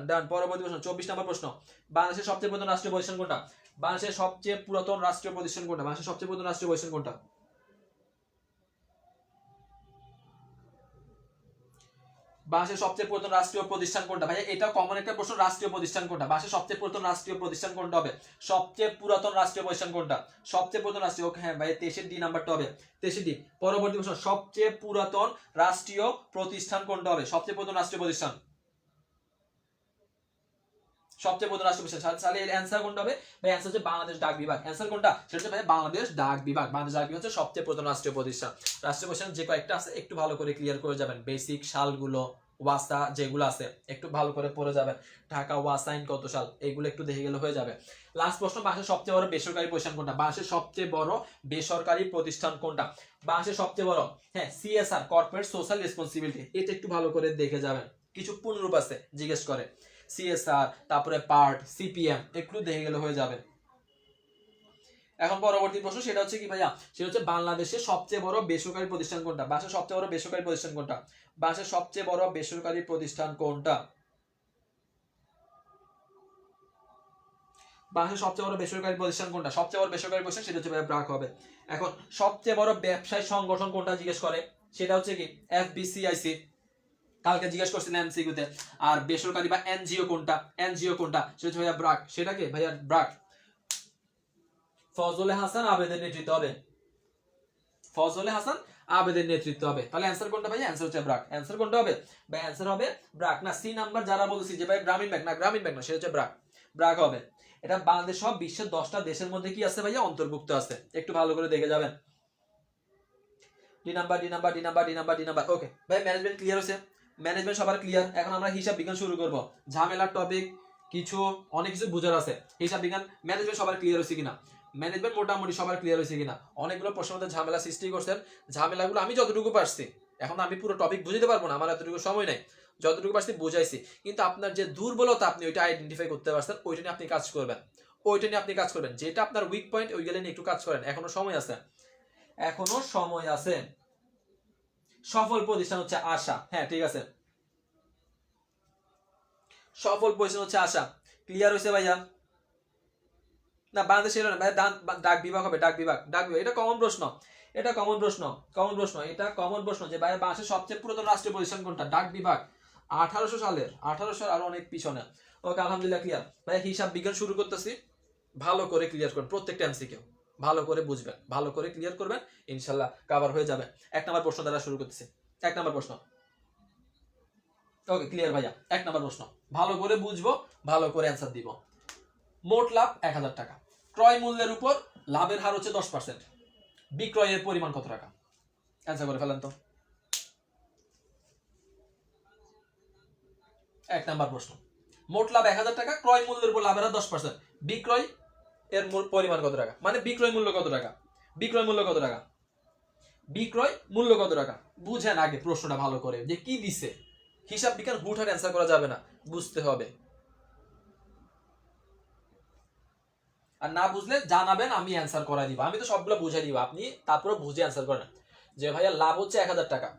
ডান। পরবর্তী প্রশ্ন, 24 নাম্বার প্রশ্ন। বাংলাদেশের সবচেয়ে প্রধান রাষ্ট্রীয় প্রতিষ্ঠান কোনটা? বাংলাদেশের সবচেয়ে পুরাতন রাষ্ট্রীয় প্রতিষ্ঠান কোনটা? বাংলাদেশের সবচেয়ে পুরাতন রাষ্ট্রীয় প্রতিষ্ঠান কোনটা? বাংলাদেশের সবচেয়ে পুরাতন রাষ্ট্রীয় প্রতিষ্ঠান কোনটা? ভাইয়া এটা কমন একটা প্রশ্ন, রাষ্ট্রীয় প্রতিষ্ঠান কোনটা? বাংলাদেশের সবচেয়ে পুরাতন রাষ্ট্রীয় প্রতিষ্ঠান কোনটা হবে? সবচেয়ে পুরাতন রাষ্ট্রীয় প্রতিষ্ঠান কোনটা? সবচেয়ে পুরাতন রাষ্ট্রীয়, ওকে হ্যাঁ ভাই 23 ডি নাম্বারটা হবে, 23 ডি। পরবর্তী প্রশ্ন, সবচেয়ে পুরাতন রাষ্ট্রীয় প্রতিষ্ঠান কোনটা হবে? সবচেয়ে পুরাতন রাষ্ট্রীয় প্রতিষ্ঠান, সবচেয়ে পুরাতন রাষ্ট্রীয় প্রতিষ্ঠান, তাহলে এর অ্যান্সার কোনটা হবে ভাই? অ্যান্সার হচ্ছে বাংলাদেশ ডাক বিভাগ। অ্যান্সার কোনটা? সেটা হচ্ছে ভাই বাংলাদেশ ডাক বিভাগ। বাংলাদেশ ডাক বিভাগ হচ্ছে সবচেয়ে পুরাতন রাষ্ট্রীয় প্রতিষ্ঠান। রাষ্ট্রীয় প্রতিষ্ঠান যে কয়েকটা আছে একটু ভালো করে ক্লিয়ার করে যাবেন, বেসিক সালগুলো, ওয়াসা যেগুলো আছে একটু ভালো করে পড়ে যাবেন, ঢাকা ওয়াসাইন কত সাল এগুলো একটু দেখে গেলে হয়ে যাবে। লাস্ট প্রশ্ন, বাংলাদেশের সবচেয়ে বড় বেসরকারি প্রতিষ্ঠান কোনটা? বাংলাদেশের সবচেয়ে বড় বেসরকারি প্রতিষ্ঠান কোনটা? বাংলাদেশের সবচেয়ে বড়, হ্যাঁ সিএসআর, কর্পোরেট সোশ্যাল রেসপন্সিবিলিটি, এটা একটু ভালো করে দেখে যাবেন, কিছু পূর্ণরূপ আছে জিজ্ঞেস করে, সিএসআর, তারপরে পার্ট, সিপিএম, একটু দেখে গেলে হয়ে যাবে। এখন পরবর্তী প্রশ্ন, সেটা হচ্ছে কি ভাইয়া? সেটা হচ্ছে বাংলাদেশের সবচেয়ে বড় বেসরকারি প্রতিষ্ঠান কোনটা? বাংলাদেশের সবচেয়ে বড় বেসরকারি প্রতিষ্ঠান কোনটা? বাংলাদেশের সবচেয়ে বড় বেসরকারি প্রতিষ্ঠান কোনটা? বাংলাদেশের সবচেয়ে বড় বেসরকারি প্রতিষ্ঠান কোনটা? সবচেয়ে বড় বেসরকারি প্রতিষ্ঠান সেটা হচ্ছে ভাইয়া ব্র্যাক হবে। এখন সবচেয়ে বড় ব্যবসায়ী সংগঠন কোনটা জিজ্ঞেস করে, সেটা হচ্ছে কি এফবিসিআইসি, কালকে জিজ্ঞেস করছিলেন এমসিকিউতে। আর বেসরকারি বা এনজিও কোনটা? এনজিও কোনটা? সেটা হচ্ছে ভাইয়া ব্র্যাক। সেটা কি ভাইয়া? ব্র্যাক। ফজলে হাসান আবেদের নেতৃত্ব হবে, ফজলে হাসান আবেদের নেতৃত্ব হবে। তাহলে অ্যান্সার কোনটা ভাই? অ্যান্সার হচ্ছে ব্র্যাক। অ্যান্সার কোনটা হবে ভাই? অ্যান্সার হবে ব্র্যাক। না সি নাম্বার যারা বলছি যে ভাই গ্রামীণ ব্যাংক, না গ্রামীণ ব্যাংক না, সেটা হচ্ছে ব্র্যাক, ব্র্যাক হবে। এটা বাংলাদেশ সহ বিশ্বের 10টা দেশের মধ্যে কি আছে ভাইয়া? অন্তর্ভুক্ত আছে, একটু ভালো করে দেখে যাবেন। D number, D number, D number, D number, D number. Okay ভাই, ম্যানেজমেন্ট ক্লিয়ার হয়েছে? ম্যানেজমেন্ট সবার ক্লিয়ার। এখন আমরা হিসাব বিজ্ঞান শুরু করব, ঝামেলার টপিক কিছু, অনেক কিছু বুঝার আছে। হিসাব বিজ্ঞান ম্যানেজমেন্ট সবার ক্লিয়ার হয়েছে কিনা? ম্যানেজমেন্ট মোটামুটি সবার ক্লিয়ার হয়েছে কিনা? অনেকগুলো প্রশ্নের মধ্যে ঝামেলা সৃষ্টি করছেন, ঝামেলাগুলো আমি যতটুকু পারছি, এখন আমি পুরো টপিক বুঝতে পারবো না, আমার এতটুকু সময় নাই, যতটুকু পারছি বুঝাইছি। কিন্তু আপনার যে দুর্বলতা আপনি ওইটা আইডেন্টিফাই করতে পারছেন, ওইটা নিয়ে আপনি কাজ করবেন, ওইটা নিয়ে আপনি কাজ করবেন। যেটা আপনার উইক পয়েন্ট ওইগুলো নিয়ে একটু কাজ করেন, এখনো সময় আছে, এখনো সময় আছে। সফল প্রতিষ্ঠান হচ্ছে আশা, হ্যাঁ ঠিক আছে, সফল প্রতিষ্ঠান হচ্ছে আশা। ক্লিয়ার হয়েছে ভাইয়া? না বাংলাদেশ এলো না ভাই, ডাক বিভাগ হবে, ডাক বিভাগ, ডাক বিভাগ। এটা কমন প্রশ্ন, এটা কমন প্রশ্ন, কমন প্রশ্ন, এটা কমন প্রশ্ন যে ভাই বাংলাদেশের সবচেয়ে পুরাতন রাষ্ট্রীয় প্রতিষ্ঠান কোনটা? ডাক বিভাগ। 1800 সালের, 1800 আরো অনেক পিছনে। ওকে আলহামদুলিল্লাহ ক্লিয়ার। ভাই হিসাব বিজ্ঞান শুরু করতেছি, ভালো করে ক্লিয়ার করুন প্রত্যেকটা এমসিকিউ, ভালো করে বুঝবেন, ভালো করে ক্লিয়ার করবেন, ইনশাল্লাহ কভার হয়ে যাবে। 1 নম্বর প্রশ্ন দ্বারা শুরু করতেছি। 1 নম্বর প্রশ্ন, ওকে ক্লিয়ার ভাইয়া। 1 নম্বর প্রশ্ন ভালো করে বুঝবো, ভালো করে অ্যান্সার দিব। মোট লাভ 1000 টাকা, ক্রয় মূল্যের উপর লাভের হার হচ্ছে 10%, বিক্রয়ের পরিমাণ কত টাকা? অ্যান্সার করে ফেলেন তো। 1 নাম্বার প্রশ্ন, মোট লাভ 1000 টাকা, ক্রয় মূল্যের উপর লাভের হার 10%, বিক্রয় এর পরিমাণ কত টাকা? মানে বিক্রয় মূল্য কত টাকা? বিক্রয় মূল্য কত টাকা? বিক্রয় মূল্য কত টাকা? বুঝেন আগে প্রশ্নটা ভালো করে যে কি দিছে। হিসাব বিজ্ঞান হুটহাট অ্যান্সার করা যাবে না, বুঝতে হবে। আর না বুঝলে জানাবেন, আমি অ্যান্সার করাই দিব, আমি তো সবগুলো বুঝাই দিব, আপনি তারপরে বুঝে অ্যান্সার করেন। যে ভাইয়া লাভ হচ্ছে 1000 টাকা,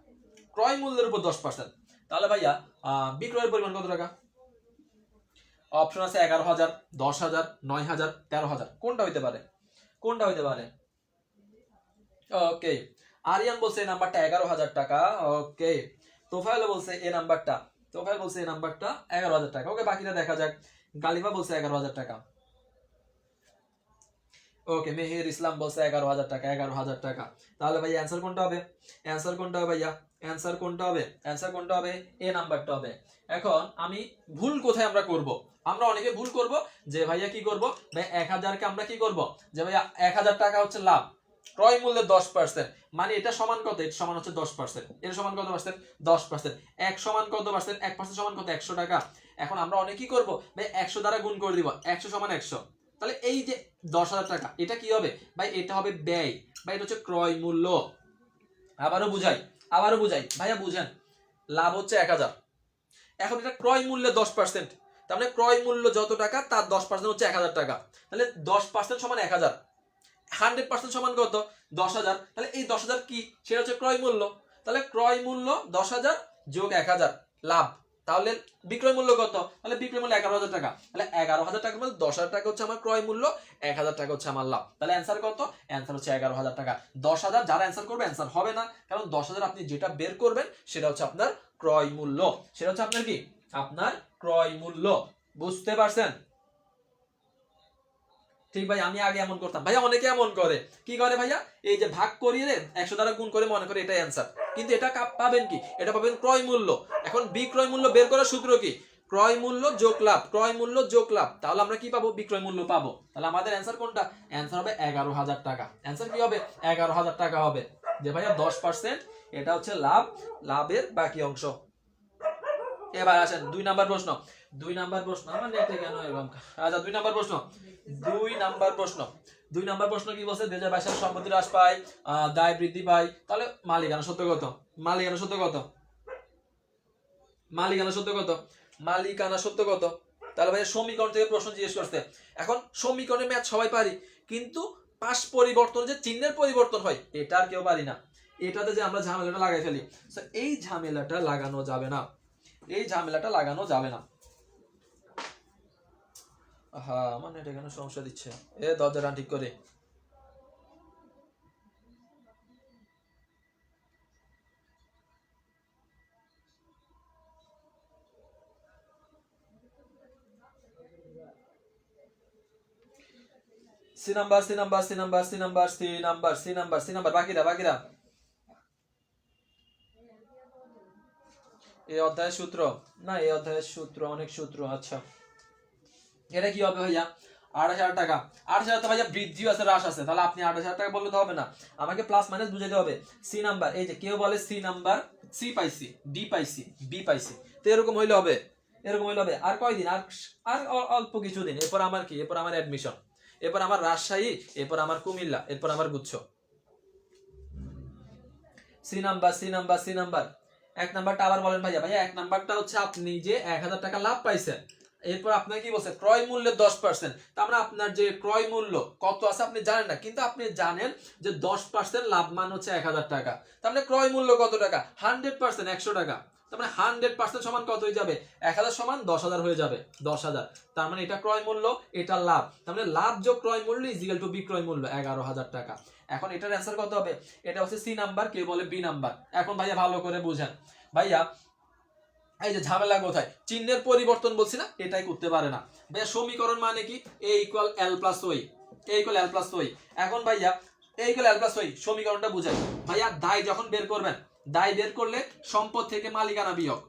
ক্রয় মূল্যের উপর 10%, তাহলে ভাইয়া বিক্রয়ের পরিমাণ কত টাকা? অপশন আছে 11,000, 10,000, 9,000, 13,000, কোনটা হইতে পারে? কোনটা হইতে পারে? ওকে আরিয়ান বলছে এই নাম্বারটা 11,000 টাকা। ওকে তোফায়েল বলছে এই নাম্বারটা, তোফায়েল বলছে এই নাম্বারটা 11,000 টাকা। ওকে বাকিটা দেখা যাক। গালিবা বলছে 11,000 টাকা। ওকে মেহের ইসলাম বলছে 11,000 টাকা, 11,000 টাকা। তাহলে ভাই অ্যান্সার কোনটা হবে? অ্যান্সার কোনটা হবে ভাইয়া? অ্যান্সার কোনটা হবে? অ্যান্সার কোনটা হবে? এ নাম্বারটা হবে। এখন আমি ভুল কোথায় আমরা করব? আমরা অনেকে ভুল করব যে ভাইয়া কি করব ভাই 1000 কে আমরা কি করব যে ভাইয়া 1000 টাকা হচ্ছে লাভ, ক্রয় মূল্যের 10%, মানে এটা সমান কত? এটা সমান হচ্ছে 10%, এটা সমান কত পার্সেন্ট? 10%। 1 সমান কত পার্সেন্ট? 1% সমান কত? 100 টাকা। এখন আমরা অনেক কি করব ভাই 100 দ্বারা গুণ করে দিব, 100 সমান 100। তাহলে এই যে 10,000 টাকা এটা কি হবে ভাই? এটা হবে ব্যয়, ভাই এটা হচ্ছে ক্রয় মূল্য। আবারও বুঝাই, আবারও বুঝাই ভাইয়া বুঝেন, লাভ হচ্ছে 1000, এখন এটা ক্রয় মূল্যে 10%, তার মানে ক্রয় মূল্য যত টাকা তার 10% হচ্ছে 1000 টাকা। তাহলে 10% সমান 1000, 100% সমান কত? 10,000। তাহলে এই 10,000 কি? সেটা হচ্ছে ক্রয় মূল্য। তাহলে ক্রয় মূল্য 10,000 যোগ 1000 লাভ, তাহলে বিক্রয় মূল্য কত? তাহলে বিক্রয় মূল্য 11,000 টাকা। তাহলে 11,000 টাকার মধ্যে 10,000 টাকা হচ্ছে আমার ক্রয় মূল্য, 1,000 টাকা হচ্ছে আমার লাভ। তাহলে অ্যান্সার কত? অ্যান্সার হচ্ছে 11,000 টাকা। 10,000 যারা অ্যান্সার করবে অ্যান্সার হবে না, কারণ 10,000 আপনি যেটা বের করবেন সেটা হচ্ছে আপনার ক্রয় মূল্য, সেটা হচ্ছে আপনার কি? আপনার ক্রয় মূল্য। বুঝতে পারছেন? ঠিক ভাই, আমি আগে এমন করতাম ভাইয়া, অনেকে এমন করে। কি করে ভাইয়া? এই যে ভাগ করিয়ে 100 দ্বারা গুণ করে মনে করে এটাই অ্যান্সার, কিন্তু এটা পাবেন কি? এটা পাবেন ক্রয় মূল্য। এখন বিক্রয় মূল্য বের করার সূত্র কি? ক্রয় মূল্য যোগ লাভ, ক্রয় মূল্য যোগ লাভ। তাহলে আমরা কি পাবো? বিক্রয় মূল্য পাবো। তাহলে আমাদের অ্যান্সার কোনটা? অ্যান্সার হবে 11,000 টাকা। অ্যান্সার কি হবে? 11,000 টাকা হবে। যে ভাইয়া 10% এটা হচ্ছে লাভ, লাভের বাকি অংশ। এবার আসেন 2 নাম্বার প্রশ্ন। 2 নাম্বার প্রশ্ন, আমার নেটে কেন এরকম? আচ্ছা 2 নাম্বার প্রশ্ন। 2 নাম্বার প্রশ্ন। 2 নাম্বার প্রশ্ন কি বলছে? 2022 সালে সম্পত্তি হ্রাস পায়, দায় বৃদ্ধি পায়। তাহলে মালিকানা সত্য কত? মালিকানা সত্য কত? মালিকানা সত্য কত? মালিকানা সত্য কত? তাহলে ভাই সমীকরণ থেকে প্রশ্ন জিজ্ঞেস করতে। এখন সমীকরণের ম্যাথ সবাই পারি, কিন্তু পাশ পরিবর্তন যে চিহ্নের পরিবর্তন হয় এটা আর কেউ পারি না। এটাতে যে আমরা ঝামেলাটা লাগাই ফেলি, এই ঝামেলাটা লাগানো যাবে না, এই ঝামেলাটা লাগানো যাবে না। হ্যাঁ, আমার নেট এখানে সমস্যা দিচ্ছে। দরজাটা ঠিক করে। C number, C number, C number, C number, C number, C number, C number, বাকিরা বাকিরা। এই অধ্যায়ের সূত্র না, এই অধ্যায়ের সূত্র অনেক সূত্র। আচ্ছা এটা কি হবে ভাইয়া? 28,000 টাকা। 28,000 তো ভাইয়া বৃদ্ধিও আছে হ্রাস আছে, তাহলে আপনি 28,000 টাকা বললে তো হবে না, আমাকে প্লাস মাইনাস বুঝাইতে হবে। সি নাম্বার, এই যে কেউ বলে সি নাম্বার, সি পাইছি, ডি পাইছি, বি পাইছি, তো এরকম হইলে হবে, এরকম হইলে হবে। আর কয়দিন? আর আর অল্প কিছুদিন, এরপর আমার কি? এরপর আমার অ্যাডমিশন, এরপর আমার রাজশাহী, এরপর আমার কুমিল্লা, এরপর আমার গুচ্ছ। C number, C number, C number. 1 নাম্বারটা আবার বলেন ভাইয়া। ভাইয়া 1 নাম্বারটা হচ্ছে আপনি যে 1,000 টাকা লাভ পাইছেন, এরপর আপনার কি বলছে? ক্রয় মূল্যের 10%। তার মানে আপনার যে ক্রয় মূল্য কত আছে আপনি জানেন না, কিন্তু আপনি জানেন যে 10% লাভ মান হচ্ছে 1,000 টাকা। তার মানে ক্রয় মূল্য কত টাকা? 100%, 100 টাকা। তার মানে 100% সমান কত হয়ে যাবে? 1,000 সমান 10,000 হয়ে যাবে, 10,000। তার মানে এটা ক্রয় মূল্য, এটা লাভ। তার মানে লাভ যোগ ক্রয় মূল্য ইজিক্যাল টু বিক্রয় মূল্য 11,000 টাকা। এখন এটার অ্যান্সার কত হবে? এটা হচ্ছে সি নাম্বার, কেউ বলে বি নাম্বার। এখন ভাইয়া ভালো করে বুঝেন। ভাইয়া এই যে ঝামেলা কোথায়? চিহ্নের পরিবর্তন বলছি না, এটাই করতে পারে না ভাইয়া। সমীকরণ মানে কি? এ ইকুয়াল এল প্লাস ওই, এ ইকুয়াল এল প্লাস ওই। এখন ভাইয়া এ ইকুয়াল এল প্লাস ওই সমীকরণটা বুঝাই ভাইয়া। দায় যখন বের করবেন, দায় বের করলে সম্পদ থেকে মালিকানা বিয়োগ,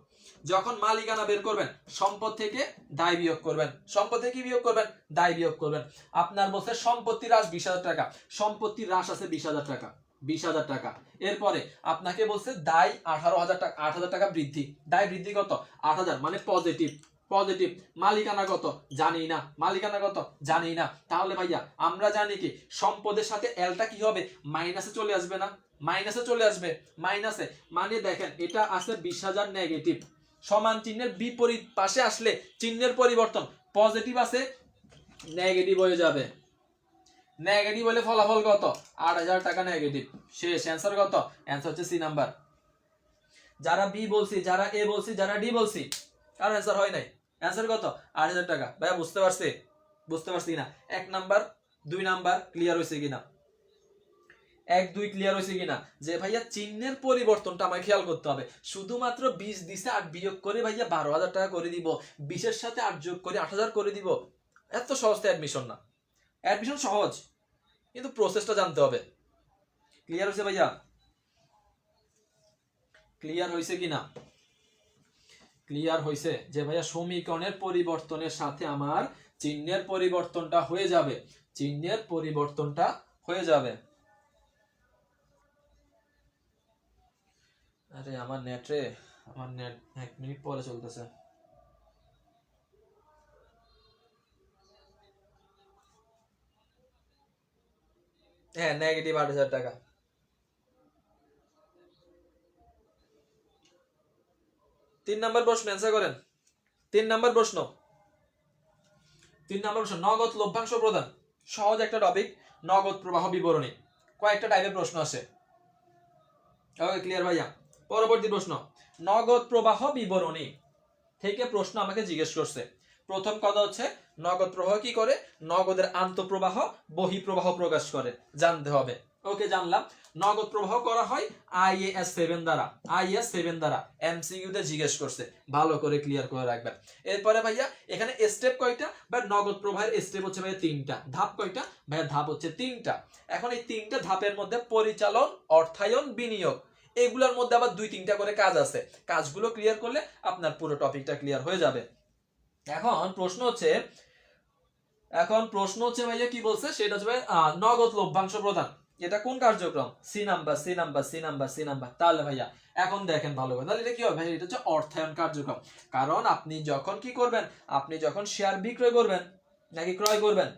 যখন মালিকানা বের করবেন সম্পদ থেকে দায় বিয়োগ করবেন, সম্পদ থেকে কি বিয়োগ করবেন? দায় বিয়োগ করবেন। আপনার বলছে সম্পত্তি হ্রাস 20,000 টাকা, সম্পত্তি হ্রাস আছে 20,000 টাকা, 20,000 টাকা। এরপরে আপনাকে বলছে দায় 18,000 টাকা, 8,000 টাকা বৃদ্ধি। দায় বৃদ্ধি কত? 8,000, মানে পজিটিভ, পজিটিভ। মালিকানা কত? জানি না, মালিকানা কত? জানি না। তাহলে ভাইয়া আমরা জানি কি সম্পদের সাথে এলটা কি হবে? মাইনাসে চলে আসবে না? মাইনাসে চলে আসবে, মাইনাসে। মানে দেখেন এটা আছে 20,000 নেগেটিভ, সমান চিহ্নের বিপরীত পাশে আসলে চিহ্নের পরিবর্তন, পজিটিভ আছে নেগেটিভ হয়ে যাবে। নেগেটিভ হলে ফলাফল কত? 8,000 টাকা নেগেটিভ। শেষ। অ্যান্সার কত? অ্যান্সার হচ্ছে সি নাম্বার। যারা বি বলছি, যারা এ বলছি, যারা ডি বলছি, কারণ অ্যান্সার হয় নাই। অ্যান্সার কত? 8,000 টাকা। ভাইয়া বুঝতে পারছি? বুঝতে পারছি কিনা? 1 নাম্বার 2 নাম্বার ক্লিয়ার হয়েছে কিনা? 1 2 ক্লিয়ার হয়েছে কিনা? যে ভাইয়া চিহ্নের পরিবর্তনটা আমাকে খেয়াল করতে হবে। শুধুমাত্র 20 দিছে 8 বিয়োগ করে ভাইয়া 12,000 টাকা করে দিব, 20 এর সাথে 8 যোগ করে 8,000 করে দিব। এত সহজ তো অ্যাডমিশন না। অ্যাডমিশন সহজ, কিন্তু প্রসেসটা জানতে হবে। ক্লিয়ার হয়েছে ভাইয়া? ক্লিয়ার হয়েছে কিনা? ক্লিয়ার হয়েছে যে ভাইয়া সমীকরণের পরিবর্তনের সাথে আমার চিহ্নের পরিবর্তনটা হয়ে যাবে, চিহ্নের পরিবর্তনটা হয়ে যাবে। আরে আমার নেট রে, আমার নেট 1 মিনিট পরে চলতেছে। হ্যাঁ, নেগেটিভ 8,000 টাকা। 3 নাম্বার প্রশ্ন অ্যান্সার করেন। 3 নাম্বার প্রশ্ন, 3 নাম্বার প্রশ্ন, নগদ লভ্যাংশ প্রদান। সহজ একটা টপিক, নগদ প্রবাহ বিবরণী। কয়েকটা টাইপের প্রশ্ন আসে। ওকে ক্লিয়ার ভাইয়া? পরবর্তী প্রশ্ন, নগদ প্রবাহ বিবরণী। থেকে প্রশ্ন আমাকে জিজ্ঞেস করছে। প্রথম কথা হচ্ছে নগদ প্রবাহ কি করে, নগদের আন্তঃপ্রবাহ বহিঃপ্রবাহ প্রকাশ করে, জানতে হবে। ওকে, জানলাম। নগদ প্রবাহ করা হয় IAS 7 দ্বারা, IAS 7 দ্বারা MCQ তে জিজ্ঞেস করছে, ভালো করে ক্লিয়ার করে রাখবেন। এরপরে ভাইয়া এখানে স্টেপ কয়টা, বা নগদ প্রবাহের স্টেপ হচ্ছে ভাইয়া 3টা, ধাপ কয়টা ভাইয়া, ধাপ হচ্ছে 3টা। এখন এই 3টা ধাপের মধ্যে পরিচালন, অর্থায়ন, বিনিয়োগ, এগুলোর মধ্যে আবার 2-3টা করে কাজ আছে। কাজগুলো ক্লিয়ার করলে আপনার পুরো টপিকটা ক্লিয়ার হয়ে যাবে। এখন প্রশ্ন হচ্ছে ভাইয়া কি বলছে, সেটা হচ্ছে নগদ লভ্যাংশ প্রদান, এটা কোন কার্যক্রম, সি নাম্বার। তাহলে ভাইয়া এখন দেখেন ভালো করে, তাহলে এটা কি হবে ভাই, এটা হচ্ছে অর্থায়ন কার্যক্রম। কারণ আপনি যখন কি করবেন, আপনি যখন শেয়ার বিক্রয় করবেন নাকি ক্রয় করবেন,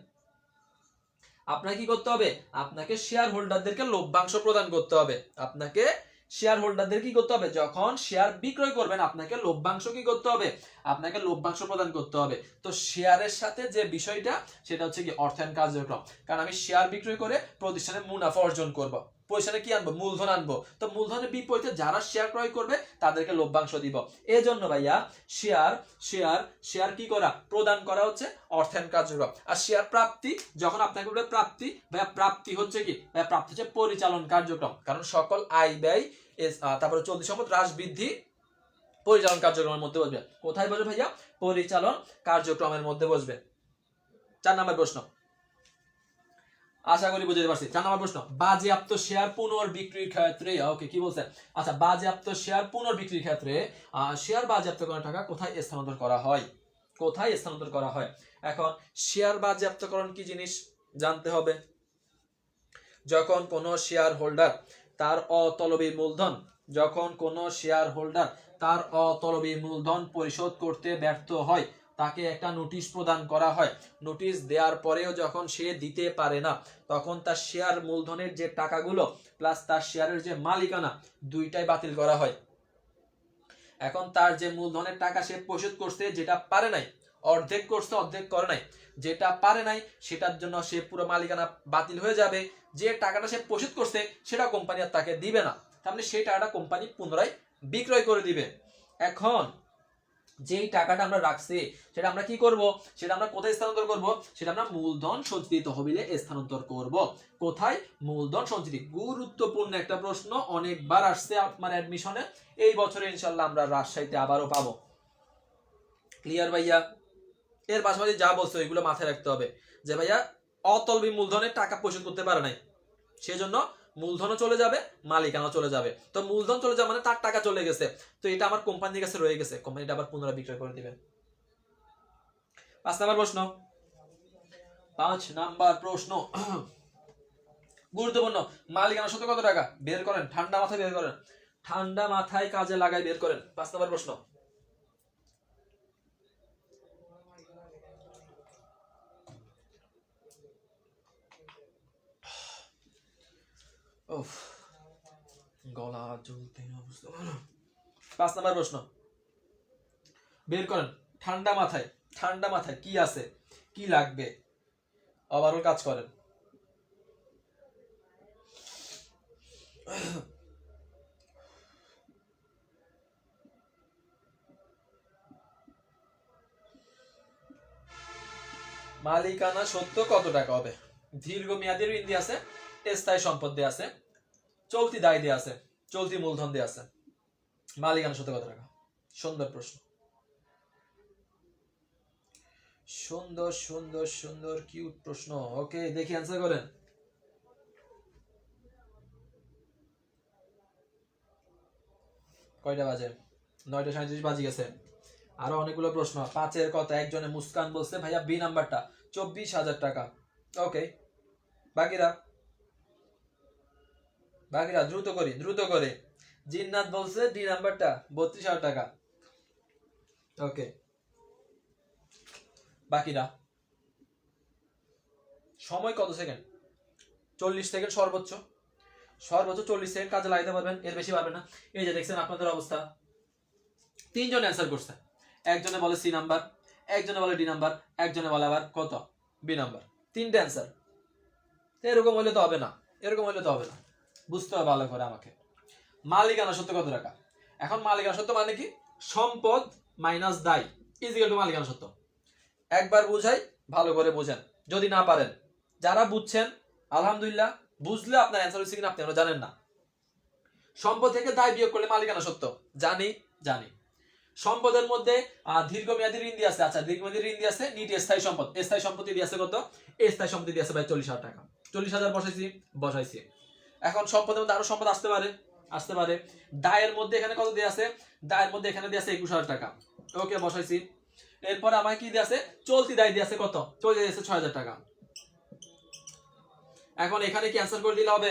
আপনাকে কি করতে হবে, আপনাকে শেয়ার হোল্ডারদেরকে লভ্যাংশ প্রদান করতে হবে। আপনাকে শেয়ার হোল্ডারদের কি করতে হবে, যখন শেয়ার বিক্রয় করবেন আপনাকে লভ্যাংশ কি করতে হবে, আপনাকে লভ্যাংশ প্রদান করতে হবে। তো শেয়ারের সাথে যে বিষয়টা সেটা হচ্ছে কি অর্থায়ন কার্যক্রম। কারণ আমি শেয়ার বিক্রয় করে প্রতিষ্ঠানে মুনাফা অর্জন করব, প্রতিষ্ঠানে কি আনবো, মূলধন আনবো। তো মূলধনের বিপরীতে যারা শেয়ার ক্রয় করবে তাদেরকে লভ্যাংশ দিব। এই জন্য ভাইয়া শেয়ার কি করা, প্রদান করা হচ্ছে অর্থায়ন কার্যক্রম। আর শেয়ার প্রাপ্তি, যখন আপনাকে বলবে প্রাপ্তি, ভাইয়া প্রাপ্তি হচ্ছে কি, ভাইয়া প্রাপ্তি হচ্ছে পরিচালন কার্যক্রম। কারণ সকল আয় ব্যয় তারপরে চলতি সম্পদ হ্রাস বৃদ্ধি পরিচালন কার্যক্রমের মধ্যে বসবে। কোথায় বসবে ভাইয়া, পরিচালন কার্যক্রমের মধ্যে বসবে। 4 নম্বর প্রশ্ন, আশা করি বুঝতে পারছি। 4 নম্বর প্রশ্ন, বাজেয়াপ্ত শেয়ার পুনর্বিক্রির ক্ষেত্রে, ওকে কি বলছে, আচ্ছা বাজেয়াপ্ত শেয়ার পুনর্বিক্রির ক্ষেত্রে শেয়ার বাজেয়াপ্ত করা টাকা কোথায় স্থানান্তর করা হয়, কোথায় স্থানান্তর করা হয়। এখন শেয়ার বাজেয়াপ্তকরণ কি জিনিস জানতে হবে। যখন কোনো শেয়ার হোল্ডার তার অতলবী মূলধন, যখন কোনো শেয়ার হোল্ডার তার অতলবী মূলধন পরিশোধ করতে ব্যর্থ হয়, তাকে একটা নোটিশ প্রদান করা হয়। নোটিশ দেওয়ার পরেও যখন সে দিতে পারে না, তখন তার শেয়ার মূলধনের যে টাকাগুলো প্লাস তার শেয়ারের যে মালিকানা দুইটাই বাতিল করা হয়। এখন তার যে মূলধনের টাকা সে পরিশোধ করতে যেটা পারে নাই, অর্ধেক করছে অর্ধেক করে নাই, যেটা পারে নাই সেটার জন্য সে পুরো মালিকানা বাতিল হয়ে যাবে। যে টাকাটা সে পরিশোধ করছে সেটা কোম্পানি আর তাকে দিবে না, তাহলে সেই টাকাটা কোম্পানি পুনরায় বিক্রয় করে দিবে। এখন যেই টাকাটা আমরা রাখছি সেটা আমরা কি করব, সেটা আমরা কোথায় স্থানান্তর করব, সেটা আমরা মূলধন সঞ্চিত তহবিলে স্থানান্তর করব। কোথায়, মূলধন সঞ্চিত। গুরুত্বপূর্ণ একটা প্রশ্ন, অনেকবার আসছে আপনার অ্যাডমিশনে, এই বছরে ইনশাআল্লাহ আমরা রাজশাহীতে আবারও পাবো। ক্লিয়ার ভাইয়া। এর পাশাপাশি যা বলছে ওইগুলো মাথায় রাখতে হবে, যে ভাইয়া অতলবী মূলধনের টাকা পরিশোধ করতে পারে নাই, সেজন্য মূলধনও চলে যাবে, মালিকানাও চলে যাবে। তো মূলধন চলে যাবে মানে তার টাকা চলে গেছে, তো এটা আমার কোম্পানির কাছে রয়ে গেছে, কোম্পানিটা আবার পুনরায় বিক্রয় করে দিবে। 5 নাম্বার প্রশ্ন, 5 নাম্বার প্রশ্ন গুরুত্বপূর্ণ, মালিকানা সত্ত্ব কত টাকা বের করেন, ঠান্ডা মাথায় বের করেন, ঠান্ডা মাথায় কাজে লাগাই বের করেন। 5 নাম্বার প্রশ্ন, গলা জ্বলতে অবস্থা। 5 নাম্বার প্রশ্ন বের করেন, ঠান্ডা মাথায় কি আছে, কি লাগবে, ওভারঅল কাজ করেন। মালিকানা সত্ত্ব কত টাকা হবে, দীর্ঘমেয়াদী ঋণ দিয়ে আছে, স্থায়ী সম্পদ দিয়ে আছে, চলতি দায় দিয়ে আছে, চলতি মূলধন দিয়ে আছে, মালিকানা সত্ত্ব কত টাকা। সুন্দর প্রশ্ন, সুন্দর সুন্দর সুন্দর কিউট প্রশ্ন। ওকে দেখি অ্যান্সার করেন। কয়টা বাজে, 9:37 বাজে গেছে। আরো অনেকগুলো প্রশ্ন। 5-এর কথা একজনে মুস্কান বলছে ভাইয়া বি নাম্বারটা 24,000 টাকা। ওকে, বাকিরা দ্রুত করে। জিন্নাত বলছে ডি নাম্বারটা 32,000 টাকা। ওকে, বাকিরা সময় কত সেকেন্ড, 40 সেকেন্ড সর্বোচ্চ 40 সেকেন্ড কাজে লাগাতে পারবেন, এর বেশি পারবেন না। এই যে দেখছেন আপনাদের অবস্থা, 3 জন অ্যান্সার করছে, একজনে বলে সি নাম্বার, একজনে বলে ডি নাম্বার, একজনে বলে আবার কত বি নাম্বার, 3টে অ্যান্সার। এরকম হলে তো হবে না, বুঝতে হবে ভালো করে আমাকে। মালিকানা সত্ত্ব কত টাকা, এখন মালিকানা সত্ত্ব মানে কি, সম্পদ মাইনাস দায় ইজিক্যাল টু মালিকানা সত্ত্ব। একবার বুঝাই, ভালো করে বুঝেন। যদি না পারেন, যারা বুঝছেন আলহামদুলিল্লাহ, বুঝলে আপনার অ্যান্সার হচ্ছে কিনা আপনি জানেন না। সম্পদ থেকে দায় বিয়োগ করলে মালিকানা সত্ত্ব, জানি জানি। সম্পদের মধ্যে দীর্ঘমেয়াদী ঋণ দিয়ে আছে, আচ্ছা দীর্ঘমেয়াদী ঋণ দিয়ে আছে, নিট স্থায়ী সম্পদ, স্থায়ী সম্পত্তি দিয়ে আছে কত? স্থায়ী সম্পত্তি দিয়ে আছে ভাই 40,000 টাকা। 40,000 বসাইছি। এখন সম্পদের মধ্যে আরো সম্পদ আসতে পারে। দায়ের মধ্যে এখানে কত দিয়ে আছে? দায়ের মধ্যে এখানে দিয়ে আছে 21,000 টাকা। ওকে, বসাইছি। এরপরে আমার কি দিয়ে আছে? চলতি দায় দিয়ে আছে কত? চলতি দিয়ে আছে 6,000 টাকা। এখন এখানে কি অ্যান্সার করে দিলে হবে?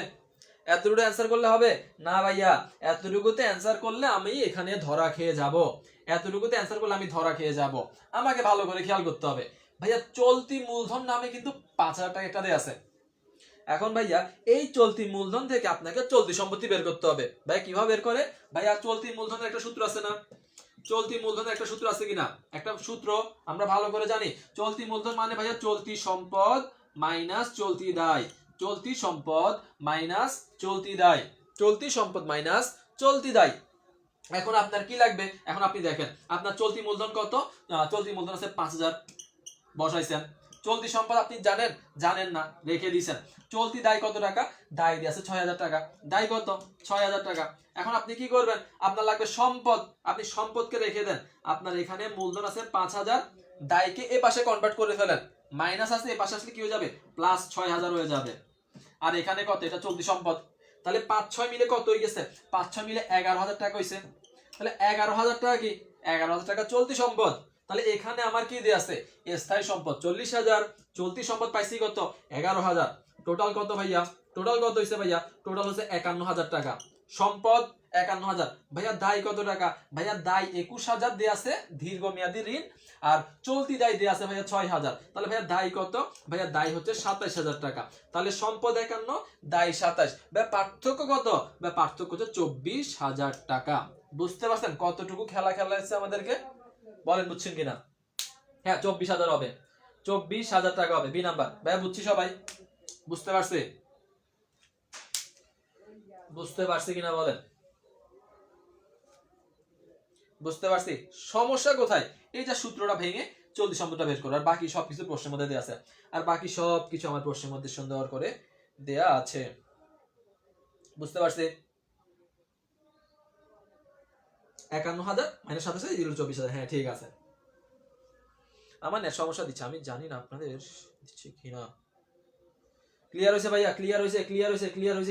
এতটুকু অ্যান্সার করলে হবে না ভাইয়া। এতটুকুতে অ্যান্সার করলে আমি এখানে ধরা খেয়ে যাব। এতটুকুতে অ্যান্সার করলে আমি ধরা খেয়ে যাব। আমাকে ভালো করে খেয়াল করতে হবে ভাইয়া। চলতি মূলধন নামে কিন্তু 5,000 টাকা একটা দেয়া আছে। এখন ভাইয়া এই চলতি মূলধন থেকে আপনাকে চলতি সম্পত্তি বের করতে হবে। ভাই কিভাবে বের করে? ভাইয়া চলতি মূলধনের একটা সূত্র আছে না? চলতি মূলধনের একটা সূত্র আছে কিনা? একটা সূত্র আমরা ভালো করে জানি। চলতি মূলধন মানে ভাইয়া চলতি সম্পদ মাইনাস চলতি দায়। চলতি সম্পদ মাইনাস চলতি দায়। চলতি সম্পদ মাইনাস চলতি দায়। এখন আপনার কি লাগবে? এখন আপনি দেখেন আপনার চলতি মূলধন কত? চলতি মূলধন আছে 5,000, বসাইছেন। চলতি সম্পদ আপনি জানেন না, রেখে দিয়েছেন। চলতি দায় কত টাকা? দায় দিয়ে আছে 6,000 টাকা। দায় কত? 6,000 টাকা। এখন আপনি কি করবেন? আপনার লাগবে সম্পদ, আপনি সম্পদকে রেখে দেন। আপনার এখানে মূলধন আছে 5,000, দায়কে এ পাশে কনভার্ট করে ফেলেন। মাইনাস আছে, এ পাশে আসলে কি হয়ে যাবে? প্লাস 6,000 হয়ে যাবে। আর এখানে কত? এটা চলতি সম্পদ। তাহলে 5-6 মিলে কত হয়ে গেছে? 5-6 মিলে 11,000 টাকা হয়েছে। তাহলে 11,000 টাকা কি? 11,000 টাকা চলতি সম্পদ। তাহলে এখানে আমার কি দিয়ে আছে? স্থায়ী সম্পদ 40,000, চলতি সম্পদ পাইছি কত? 11,000। টোটাল কত ভাইয়া? টোটাল কত হয়েছে ভাইয়া? টোটাল হচ্ছে 51,000 টাকা। সম্পদ 51,000। ভাইয়া দায় কত টাকা? ভাইয়া দায় 21,000 দিয়ে আছে দীর্ঘমেয়াদী ঋণ, আর চলতি দায় দিয়ে আছে ভাইয়া 6,000। তাহলে ভাইয়া দায় কত? ভাইয়া দায় হচ্ছে 27,000 টাকা। তাহলে সম্পদ 51, দায় 27। ভাইয়া পার্থক্য কত? ভাইয়া পার্থক্য হচ্ছে 24,000 টাকা। বুঝতে পারছেন কতটুকু খেলা হচ্ছে আমাদেরকে? বলেন বুঝছেন কিনা? হ্যাঁ 24,000 হবে, 24,000 টাকা হবে। B number. ভাইয়া বুঝছি সবাই? বুঝতে পারছি? বুঝতে পারছি কিনা বলেন? বুঝতে পারছি। সমস্যা কোথায়? এই যে সূত্রটা ভেঙে চলতি সম্পদটা বের করো, আর বাকি সবকিছু প্রশ্নের মধ্যে দেওয়া আছে। আর বাকি সবকিছু আমার প্রশ্নের মধ্যে সুন্দর করে দেয়া আছে। বুঝতে পারছি? 51,000 মাইনাস 27 এগুলো 24,000। হ্যাঁ ঠিক আছে। আমার নেট সমস্যা দিচ্ছে, আমি জানি না আপনাদের দিচ্ছে কিনা। ক্লিয়ার হয়েছে ভাইয়া? ক্লিয়ার হয়েছে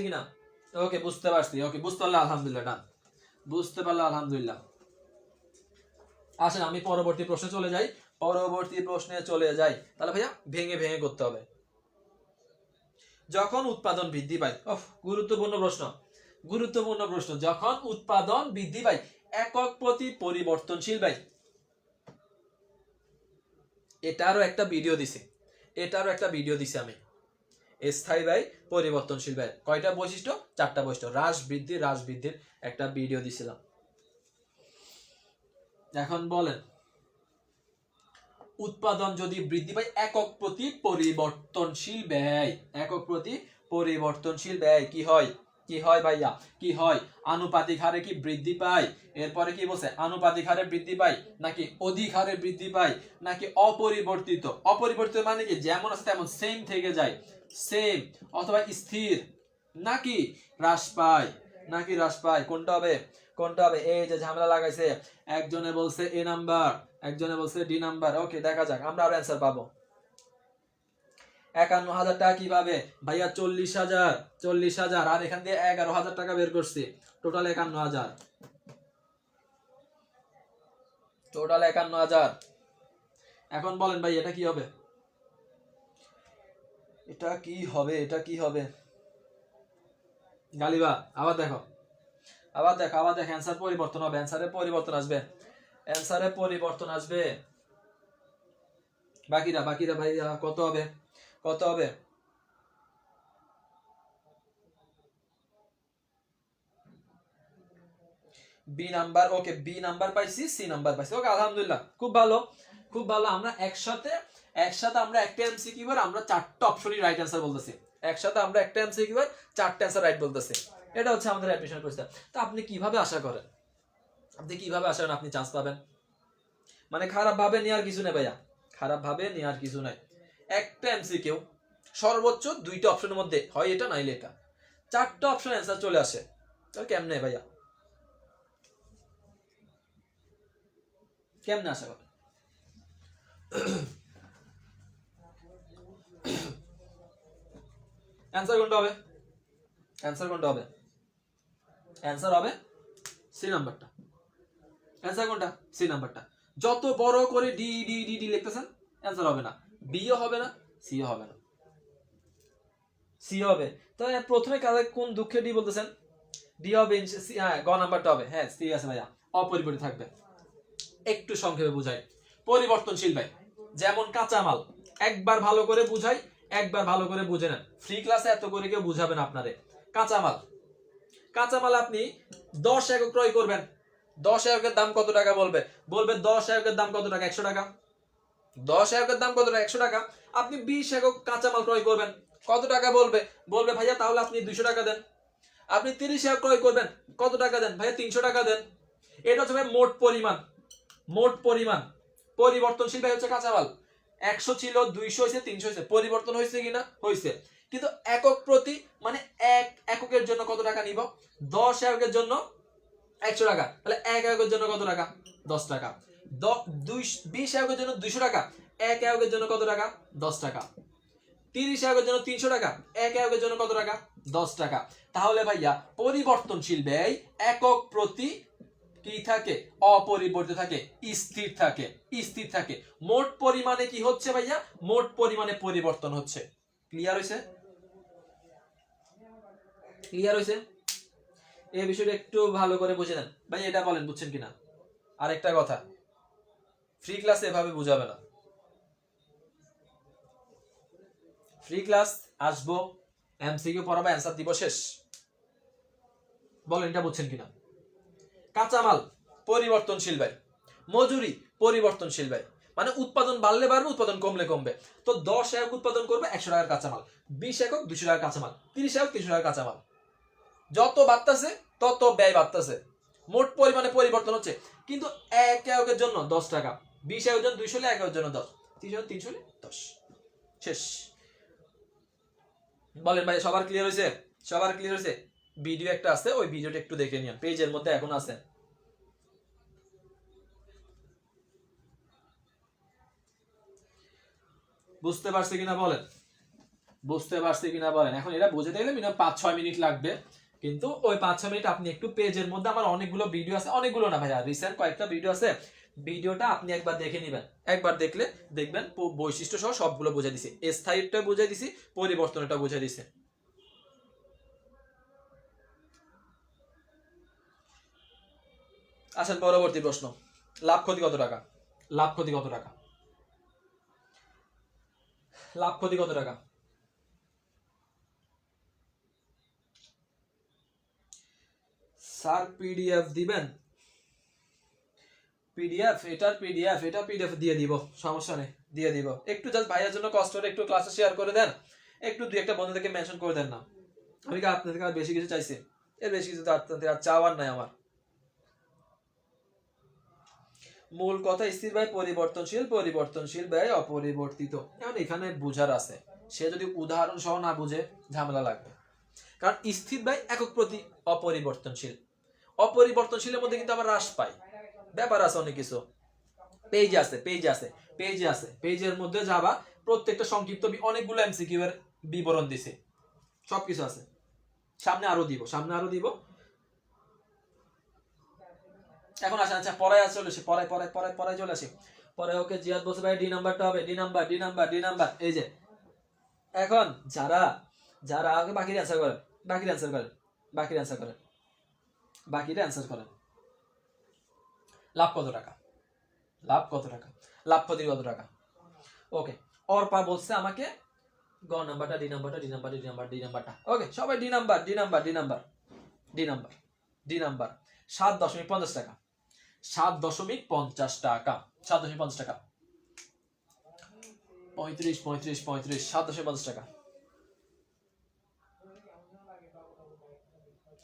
কিনা? ওকে বুঝতে পারছি। ওকে বুঝতে পারলে আলহামদুলিল্লাহ, ডান। বুঝতে পারলে আলহামদুলিল্লাহ। আসেন আমি পরবর্তী প্রশ্নে চলে যাই। তাহলে ভাইয়া ভেঙে ভেঙে করতে হবে। যখন উৎপাদন বৃদ্ধি পায়, গুরুত্বপূর্ণ প্রশ্ন। যখন উৎপাদন বৃদ্ধি পায় একক প্রতি পরিবর্তনশীল ব্যয়। এটারও একটা ভিডিও দিছি আমি। স্থায়ী ব্যয়, পরিবর্তনশীল ব্যয়, কয়টা বৈশিষ্ট্য? 4টা বৈশিষ্ট্য। হ্রাস বৃদ্ধির একটা ভিডিও দিছিলাম। এখন বলেন উৎপাদন যদি বৃদ্ধি পায় একক প্রতি পরিবর্তনশীল ব্যয় কি হয় ভাইয়া? কি হয়? আনুপাতিক হারে কি বৃদ্ধি পায়? এরপরে কি বলছে? আনুপাতিক হারে বৃদ্ধি পায় নাকি অধিক হারে বৃদ্ধি পায় নাকি অপরিবর্তিত মানে কি যেমন আছে তেমন সেম থেকে যায়, সেম অথবা স্থির, নাকি হ্রাস পায়? কোনটা হবে? এই যে ঝামেলা লাগাইছে, একজনে বলছে এ নাম্বার, একজনে বলছে ডি নাম্বার। ওকে দেখা যাক, আমরা আরো অ্যান্সার পাবো। 51,000 টাকা কিভাবে ভাইয়া? 40,000 আর এখান দিয়ে 11,000 টাকা বের করছি। টোটাল 51,000। এখন বলেন ভাই এটা কি হবে? গালিবা আবার দেখো অ্যান্সার পরিবর্তন হবে। অ্যান্সারে পরিবর্তন আসবে। বাকিরা ভাই কত হবে? B number. Okay B number পাইছি, সি নাম্বার পাইছি। ওকে আলহামদুলিল্লাহ, খুব ভালো। আমরা একসাথে আমরা একটা এমসিকিউ এর আমরা 4টা অপশনই রাইট অ্যান্সার বলতেছি। একসাথে আমরা একটা এমসিকিউ এর 4টা অ্যান্সার রাইট বলতেছি। এটা হচ্ছে আমাদের অ্যাডমিশন প্রসেস। তো আপনি কিভাবে আশা করেন আপনি চান্স পাবেন? মানে খারাপ ভাবে নেওয়ার কিছু নেই ভাইয়া, খারাপ ভাবে নেওয়ার কিছু নাই। একটা এমসিকিউ সর্বোচ্চ 2টা অপশনের মধ্যে হয় এটা নাইলে এটা, 4টা অপশন অ্যান্সার চলে আসে, তাহলে কেমনে ভাইয়া, কেমনে আসা কথা? অ্যান্সার কোনটা হবে? অ্যান্সার কোনটা হবে? অ্যান্সার হবে সি নাম্বারটা। অ্যান্সার কোনটা? সি নাম্বারটা। যত বড় করে ডি ডি ডি ডি লিখতেছেন অ্যান্সার হবে না, বিও হবে না, সিও হবে না, সি হবে। তাহলে প্রথমে কাজে কোন দুঃখে ডি বলতেছেন? ডি হবে, হ্যাঁ গ নাম্বারটা হবে, হ্যাঁ ঠিক আছে ভাইয়া, অপরিবর্তিত থাকবে। একটু সংক্ষেপে বুঝাই, পরিবর্তনশীল ভাই যেমন কাঁচামাল, একবার ভালো করে বুঝাই, একবার ভালো করে বুঝে নেন, ফ্রি ক্লাসে এত করে কেউ বুঝাবেন আপনারে। কাঁচামাল, কাঁচামাল আপনি 10 একক ক্রয় করবেন, 10 এককের দাম কত টাকা বলবে? বলবে 10 এককের দাম কত টাকা? 100 টাকা। 10 এককের দাম কত টাকা? 100 টাকা। আপনি 20 একক কাঁচামাল ক্রয় করবেন, কত টাকা বলবে? বলবে ভাইয়া তাহলে আপনি 200 টাকা দেন। আপনি 30 একক ক্রয় করবেন, কত টাকা দেন? ভাইয়া 300 টাকা দেন। এটা হচ্ছে ভাই মোট পরিমাণ, মোট পরিমাণ। পরিবর্তনশীল ভাই হচ্ছে কাঁচামাল, 100 ছিল 200 হয়েছে 300 হয়েছে, পরিবর্তন হয়েছে কিনা? হয়েছে। কিন্তু একক প্রতি মানে এক এককের জন্য কত টাকা নিব? 10 এককের জন্য 100 টাকা, তাহলে 1 এককের জন্য কত টাকা? 10 টাকা। 20 এককের জন্য 200 টাকা, 1 এককের জন্য কত টাকা? 10 টাকা। 30 এককের জন্য 300 টাকা, 1 এককের জন্য কত টাকা? 10 টাকা। তাহলে ভাইয়া পরিবর্তনশীল ব্যয় একক প্রতি কি থাকে? অপরিবর্তিত থাকে, স্থির থাকে, স্থির থাকে। মোট পরিমাণে কি হচ্ছে ভাইয়া? মোট পরিমাণে পরিবর্তন হচ্ছে। ক্লিয়ার হয়েছে? ক্লিয়ার হয়েছে? এই বিষয়টা একটু ভালো করে বুঝে নেন ভাই, এটা বলেন বুঝছেন কিনা। আরেকটা কথা, ফ্রি ক্লাসে এভাবে বুঝাবে না, ফ্রি ক্লাস আসবো, এমসিকিউ পড়াবো, অ্যান্সার দিব, শেষ। বলেন এটা বুঝছেন কিনা। কাঁচামাল পরিবর্তনশীল ভাই, মজুরি পরিবর্তনশীল ভাই, মানে উৎপাদন বাড়লে বাড়বে, উৎপাদন কমলে কমবে। তো 10 একক উৎপাদন করবে 100 টাকার কাঁচামাল, 20 একক 200 টাকার কাঁচামাল, 30 একক 300 টাকার কাঁচামাল। যত বাড়তেছে তত ব্যয় বাড়তেছে, মোট পরিমাণে পরিবর্তন হচ্ছে। কিন্তু 1 এককের জন্য 10 টাকা, 20 এককের জন্য 200 হলে 1 এককের জন্য 10, 300 হলে 10, শেষ। বলেন ভাই সবার ক্লিয়ার হয়েছে? সবার ক্লিয়ার হয়েছে? ভিডিও একটা আছে, ওই ভিডিওটা একটু দেখে নিন, পেজের মধ্যে এখন আছে। বুঝতে পারছে কিনা বলেন, বুঝতে পারছে কিনা বলেন। এখন এটা বুঝতে গেলে মিনিমাম 5-6 মিনিট লাগবে, কিন্তু ওই 5-6 মিনিট আপনি একটু পেজের মধ্যে আমার অনেকগুলো ভিডিও আছে, অনেকগুলো না ভাইয়া, রিসেন্ট কয়েকটা ভিডিও আছে, ভিডিওটা আপনি একবার দেখে নেবেন, একবার দেখলে দেখবেন বৈশিষ্ট্য সহ সবগুলো বুঝে দিছি, স্থায়ীটা বুঝে দিছি, পরিবর্তনটা বুঝে দিছি। আসেন পরবর্তী প্রশ্ন, লাভ ক্ষতি কত টাকা? লাভ ক্ষতি কত টাকা? লাভ ক্ষতি কত টাকা? স্যার পিডিএফ দিবেন? পিডিএফ, এটা পিডিএফ দিয়ে দিব, সমস্যা নেই, দিয়ে দিব। একটু জাস্ট ভাইয়ের জন্য কষ্ট করে একটু ক্লাসে শেয়ার করে দেন, একটু দুই একটা বন্ধুদেরকে মেনশন করে দেন না। আমি কি আপনাদের কাছে বেশি কিছু চাইছি? এর বেশি কিছু তো আপনাদের আর চাওয়ার নাই আমার। মূল কথা স্থির ব্যয় পরিবর্তনশীল, পরিবর্তনশীল ব্যয় অপরিবর্তিত। এখন এখানে বুঝার আছে, সে যদি উদাহরণ সহ না বুঝে ঝামেলা লাগবে। কারণ স্থির ব্যয় একক প্রতি অপরিবর্তনশীল, অপরিবর্তনশীলের মধ্যে কিন্তু আবার হ্রাস পায়, ব্যাপার আছে অনেক কিছু। পেজে আছে, পেজে আছে, পেজে আছে, পেজের মধ্যে যাবা, প্রত্যেকটা সংক্ষিপ্ত অনেকগুলো এমসিকিউ এর বিবরণ দিছে, সবকিছু আছে। সামনে আরো দিব, সামনে আরো দিব। এখন আসেন, আচ্ছা পরে চলে আসি, পরে চলে আসি। পরে ওকে জিয়াদ বসে ভাই ডি নাম্বারটা হবে, D number, D number, D number. এই যে এখন যারা যারা আগে বাকির অ্যান্সার করেন, বাকির অ্যান্সার করেন, বাকির অ্যান্সার করেন, বাকির অ্যান্সার করেন। লাভ কত টাকা? লাভ কত টাকা? লাভ ক্ষতি কত টাকা? ওকে, অর্পা বলছে আমাকে গ নাম্বারটা, ডি নাম্বারটা, D number, D number, D নাম্বারটা। ওকে সবাই D number, D number, D number, D number, D number. 7.50 টাকা, 7.50 টাকা, 7.50 টাকা, 35, 7.50 টাকা,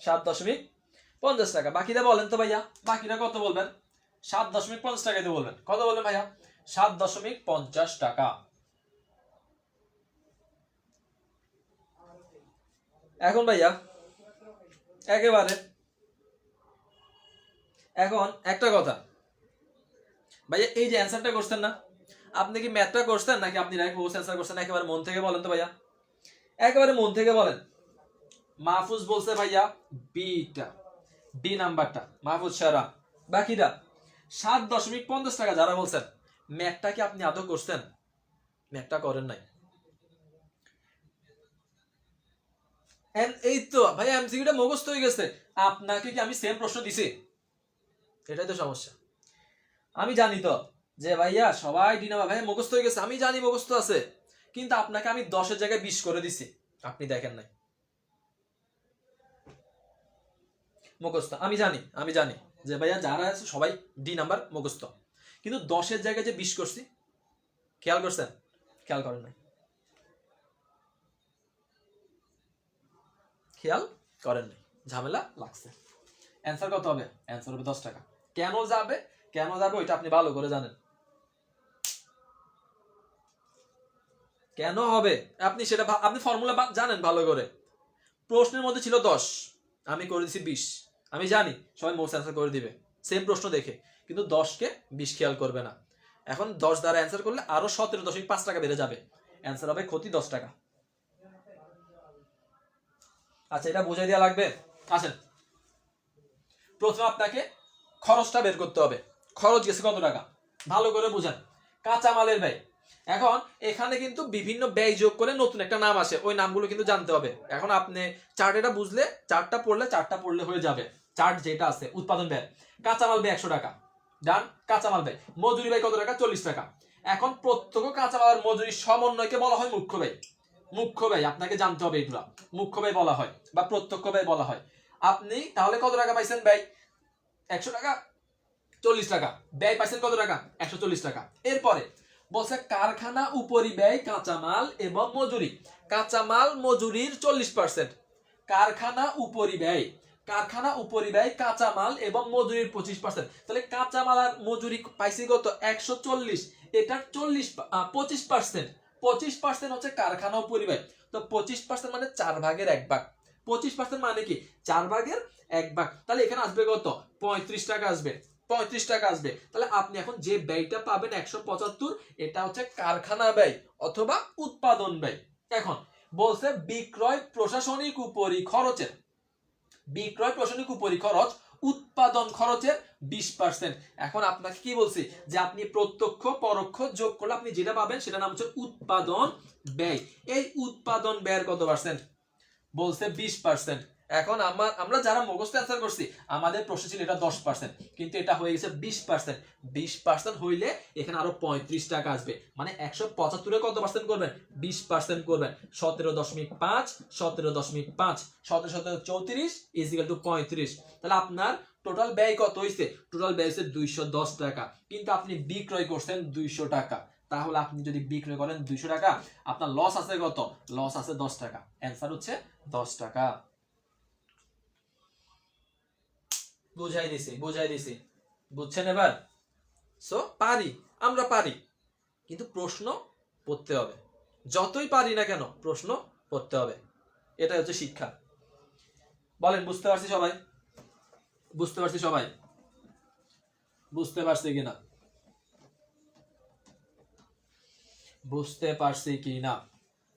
7.50 টাকা। বাকিটা বলেন তো ভাইয়া, বাকিটা কত বলবেন? 7.50 টাকায় তো বলবেন। কত বলবেন ভাইয়া? 7.50 টাকা। এখন ভাইয়া একেবারে এখন একটা কথা ভাইয়া, এই যে অ্যান্সারটা করছেন না, আপনি কি ম্যাথটা করছেন নাকি আপনি ডাইরেক্ট বসে অ্যান্সার করছেন? একেবারে মন থেকে বলেন তো ভাইয়া, একেবারে মন থেকে বলেন। মাহফুজ বলছে ভাইয়া বিটা, বি নাম্বারটা মাহফুজ সারা। বাকিটা 7.50 টাকা যারা বলছেন, ম্যাথটা কি আপনি আদৌ করছেন? ম্যাথটা করেন নাই। এই তো ভাইয়া এমসিকিউটা মুখস্থ হয়ে গেছে। আপনাকে কি আমি সেম প্রশ্ন দিছি? এটাই তো সমস্যা। আমি জানি তো যে ভাইয়া সবাই ডিনামা ভাইয়া মুখস্থ হয়ে গেছে, আমি জানি মুখস্থ আছে, কিন্তু আপনাকে আমি 10-এর জায়গায় 20 করে দিছি, আপনি দেখেন নাই। মুখস্থ আমি জানি যে ভাইয়া যারা আছে সবাই ডি নাম্বার মুখস্থ, কিন্তু 10-এর জায়গায় যে 20 করছি, খেয়াল করছেন? খেয়াল করেন নাই, খেয়াল করেন নাই, ঝামেলা লাগছে। অ্যান্সার কত হবে? অ্যান্সার হবে 10 টাকা। কেন যাবে, কেন যাবে ওইটা আপনি ভালো করে জানেন। কেন হবে আপনি সেটা আপনি ফর্মুলা জানেন ভালো করে। প্রশ্নের মধ্যে ছিল 10, আমি করে দিছি 20। আমি জানি সবাই মোস্ট অ্যান্সার করে দিবে সেম প্রশ্ন দেখে, কিন্তু 10-কে 20 খেয়াল করবে না। এখন 10 দ্বারা অ্যান্সার করলে আরো 17.5 টাকা বেড়ে যাবে, অ্যান্সার হবে ক্ষতি 10 টাকা। আচ্ছা, এটা বুঝাই দেওয়া লাগবে। আসেন, প্রথমে আপনাকে খরচটা বের করতে হবে। খরচ গেছে কত টাকা, ভালো করে বুঝেন। কাঁচামালের ব্যয়। এখন এখানে কিন্তু বিভিন্ন ব্যয় যোগ করে নতুন একটা নাম আসে, ওই নামগুলো কিন্তু জানতে হবে। এখন আপনি চার্ট বুঝলে, চার্টটা পড়লে হয়ে যাবে। চার্ট যেটা আছে, উৎপাদন ব্যয়, কাঁচামাল ব্যয় 100 টাকা, ডান। কাঁচামাল ব্যয়, মজুরি ব্যয় কত টাকা? 40 টাকা। এখন প্রত্যক্ষ কাঁচামাল আর মজুরি সমন্বয়কে বলা হয় মুখ্য ব্যয়। মুখ্য ব্যয় আপনাকে জানতে হবে, এগুলা মুখ্য ব্যয় বলা হয় বা প্রত্যক্ষ ব্যয় বলা হয়। আপনি তাহলে কত টাকা পাইছেন ব্যয়? 100 টাকা। 40 টাকা ব্যয় পাইছেন কত টাকা? 140 টাকা। এরপরে বলছে কারখানা উপরিব্যয় কাঁচামাল এবং মজুরি। কাঁচামাল মজুরির 40%, কারখানা উপরিব্যয়, কারখানা উপরিব্যয় কাঁচামাল এবং মজুরির 25%। তাহলে কাঁচামাল আর মজুরি পাইছি কত? 140। এটার 25%, 25% হচ্ছে কারখানা উপরিব্যয়। তো 25% মানে 4/1 ভাগ। 25% মানে কি? 4/1 ভাগ। তাহলে এখানে আসবে কত? 35 টাকা আসবে। 35 টাকা আসবে। তাহলে আপনি এখন যে ব্যয়টা পাবেন 175, এটা হচ্ছে কারখানা ব্যয় অথবা উৎপাদন ব্যয়। এখন বলছে বিক্রয় প্রশাসনিক উপরি খরচের, বিক্রয় প্রশাসনিক উপরি খরচ উৎপাদন খরচের 20%। এখন আপনাকে কি বলছি যে আপনি প্রত্যক্ষ পরোক্ষ যোগ করলে আপনি যেটা পাবেন সেটা নাম হচ্ছে উৎপাদন ব্যয়। এই উৎপাদন ব্যয়ের কত পার্সেন্ট? বলছে 20%। এখন আমরা যারা মুখস্থ অ্যান্সার করছি, আমাদের প্রশ্ন ছিল এটা 10%, কিন্তু এটা হয়ে গেছে 20%। 20% হইলে এখানে আরো 35 টাকা আসবে, মানে 175-এ কত পার্সেন্ট করবেন? 20% করবেন। 17.5, 17.5, 17 34 ইজিক্যাল টু 35। তাহলে আপনার টোটাল ব্যয় কত হয়েছে? টোটাল ব্যয় হচ্ছে 210 টাকা, কিন্তু আপনি বিক্রয় করছেন 200 টাকা। তাহলে আপনি যদি বিক্রয় করেন 200 টাকা, আপনার লস আছে কত? লস আছে 10 টাকা। অ্যান্সার হচ্ছে 10 টাকা। বুঝাই দিছি, বুঝছেন এবার? সো পারি, আমরা পারি, কিন্তু প্রশ্ন পড়তে হবে। যতই পারি না কেন প্রশ্ন পড়তে হবে, এটাই হচ্ছে শিক্ষা। বলেন বুঝতে পারছি সবাই? বুঝতে পারছি সবাই? বুঝতে পারছি কিনা? বুঝতে পারছি কিনা?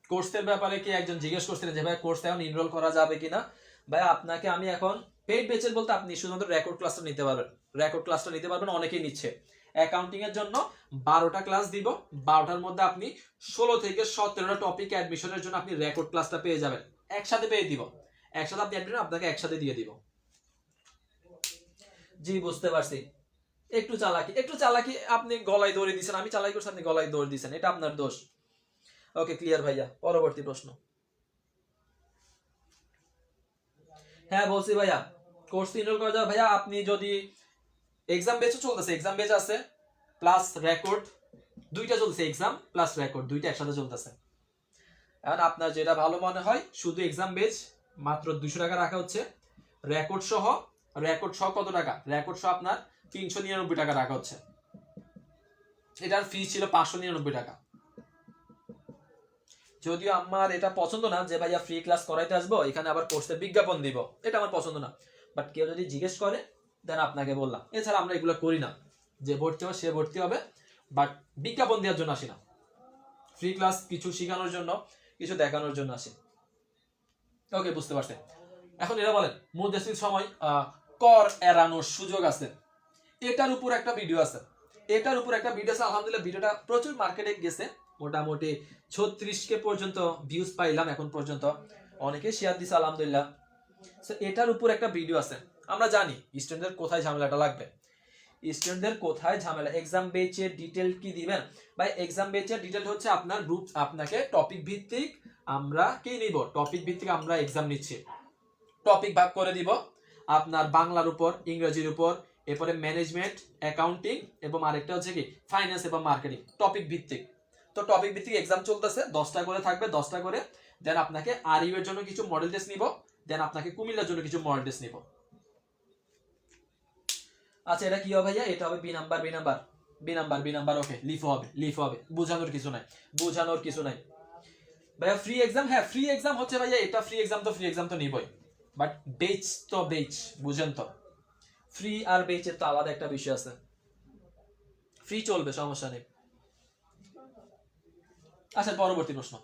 কোর্সের ব্যাপারে কি একজন জিজ্ঞেস করছিলেন যে ভাই কোর্সে এখন এনরোল করা যাবে কিনা? ভাই আপনাকে আমি এখন পেইড ব্যাচের বলতে আপনি শুধুমাত্র রেকর্ড ক্লাসটা নিতে পারবেন। রেকর্ড ক্লাসটা নিতে পারবেন, অনেকেই নিচ্ছে। অ্যাকাউন্টিং এর জন্য 12টা ক্লাস দিব, 12টার মধ্যে আপনি 16 থেকে 17টা টপিক অ্যাডমিশনের জন্য আপনি রেকর্ড ক্লাসটা পেয়ে যাবেন। একসাথে পেয়ে দিব, একসাথে আপনি অ্যাডমিশন আপনাকে একসাথে দিয়ে দিব। জি বুঝতে পারছি। একটু চালাকি আপনি গলায় দৌড়ে দিয়েছেন, আমি চালাকি করছি, আপনি গলায় দৌড় দিয়েছেন, এটা আপনার দোষ। ওকে ক্লিয়ার ভাইয়া, পরবর্তী প্রশ্ন। হ্যাঁ বলছি ভাইয়া, কোর্স এনরোল করা যাবে ভাইয়া। আপনি যদি এক্সাম বেচও চলতেছে, এক্সাম বেচ আছে প্লাস রেকর্ড, দুইটা চলতেছে, এক্সাম প্লাস রেকর্ড দুইটা একসাথে চলতেছে। এখন আপনার যেটা ভালো মনে হয়, শুধু এক্সাম বেচ মাত্র 200 টাকা রাখা হচ্ছে, রেকর্ড সহ রেকর্ড শ কত টাকা? রেকর্ড শ আপনার 399 টাকা রাখা হচ্ছে। এটার ফি ছিল 599 টাকা। যদিও আমার এটা পছন্দ না যে ভাইয়া ফ্রি ক্লাস করাইতে আসবো এখানে আবার কোর্সের বিজ্ঞাপন দিব, এটা আমার পছন্দ না। বাট কেউ যদি জিজ্ঞেস করে দেন আপনাকে বললাম। এছাড়া আমরা এগুলো করি না, যে ভর্তি হবে সে ভর্তি হবে, বাট বিজ্ঞাপন দেওয়ার জন্য আসি না। ফ্রি ক্লাস কিছু শেখানোর জন্য, কিছু দেখানোর জন্য আসি। ওকে, বুঝতে পারছেন। এখন এরা বলেন মুদ্রাস্ফীতির সময় কর এড়ানোর সুযোগ আছে, এটার উপর একটা ভিডিও আছে। আলহামদুলিল্লাহ ভিডিওটা প্রচুর মার্কেটে গেছে, মোটামুটি 36K পর্যন্ত ভিউজ পাইলাম এখন পর্যন্ত, অনেকে শেয়ার দিছে আলহামদুলিল্লাহ। এটার উপর একটা ভিডিও আছে। আমরা জানি স্টুডেন্টদের কোথায় ঝামেলাটা লাগবে, স্টুডেন্টদের কোথায় ঝামেলা। এক্সাম বেচের ডিটেল কি দিবেন ভাই? এক্সাম বেচের ডিটেল হচ্ছে আপনার গ্রুপ, আপনাকে টপিক ভিত্তিক আমরা কি নিব, টপিক ভিত্তিক আমরা এক্সাম নিচ্ছি। টপিক ভাগ করে দিব আপনার বাংলার উপর, ইংরেজির উপর, এরপরে ম্যানেজমেন্ট, অ্যাকাউন্টিং এবং আরেকটা হচ্ছে কি ফাইন্যান্স এবং মার্কেটিং, টপিক ভিত্তিক। তো টপিক ভিত্তিক এক্সাম চলতেছে, 10টা করে থাকবে, 10টা করে। দেন আপনাকে আরইউ এর জন্য কিছু মডেল টেস্ট নিব, দেন আপনাকে কুমিল্লার জন্য কিছু মডেল টেস্ট নিব। আচ্ছা, এটা কি হবে ভাইয়া? এটা হবে B number, B number, B number, B number. Okay, LIFO হবে, লিফো হবে, বোঝানোর কিছু নাই, বোঝানোর কিছু নাই ভাইয়া। ফ্রি এক্সাম, হ্যাঁ ফ্রি এক্সাম হচ্ছে ভাইয়া, এটা ফ্রি এক্সাম তো নিবই, বাট বেচ তো বেচ, বুঝেন তো। ফ্রি আর বেচের তো আলাদা একটা বিষয় আছে। ফ্রি চলবে, সমস্যা নেই। আচ্ছা, পরবর্তী প্রশ্ন,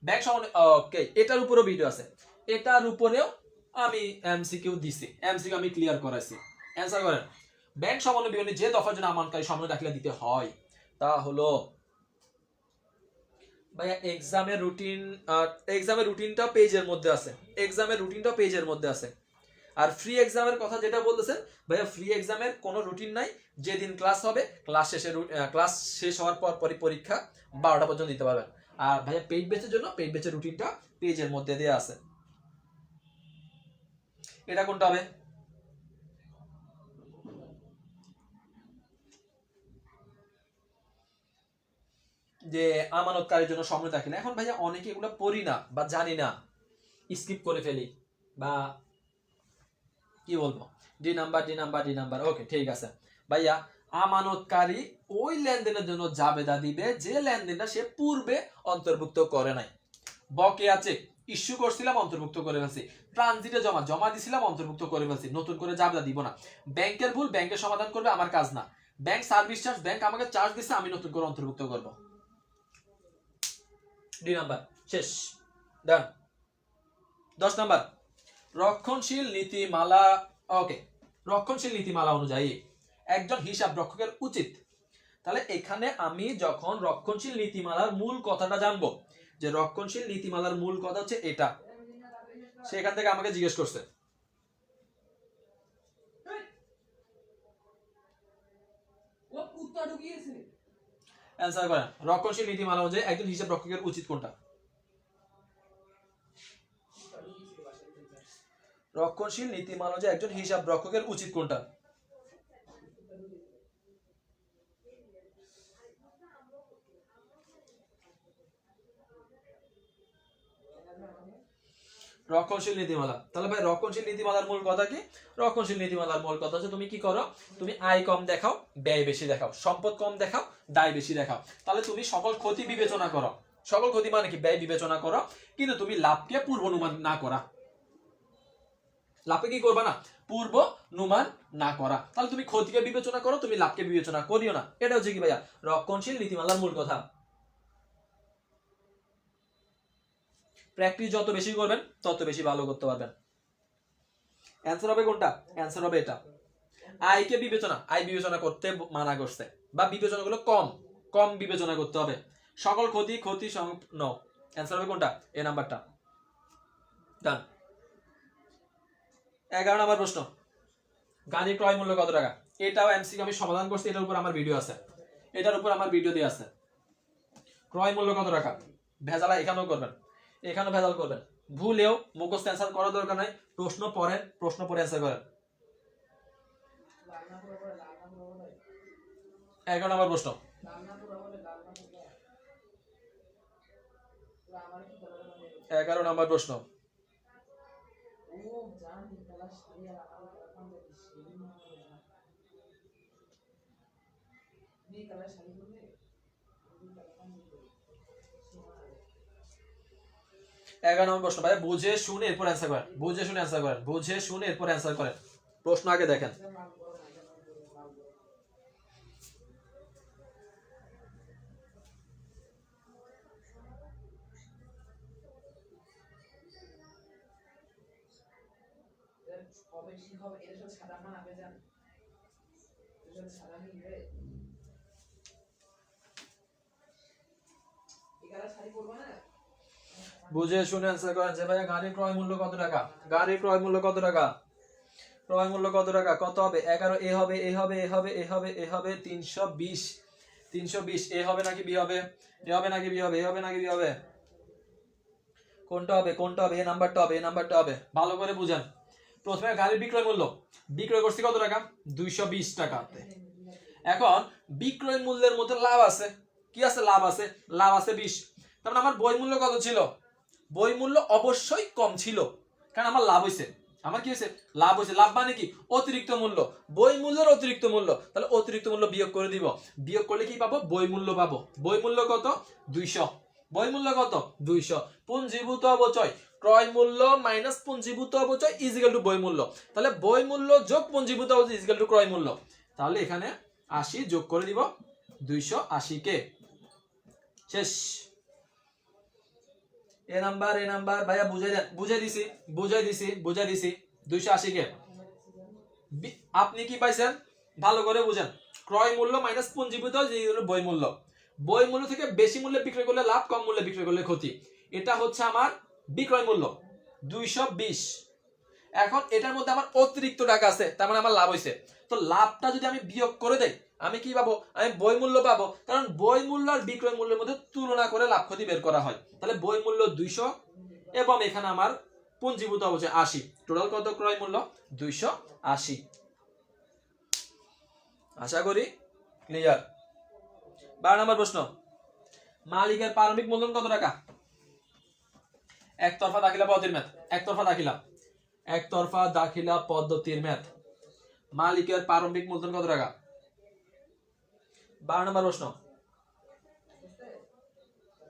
ব্যাংক সম্বন্ধে। ওকে, এটার উপরেও ভিডিও আছে, এটার উপরেও আমি এমসিকিউ দিছি, এমসিকিউ আমি ক্লিয়ার করাইছি। অ্যান্সার করেন। ব্যাংক সমন্বয় বিবরণী যে দফার জন্য আমানতকারী সমন্বয় দাখিলা দিতে হয় তা হলো ভাইয়া এক্সামের রুটিন। এক্সামের রুটিনটা পেজের মধ্যে আছে, এক্সামের রুটিনটা পেজের মধ্যে আছে। আর ফ্রি এক্সামের কথা যেটা বলতেছেন ভাইয়া, ফ্রি এক্সামের কোনো রুটিন নাই। যেদিন ক্লাস হবে, ক্লাস শেষ হওয়ার পর পরই পরীক্ষা, 12টা পর্যন্ত দিতে পারবেন। আর ভাইয়া পেইড ব্যাচের জন্য পেইড ব্যাচের রুটিনটা পেজের মধ্যে দেওয়া আছে। এটা কোনটা হবে? যে আমানতকারীর জন্য সময় থাকে না। এখন ভাইয়া অনেকে এগুলো পড়ি না বা জানি না, স্কিপ করে ফেলি, বা কি বলবো, D number, D number, D number. Okay, ঠিক আছে ভাইয়া। আমানতকারী ওই লেনদেনের জন্য জাবেদা দিবে যে লেনদেনটা সে পূর্বে অন্তর্ভুক্ত করে নাই। বকেয়া চেক ইস্যু করছিলাম, অন্তর্ভুক্ত করে ফেলছি। ট্রানজিটে জমা দিছিলাম, অন্তর্ভুক্ত করে ফেলছি, নতুন করে জাবেদা দিব না। ব্যাংকের ভুল ব্যাংকের সমাধান করবে, আমার কাজ না। ব্যাংক সার্ভিস চার্জ, ব্যাংক আমাকে চার্জ দিচ্ছে, আমি নতুন করে অন্তর্ভুক্ত করব। ডি নাম্বার শেষ, ডান। 10 নাম্বার, রক্ষণশীল নীতিমালা। ওকে, রক্ষণশীল নীতিমালা অনুযায়ী একজন হিসাব রক্ষকের উচিত। তাহলে এখানে আমি যখন রক্ষণশীল নীতিমালার মূল কথাটা জানবো, যে রক্ষণশীল নীতিমালার মূল কথা হচ্ছে এটা, সেখান থেকে আমাকে জিজ্ঞেস করছে অ্যান্সার করেন। রক্ষণশীল নীতিমালা অনুযায়ী একজন হিসাব রক্ষকের উচিত কোনটা? রক্ষণশীল নীতিমালা অনুযায়ী একজন হিসাব রক্ষকের উচিত কোনটা? রক্ষণশীল নীতিমালা। তাহলে ভাই রক্ষণশীল নীতিমালার মূল কথা কি? রক্ষণশীল নীতিমালার মূল কথা হচ্ছে তুমি কি করো, তুমি আয় কম দেখাও, ব্যয় বেশি দেখাও, সম্পদ কম দেখাও, দায় বেশি দেখাও। তাহলে তুমি সকল ক্ষতি বিবেচনা করো, সকল ক্ষতি মানে কি ব্যয় বিবেচনা করো, কিন্তু তুমি লাভকে পূর্বানুমান না করা। লাভকে কি করবা না? পূর্বানুমান না করা। তাহলে তুমি ক্ষতিকে বিবেচনা করো, তুমি লাভকে বিবেচনা করিও না। এটা হচ্ছে কি ভাইয়া রক্ষণশীল নীতিমালার মূল কথা। প্র্যাকটিস যত বেশি করবেন তত বেশি ভালো করতে পারবেন। অ্যান্সার হবে কোনটা? অ্যান্সার হবে এটা। আয়কে বিবেচনা, আয় বিবেচনা করতে মানা করছে, বা বিবেচনাগুলো কম কম বিবেচনা করতে হবে। সকল ক্ষতি ক্ষতি নো। অ্যান্সার হবে কোনটা? এ নাম্বারটা, ডান। 11 নাম্বার প্রশ্ন, গাড়ির ক্রয় মূল্য কত টাকা? এটাও এমসিকিউ আমি সমাধান করছি, এটার উপর আমার ভিডিও আছে, এটার উপর আমার ভিডিও দেওয়া আছে। ক্রয় মূল্য কত টাকা? ভেজালা এখানেও করবেন, এখানেও ভেজাল করবেন। ভুলেও মুখস্থ অ্যান্সার করার দরকার নাই, প্রশ্ন পড়েন, প্রশ্ন পড়ে অ্যান্সার করেন। 11 নম্বর প্রশ্ন, 11 নম্বর প্রশ্ন, 11 নম্বর প্রশ্ন ভাইয়া বুঝে শুনে এরপর অ্যান্সার করেন, বুঝে শুনে অ্যান্সার করেন, বুঝে শুনে এরপর অ্যান্সার করেন। প্রশ্ন আগে দেখেন। বুঝে শুনে অ্যান্সার করেন যে ভাইয়া গাড়ির ক্রয় মূল্য কত টাকা, গাড়ির ক্রয় মূল্য কত টাকা, ক্রয় মূল্য কত টাকা, কত হবে 11 এ হবে এ হবে এ হবে এ হবে এ হবে 320, 320 এ হবে নাকি বি হবে, এ হবে নাকি বি হবে, এ হবে নাকি বি হবে, কোনটা হবে কোনটা হবে, এ নাম্বারটা হবে এ নাম্বারটা হবে। ভালো করে বুঝেন। প্রথমে গাড়ির বিক্রয় মূল্য, বিক্রয় করছি কত টাকা 220 টাকাতে। এখন বিক্রয় মূল্যের মধ্যে লাভ আছে, কি আছে লাভ আছে, লাভ আছে 20। তার মানে আমার বই মূল্য কত ছিল, বই মূল্য অবশ্যই কম ছিল, কারণ আমার লাভ হয়েছে, আমার কি হয়েছে লাভ হয়েছে। লাভ মানে কি অতিরিক্ত মূল্য, বই মূল্যের অতিরিক্ত মূল্য, তাহলে অতিরিক্ত মূল্য বিয়োগ করে দিব, বিয়োগ করলে কি পাবো বই মূল্য পাবো। বই মূল্য কত 200, বই মূল্য কত 200। পুঞ্জীভূত অবচয় ক্রয় মূল্য মাইনাস পুঞ্জীভূত অবচয় ইজিক্যাল টু বই মূল্য, তাহলে বই মূল্য যোগ পুঞ্জীভূত অবচয় ইজিক্যাল টু ক্রয় মূল্য। তাহলে এখানে 80 যোগ করে দিব 280 কে, শেষ। এ নাম্বার ভাইয়া বুঝাই দেন, বুঝাই দিছি বুঝাই দিছি বুঝাই দিছি 280 কে। আপনি কি পাইছেন ভালো করে বুঝেন, ক্রয় মূল্য মাইনাস পুঞ্জীভূত বই মূল্য, বই মূল্য থেকে বেশি মূল্যে বিক্রয় করলে লাভ, কম মূল্যে বিক্রয় করলে ক্ষতি। এটা হচ্ছে আমার বিক্রয় মূল্য 220। এখন এটার মধ্যে আমার অতিরিক্ত টাকা আছে, তার মানে আমার লাভ হয়েছে। তো লাভটা যদি আমি বিয়োগ করে দেই আমি কি পাবো, আমি বই মূল্য পাবো, কারণ বই মূল্য আর বিক্রয় মূল্যের মধ্যে তুলনা করে লাভ ক্ষতি বের করা হয়। তাহলে বই মূল্য 200 এবং এখানে আমার পুঞ্জীভূত অবচয় 80, টোটাল কত ক্রয় মূল্য 280। আশা করি ক্লিয়ার। 12 নম্বর প্রশ্ন, মালিকের প্রারম্ভিক মূলধন কত টাকা, একতরফা দাখিলা পদ্ধতির ম্যাথ, একতরফা দাখিলা, একতরফা দাখিলা পদ্ধতির ম্যাথ। মালিকের প্রারম্ভিক মূলধন কত টাকা, 12 নম্বর প্রশ্ন,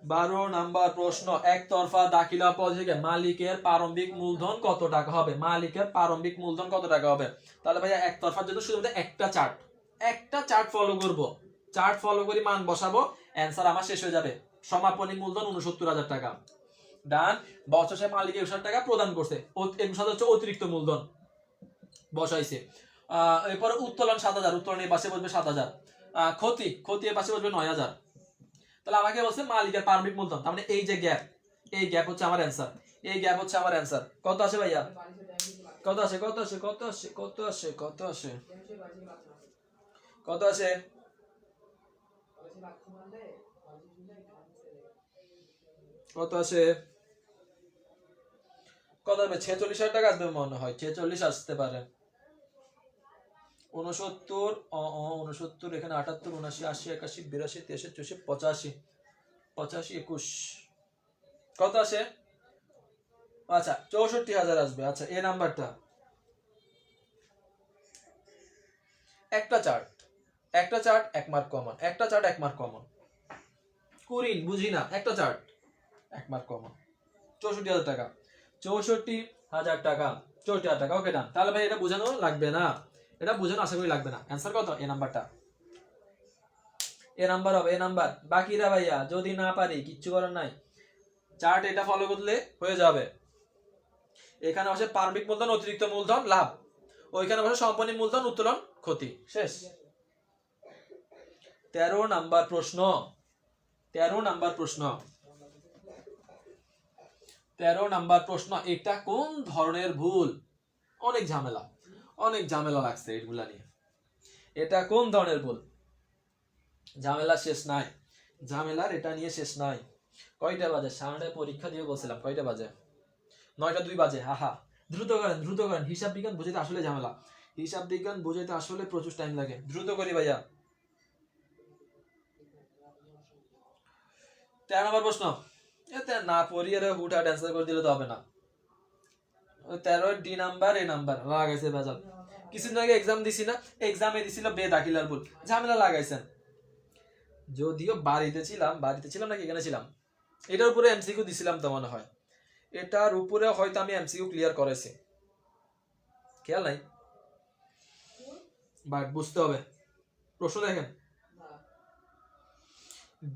12 নম্বর প্রশ্ন, একতরফা দাখিলা পদ্ধতিতে মালিকের প্রারম্ভিক মূলধন কত টাকা হবে, মালিকের প্রারম্ভিক মূলধন কত টাকা হবে। তাহলে ভাইয়া একতরফার জন্য শুধু একটা চার্ট ফলো করব, চার্ট ফলো করে মান বসাবো, অ্যানসার আমার শেষ হয়ে যাবে। সমাপনী মূলধন 69,000 টাকা, ডান। বছর শেষে মালিক 21,000 টাকা প্রদান করছে, 21,000 হচ্ছে অতিরিক্ত মূলধন বসাইছে। এরপরে উত্তোলন 7,000, উত্তোলন এই পাশে বসবে 7,000, ক্ষতি এর পাশে বসবে 9,000। তাহলে আমাকে বলছে মালিকের প্রারম্ভিক মূলধন, তার মানে এই যে গ্যাপ, এই গ্যাপ হচ্ছে আমার অ্যানসার, এই গ্যাপ হচ্ছে আমার অ্যানসার। কত আসে ভাইয়া, কত আসে কত আসে কত আসে কত আসে কত আসে কত আসে, কত আসে, কত আসবে 46,000 টাকা আসবে মনে হয়, 46 আসতে পারে। 69, 69 এখানে 78, 79, 80, 81, 82, 83, 84, 85, 21, কত আসে, আচ্ছা 64,000 আসবে। আচ্ছা এই নাম্বারটা, একটা চার্ট 1 মার্ক কমন, একটা চার্ট 1 মার্ক কমন, কুরিন বুঝি না, একটা চার্ট 1 মার্ক কমন, 64,000 টাকা, 64,000 টাকা, 64,000 টাকা। ওকে ডান। তাহলে ভাই এটা বোঝানো লাগবে না, এটা বোঝানো আশা করি লাগবে না। অ্যান্সার কত, এ নাম্বারটা, এ নাম্বার হবে, এ নাম্বার। বাকিরা ভাইয়া যদি না পারি কিচ্ছু করার নাই, চার্ট এটা ফলো করলে হয়ে যাবে। এখানে বসে প্রারম্ভিক মূলধন, অতিরিক্ত মূলধন, লাভ, ওইখানে বসে সম্পন্ন মূলধন, উত্তোলন, ক্ষতি, শেষ। 13 নাম্বার প্রশ্ন, 13 নাম্বার প্রশ্ন, 13 নাম্বার প্রশ্ন। এটা কোন ধরনের ভুল, অনেক ঝামেলা লাগছে এগুলা নিয়ে। এটা কোন ধরনের ভুল, ঝামেলা শেষ নাই, ঝামেলার এটা নিয়ে শেষ নাই। কয়টা বাজে, 9:30 পরীক্ষা দিয়ে বলছিলাম, কয়টা বাজে 9:02 বাজে। হা দ্রুত করেন, হিসাব বিজ্ঞান বুঝাইতে আসলে ঝামেলা, হিসাব বিজ্ঞান বুঝাইতে আসলে প্রচুর টাইম লাগে, দ্রুত করি ভাইয়া। 13 নম্বর প্রশ্ন, এতে না পড়িয়ে হুটহাট অ্যান্সার করে দিলে তো হবে না। 13 ডি নাম্বার, এ নাম্বার লাগাইছে ভেজাল। কিছুদিন আগে এক্সাম দিছি না, এক্সামে দিছিল বে দাখিলার ভুল, ঝামেলা লাগাইছেন। যদিও বাড়িতে ছিলাম নাকি এখানে ছিলাম, এটার উপরে এমসিকিউ দিছিলাম তো মনে হয়, এটার উপরে হয়তো আমি এমসিকিউ ক্লিয়ার করেছি, খেয়াল নাই, বাট বুঝতে হবে। প্রশ্ন দেখেন,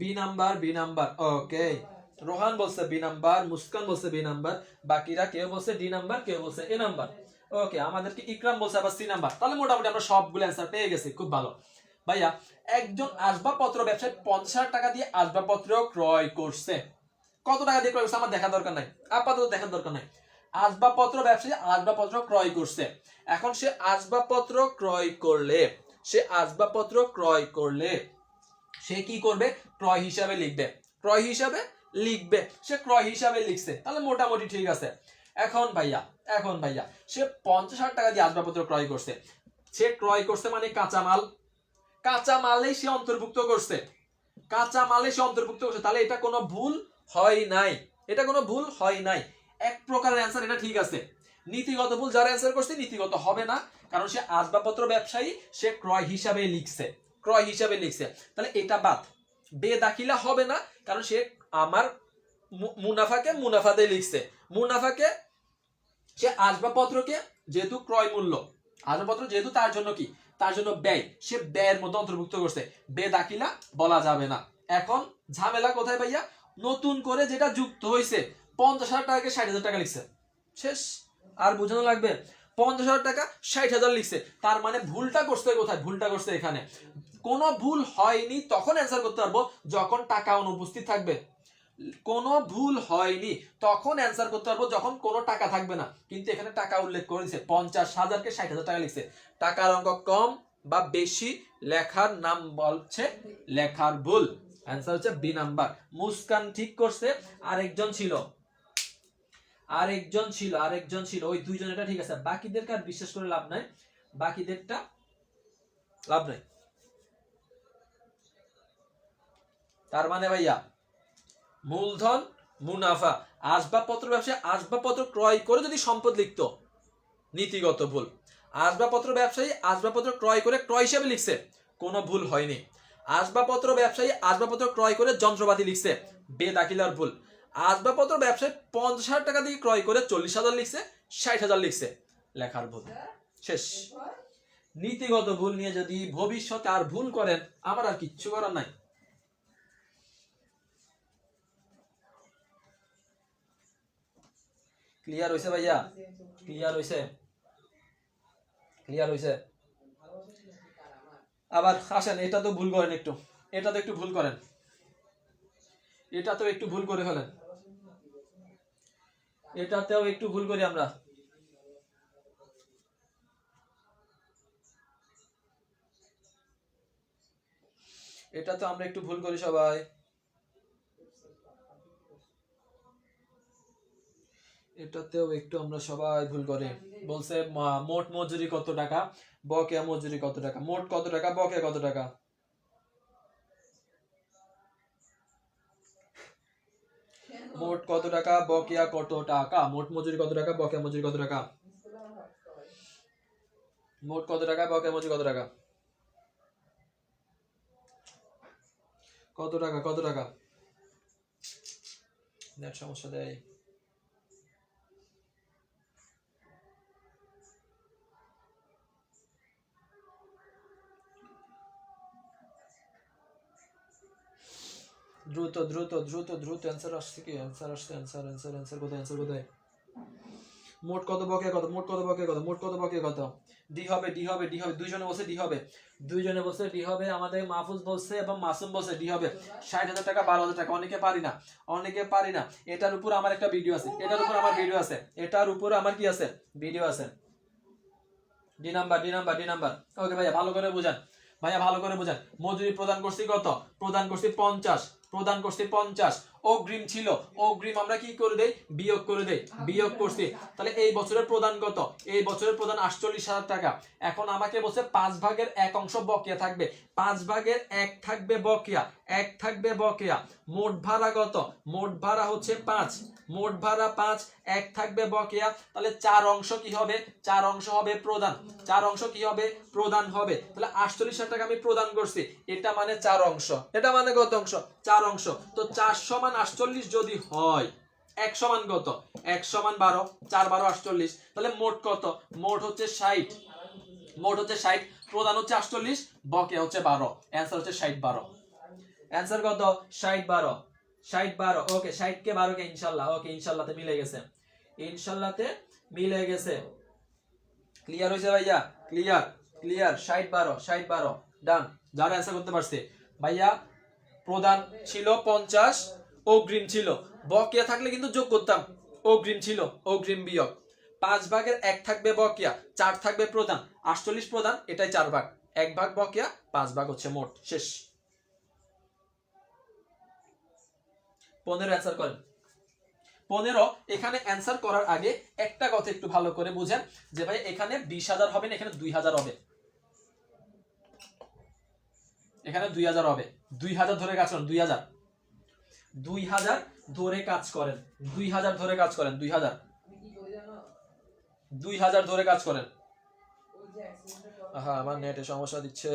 বি নাম্বার ওকে, রোহান বলছে বি নাম্বার, মুস্কান বলছে বি নাম্বার, বাকিরা কেউ বলছে ডি নাম্বার, কেউ বলছে এ নাম্বার। ওকে, আমাদেরকে ইকরাম বলছে আবার সি নাম্বার। তাহলে মোটামুটি আমরা সবগুলো অ্যান্সার পেয়ে গেছি, খুব ভালো। ভাইয়া, একজন আসবাবপত্র ব্যবসায়ী 50,000 টাকা দিয়ে আসবাবপত্র ক্রয় করছে। কত টাকা দিয়ে ক্রয় করছে আমার দেখার দরকার নাই, আপাতত দেখার দরকার নাই। আসবাবপত্র ব্যবসায়ী আসবাবপত্র ক্রয় করছে। এখন সে আসবাবপত্র ক্রয় করলে সে কি করবে? ক্রয় হিসাবে লিখবে, সে ক্রয় হিসাবে লিখছে, তাহলে মোটামুটি ঠিক আছে। এখন ভাইয়া সে 50,000 টাকা দিয়ে আসবাবপত্র ক্রয় করছে। সে ক্রয় করছে মানে কাঁচামালেই সে অন্তর্ভুক্ত করছে, তাহলে এটা কোনো ভুল হয় নাই, এক প্রকারের অ্যান্সার এটা ঠিক আছে। নীতিগত ভুল যারা অ্যান্সার করছে নীতিগত হবে না, কারণ সে আসবাবপত্র ব্যবসায়ী, সে ক্রয় হিসাবে লিখছে, তাহলে এটা বাদ। বেদাখিলা হবে না, কারণ সে আমার মুনাফাকে মুনাফাতে লিখছে, সে আসবাবপত্রকে যেহেতু ক্রয় মূল্য, আসবাবপত্র যেহেতু তার জন্য ব্যয়, সে ব্যয়ের মধ্যে অন্তর্ভুক্ত করছে, বেদাখিলা বলা যাবে না। এখন ঝামেলা কোথায় ভাইয়া? নতুন করে যেটা যুক্ত হয়েছে, 50,000 টাকাকে 60,000 টাকা লিখছে, শেষ। আর বোঝানো লাগবে? 50,000 টাকা 60,000 লিখছে, তার মানে ভুলটা করছে কোথায়? ভুলটা করছে এখানে। কোনো ভুল হয়নি তখন অ্যান্সার করতে পারবো যখন টাকা অনুপস্থিত থাকবে, কোনো ভুল হয়নি তখন অ্যান্সার করতে পারবো যখন কোনো টাকা থাকবে না। কিন্তু এখানে টাকা উল্লেখ করেছে, 50,000কে 60,000 টাকা লিখছে। টাকার অঙ্ক কম বা বেশি লেখার নাম বলছে লেখার ভুল, অ্যান্সার হচ্ছে বি নাম্বার। মুস্কান ঠিক করছে, আরেকজন ছিল, ওই দুইজন, এটা ঠিক আছে। বাকিদেরকে আর বিশ্বাস করে লাভ নাই, তার মানে ভাইয়া মূলধন মুনাফা, আসবাবপত্র ব্যবসায় আসবাবপত্র ক্রয় করে যদি সম্পদ লিখতো, নীতিগত ভুল। আসবাবপত্র ব্যবসায়ী আসবাবপত্র ক্রয় করে ক্রয় হিসেবে লিখছে, কোনো ভুল হয়নি। আসবাবপত্র ব্যবসায়ী আসবাবপত্র ক্রয় করে যন্ত্রপাতি লিখছে, বেদাখিলার ভুল। আসবাবপত্র ব্যবসায়ী 50,000 টাকা দিয়ে ক্রয় করে 40,000 লিখছে, 60,000 লিখছে, লেখার ভুল, শেষ। নীতিগত ভুল নিয়ে যদি ভবিষ্যতে আর ভুল করেন, আমার আর কিচ্ছু করার নাই। ক্লিয়ার হইছে ভাইয়া? ক্লিয়ার হইছে? আবার আসেন, এটা তো ভুল করেন একটু, একটু ভুল করেন, এটাতেও একটু ভুল করে ফেলেন, এটাতেও একটু ভুল করি আমরা। এটাতে আমরা একটু ভুল করি সবাই, এটাতেও একটু আমরা সবাই ভুল করি। বলছে মোট মজুরি কত টাকা, বকেয়া মজুরি কত টাকা, মোট কত টাকা, বকেয়া কত টাকা। মোট কত টাকা, বকেয়া কত টাকা, মোট মজুরি কত টাকা, বকেয়া মজুরি কত টাকা, মোট কত টাকা, বকেয়া মজুরি কত টাকা, কত টাকা। নেট সমস্যা দেয়। দ্রুত অ্যান্সার আসছে কি? অ্যান্সার কোথায়? মোট কত বকেয়া কত, ডি হবে। দুইজনে বলছে ডি হবে, আমাদের মাহফুজ বলছে এবং মাসুম বলছে ডি হবে। 60,000 টাকা, 12,000 টাকা। অনেকে পারি না। এটার উপর আমার একটা ভিডিও আছে, এটার উপর আমার কি আছে? ভিডিও আছে। D number. ওকে ভাইয়া, ভালো করে বুঝান। মজুরি প্রদান করছি কত? প্রদান করছি 50। প্রদান করছি 50, অগ্রিম ছিল, অগ্রিম আমরা কি করে দেই, বিয়োগ করে দেই, বিয়োগ করছি। তাহলে এই বছরের প্রদান কত, এই বছরের প্রদান 48,000 টাকা। এখন আমাকে বলছে 5/1 অংশ বকেয়া থাকবে, 5/1 থাকবে বকেয়া, 1 থাকবে বকেয়া। মোট ভাড়া কত, মোট ভাড়া হচ্ছে 5, মোট ভাড়া 5, 1 থাকবে বকেয়া। তাহলে 4 অংশ কি হবে, 4 অংশ হবে প্রদান, 4 অংশ কি হবে, প্রদান হবে। তাহলে 48,000 টাকা আমি প্রদান করছি, এটা মানে 4 অংশ, এটা মানে কত অংশ, 4 অংশ। তো 4 সমান 48 যদি হয়, 1 সমান কত, 1 সমান 12, 4 12 48, তাহলে মোট কত, মোট হচ্ছে 60, মোট হচ্ছে 60, প্রদান হচ্ছে 48, বকেয়া হচ্ছে 12, অ্যানসার হচ্ছে 60 12। অ্যানসার কত, 60 12, 60 12। ওকে, 60 কে 12 কে ইনশাআল্লাহ, ওকে ইনশাআল্লাহতে মিলে গেছে, ইনশাআল্লাহতে মিলে গেছে। ক্লিয়ার হইছে ভাইয়া, ক্লিয়ার, ক্লিয়ার। 60 12, 60 12 ডান। যারা অ্যানসার করতে পারছে ভাইয়া, প্রদান ছিল 50, অগ্রিম ছিল, বকেয়া থাকলে কিন্তু যোগ করতাম, অগ্রিম ছিল, অগ্রিম বিয়োগ, 5/1 থাকবে বকেয়া, 4 থাকবে প্রদান, 48 প্রদান, এটাই 4 ভাগ, 1 ভাগ বকেয়া, 5 ভাগ হচ্ছে মোট। শেষ। 15 অ্যানসার করেন। 15 এখানে অ্যানসার করার আগে একটা কথা একটু ভালো করে বুঝেন, যে ভাই এখানে 20,000 হবে না, এখানে 2,000 হবে, এখানে 2,000 হবে, 2,000 ধরে কাজ করেন, 2,000, 2,000 ধরে কাজ করেন, 2,000 ধরে কাজ করেন, 2,000, 2,000 ধরে কাজ করেন। হ্যাঁ, আমার নেটে সমস্যা দিচ্ছে,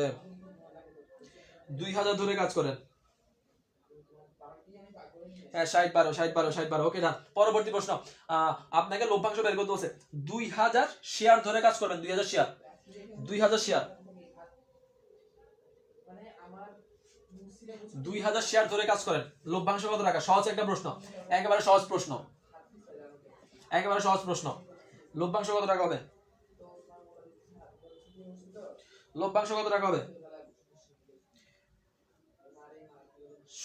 2,000 ধরে কাজ করেন। হ্যাঁ, 60 12, 60 12, 60 12। ওকে ডান। পরবর্তী প্রশ্ন, আপনাকে লভ্যাংশ বের করতে বলছে, 2,000 শেয়ার ধরে কাজ করবেন, 2,000 শেয়ার, 2,000 শেয়ার, 2,000 শেয়ার ধরে কাজ করেন, লভ্যাংশ কত টাকা? সহজ একটা প্রশ্ন, একেবারে সহজ প্রশ্ন, একেবারে সহজ প্রশ্ন। লভ্যাংশ কত টাকা হবে, লভ্যাংশ কত টাকা হবে?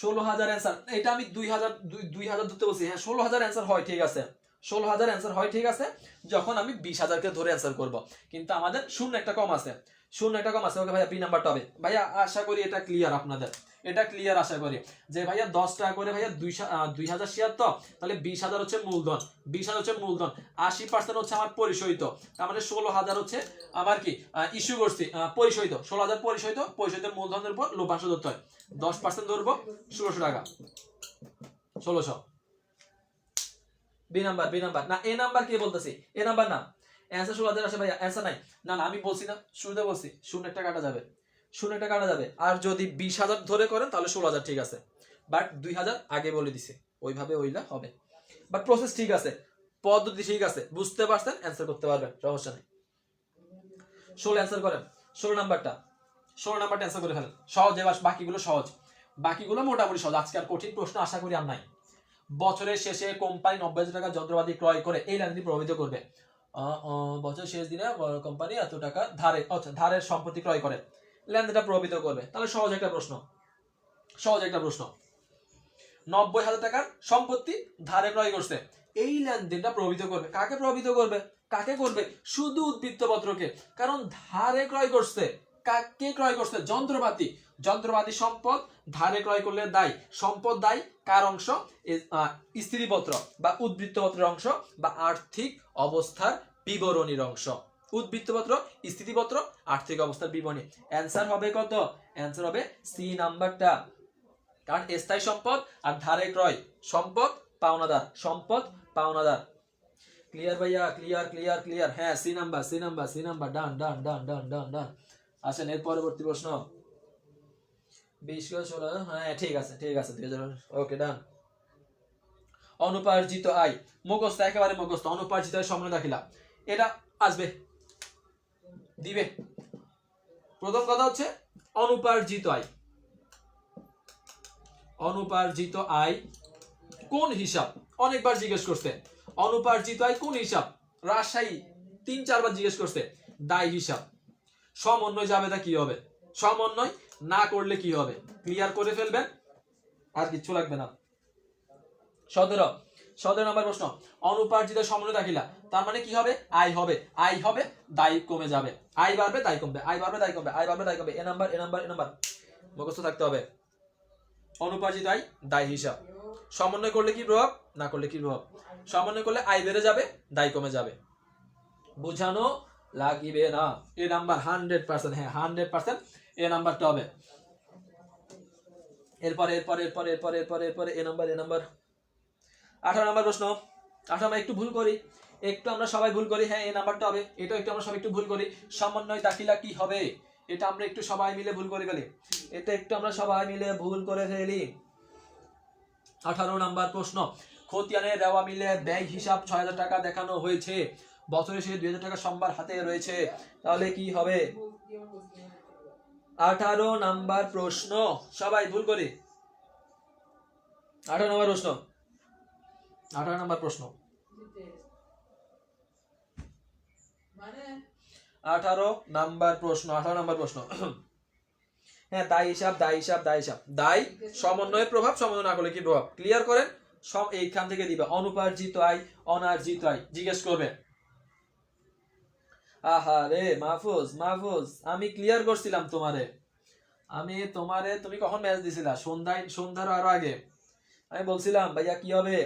16,000 অ্যান্সার। এটা আমি 2,000 ধরতে বলছি। হ্যাঁ, 16,000 অ্যান্সার হয়, ঠিক আছে, 16,000 অ্যান্সার হয়, ঠিক আছে, যখন আমি 20,000 কে ধরে অ্যান্সার করব। কিন্তু আমাদের শূন্য একটা কম আছে, শূন্য একটা কম আছে। ওকে ভাইয়া, বি নাম্বারটা হবে। ভাইয়া আশা করি এটা ক্লিয়ার আপনাদের, এটা ক্লিয়ার আশা করি, যে ভাইয়া 10 টাকা করে ভাইয়া 2,000 শেয়ার, তো তাহলে 20,000 হচ্ছে মূলধন, 20,000 হচ্ছে মূলধন, 80% হচ্ছে আমার পরিশোধিত, তার মানে 16,000 হচ্ছে আমার কি ইস্যু করছি, পরিশোধিত, 16,000 পরিশোধিত, পরিশোধিত মূলধনের উপর লভ্যাংশ ধরতে হয়, 10% ধরবো, 1600 টাকা, 1600। বি নাম্বার, বি নাম্বার না, এ নাম্বার কে বলতেছি, এ নাম্বার না। অ্যান্সার 16,000 আসে ভাইয়া, অ্যান্সার নাই, না না, আমি বলছি না, শুরুতে বলছি শূন্য একটা কাটা যাবে, শূন্য একটা কাটা যাবে। আর যদি 20,000 ধরে করেন তাহলে 16,000 ঠিক আছে, বাট 2,000 আগে বলে দিছে, ওইভাবে ওইলা হবে, বাট প্রসেস ঠিক আছে, পদ্ধতি ঠিক আছে, বুঝতে পারছেন, অ্যান্সার করতে পারবেন, সমস্যা নেই। 16 অ্যান্সার করেন, 16 নাম্বারটা, 16 নাম্বারটা অ্যান্সার করে ফেলেন, সহজ। এবার বাকিগুলো সহজ, বাকিগুলো মোটামুটি সহজ। আজকে আর কঠিন প্রশ্ন আশা করি আর নাই। বছরের শেষে কোম্পানি 90,000 টাকা যন্ত্রপাতি ক্রয় করে, এই লাইনটি প্রভাবিত করবে। বছর শেষ দিনে কোম্পানি এত টাকা ধারে, আচ্ছা, ধারের সম্পত্তি ক্রয় করে, লেনদেনটা প্রভাবিত করবে। তাহলে সহজ একটা প্রশ্ন, সহজ একটা প্রশ্ন। 90,000 টাকার সম্পত্তি ধারে ক্রয় করছে, এই লেনদেনটা প্রভাবিত করবে, কাকে প্রভাবিত করবে, কাকে করবে? শুধু উদ্বৃত্ত পত্রকে, কারণ ধারে ক্রয় করছে, কাকে ক্রয় করছে? যন্ত্রপাতি, যন্ত্রপাতি সম্পদ ধারে ক্রয় করলে দায়, সম্পদ দায় কার অংশ? স্থিতিপত্র বা উদ্বৃত্তপত্রের অংশ বা আর্থিক অবস্থার বিবরণীর অংশ। উদ্বৃত্তপত্র, স্থিতিপত্র, আর্থিক অবস্থার বিবরণী। অ্যান্সার হবে কত? অ্যান্সার হবে সি নাম্বারটা, কারণ স্থায়ী সম্পদ আর ধারে ক্রয়, সম্পদ পাওনাদার, সম্পদ পাওনাদার। ক্লিয়ার ভাইয়া, ক্লিয়ার ক্লিয়ার ক্লিয়ার। হ্যাঁ, C number, C number, C number, done done done done done done. আসেন এর পরবর্তী প্রশ্ন। 20 কে 16, হ্যাঁ ঠিক আছে ঠিক আছে, 2000, ওকে ডান। অনুপার্জিত আয়, মুখস্থ, একেবারে মুখস্থ। অনুপার্জিত আয় সম্মান দাখিলা, এটা আসবে, দিবে। প্রথম কথা হচ্ছে অনুপার্জিত আয়, অনুপার্জিত আয় কোন হিসাব? অনেকবার জিজ্ঞেস করছে, অনুপার্জিত আয় কোন হিসাব? রাজশাহী 3-4 বার জিজ্ঞেস করছে, দায় হিসাব। সমন্বয় যাবে, তা কি হবে? সমন্বয় না করলে কি হবে? ক্লিয়ার করে ফেলবেন, আর কিচ্ছু লাগবে না। 17 নম্বর প্রশ্ন, অনুপার্জিত সমন্বয় দাখিলা, তার মানে কি হবে? আয় হবে, আয় হবে, দায় কমে যাবে, আয় বাড়বে, দায় কমবে, আয় বাড়বে, দায় কমবে, আয় বাড়বে, দায় কমবে। এ নাম্বার, এ নাম্বার, এ নাম্বার মুখস্থ থাকতে হবে। অনুপার্জিত আয় দায় হিসাব। সমন্বয় করলে কি প্রভাব, না করলে কি প্রভাব? সমন্বয় করলে আয় বেড়ে যাবে, দায় কমে যাবে। বুঝানো লাগিবে না। এ নাম্বার 100%, হ্যাঁ 100% এ নাম্বারটা হবে। এরপরে এ নাম্বার 18 নাম্বার প্রশ্ন। 18 আমরা একটু ভুল করি, একটু আমরা সবাই ভুল করি। হ্যাঁ, এই নাম্বারটা হবে। এটা একটু আমরা সবাই একটু ভুল করি। সমন্বয় দাখিলা কি হবে, এটা আমরা একটু সবাই মিলে ভুল করে ফেলি। এটা একটু আমরা সবাই মিলে ভুল করে ফেলি। 18 নাম্বার প্রশ্ন। খতিয়ানের রেওয়া মিলে ব্যয় হিসাব 6000 টাকা দেখানো হয়েছে, বছরে শেষে 2000 টাকা সোমবার হাতে রয়েছে, তাহলে কি হবে? 18 নাম্বার প্রশ্ন, সবাই ভুল করি। 18 নাম্বার প্রশ্ন, 18 নাম্বার প্রশ্ন, 18 নাম্বার প্রশ্ন, 18 নাম্বার প্রশ্ন। হ্যাঁ, দায় হিসাব, দায় সমন্বয়ের প্রভাব, সমন্বয় না করলে কি প্রভাব, ক্লিয়ার করেন। সব এইখান থেকে দিবে। অনুপার্জিত আয়, অনার্জিত আয় জিজ্ঞেস করবে। আহারে মাহফুজ, আমি ক্লিয়ার করছিলাম তোমারে। তুমি কখন ম্যাচ দিছিলা? সন্ধ্যার আরো আগে আমি বলছিলাম ভাইয়া কি হবে,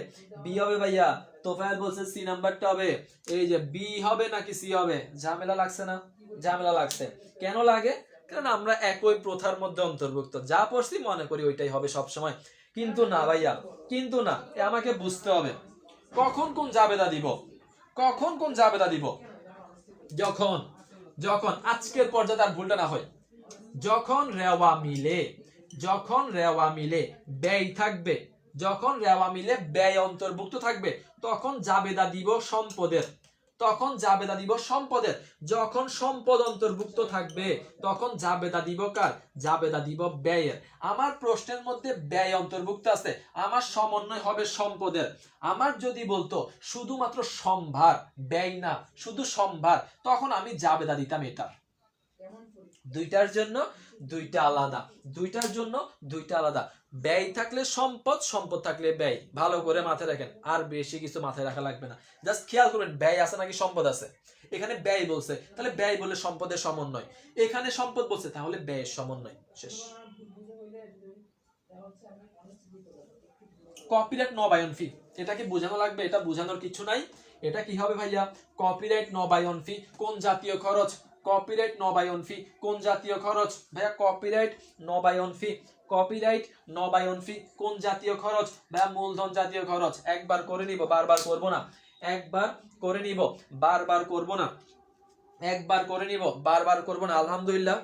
বি হবে ভাইয়া। তোফায়েল বলছে সি নাম্বারটা হবে। এই যে বি হবে নাকি সি হবে? ঝামেলা লাগছে না? ঝামেলা লাগছে। কেন লাগে? কারণ আমরা একই প্রথার মধ্যে অন্তর্ভুক্ত, যা পড়ছি মনে করি ওইটাই হবে সব সময়। কিন্তু না ভাইয়া, কিন্তু না, আমাকে বুঝতে হবে কখন কোন জাবেদা দিব। যখন আজকের পর্যায়ে তার ভুলটা না হয়, যখন রেওয়া মিলে ব্যয় থাকবে, যখন রেওয়া মিলে ব্যয় অন্তর্ভুক্ত থাকবে, তখন জাবেদা দিব সম্পদের। যখন সম্পদ অন্তর্ভুক্ত থাকবে, তখন জাবেদা দিব কার? জাবেদা দিব ব্যয়ের। আমার প্রশ্নের মধ্যে ব্যয় অন্তর্ভুক্ত আছে, আমার সমন্বয় হবে সম্পদের। আমার যদি বলতো শুধুমাত্র সম্ভার, ব্যয় না, শুধু সম্ভার, তখন আমি জাবেদা দিতাম এটার। দুইটার জন্য দুইটা আলাদা। ব্যয় থাকলে সম্পদ থাকলে ব্যয়। ভালো করে মাথায় রাখেন, আর বেশি কিছু মাথায় রাখা লাগবে না। জাস্ট খেয়াল করবেন ব্যয় আছে নাকি সম্পদ আছে। এখানে ব্যয় বলছে, তাহলে ব্যয় বলে সম্পদের সমন্বয়। এখানে সম্পদ বলছে, তাহলে ব্যয়ের সমন্বয়। শেষ। কপিরাইট নবায়ন ফি, এটা কি বোঝানো লাগবে? এটা বোঝানোর কিছু নাই। এটা কি হবে ভাইয়া? কপিরাইট নবায়ন ফি কোন জাতীয় খরচ? কপিরাইট নবায়ন ফি কোন জাতীয় খরচ ভাইয়া? কপিরাইট নবায়ন ফি কোন জাতীয় খরচ ভাইয়া? মূলধন জাতীয় খরচ। একবার করে নিব, বারবার করব না। আলহামদুলিল্লাহ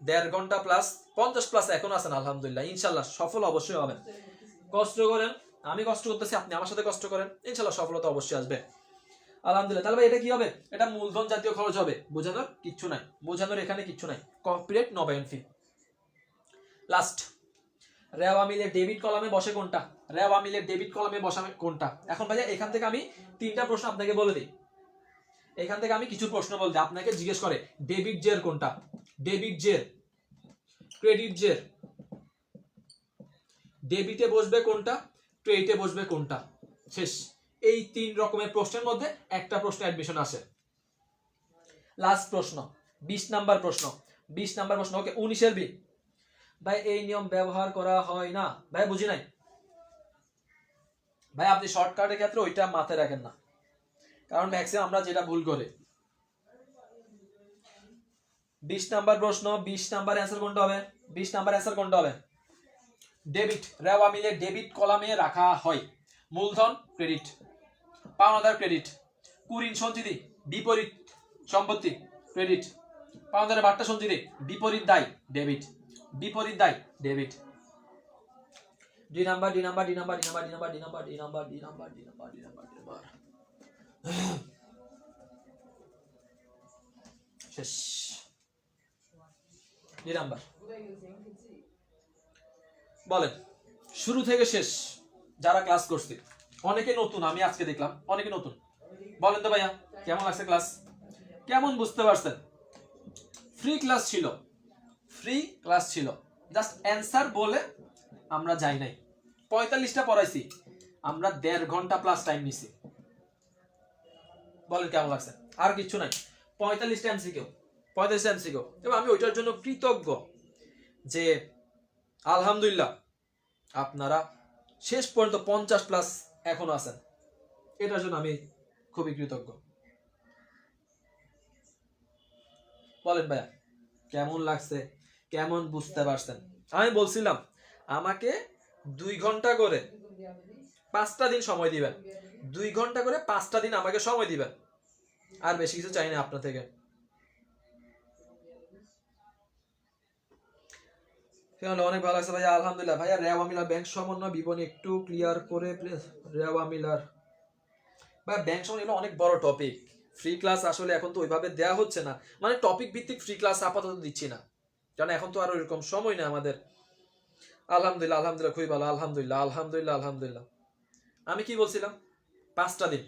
1.5 ঘন্টা প্লাস 50 প্লাস এখন আছেন, আলহামদুলিল্লাহ। ইনশাল্লাহ সফল অবশ্যই হবেন। কষ্ট করেন, আমি কষ্ট করতেছি, আপনি আমার সাথে কষ্ট করেন, ইনশাল্লাহ সফলতা অবশ্যই আসবে, আলহামদুলিল্লাহ। তাহলে এটা কি হবে? এটা মূলধন জাতীয় খরচ হবে। বোঝানোর এখানে কিচ্ছু নাই। কর্পোরেট নবায়ন ফি। লাস্ট, রেওয়া মিলে ডেবিট কলামে বসে কোনটা? এখন ভাইয়া এখান থেকে আমি 3টা প্রশ্ন আপনাকে বলে দিই। এখান থেকে আমি কিছু প্রশ্ন বলতে আপনাকে জিজ্ঞেস করে ডেবিট জের কোনটা, ক্রেডিট জের, ডেবিটে বসবে কোনটা, ক্রেডিটে বসবে কোনটা। শেষ। এই 3 রকমের প্রশ্নের মধ্যে একটা প্রশ্ন অ্যাডমিশন আসে। লাস্ট প্রশ্ন 20 নাম্বার প্রশ্ন। ওকে 19 এর বি। ভাই এই নিয়ম ব্যবহার করা হয় না। ভাই বুঝি নাই ভাই, আপনি শর্টকাটের ক্ষেত্রে ওইটা মাথায় রাখেন না, কারণ ম্যাক্সিমাম আমরা যেটা ভুল করে। 20 নাম্বার প্রশ্ন, 20 নাম্বার অ্যান্সার কোনটা হবে? ডেবিট, রেওয়া মিলে ডেবিট কলামে রাখা হয়। মূলধন ক্রেডিট, পাওনাদার ক্রেডিট, কুঋণ সঞ্চিতি বিপরীত সম্পত্তি ক্রেডিট, পাওনাদারের বার্তা সঞ্চিতি বিপরীত দায় ডেবিট। 2 নাম্বার শেষ। 2 নাম্বার বলেন শুরু থেকে শেষ যারা ক্লাস করছে, অনেকে নতুন, আমি আজকে দেখলাম অনেকে নতুন। বলেন তো ভাইয়া কেমন লাগছে ক্লাস? কেমন বুঝতে পারছেন? ফ্রি ক্লাস ছিল, জাস্ট অ্যান্সার বলে আমরা যাই নাই। 45টা পড়াইছি, আমরা 1.5 ঘন্টা প্লাস টাইম নিছি। বলেন কেমন লাগছে? আর কিছু নাই, 45টা এমসিকিউ। এবং আমি ওইটার জন্য কৃতজ্ঞ যে আলহামদুলিল্লাহ আপনারা শেষ পর্যন্ত 50+ এখনো আছেন, এটার জন্য আমি খুবই কৃতজ্ঞ। বলেন ভাইয়া কেমন লাগছে, কেমন বুঝতে পারছেন? আমি বলছিলাম আমাকে 2 ঘন্টা করে 5টা দিন সময় দিবেন, 2 ঘন্টা করে 5টা দিন আমাকে সময় দিবেন, আর বেশি কিছু চাই না আপনার থেকে। অনেক ভালো লাগছে ভাইয়া, আলহামদুলিল্লাহ। ভাইয়া রেওয়া মিলার ব্যাংক সমন্বয় বিবরণী একটু ক্লিয়ার করে প্লিজ। রেওয়া মিলার ভাই ব্যাংক সমন্বয় এগুলো অনেক বড় টপিক, ফ্রি ক্লাস আসলে এখন তো ওইভাবে দেওয়া হচ্ছে না, মানে টপিক ভিত্তিক ফ্রি ক্লাস আপাতত দিচ্ছি না, কারণ এখন তো আর ওইরকম সময় না আমাদের। আলহামদুলিল্লাহ, আলহামদুলিল্লাহ, খুবই ভালো, আলহামদুলিল্লাহ, আলহামদুলিল্লাহ, আলহামদুলিল্লাহ। আমি কি বলছিলাম 5টা দিন,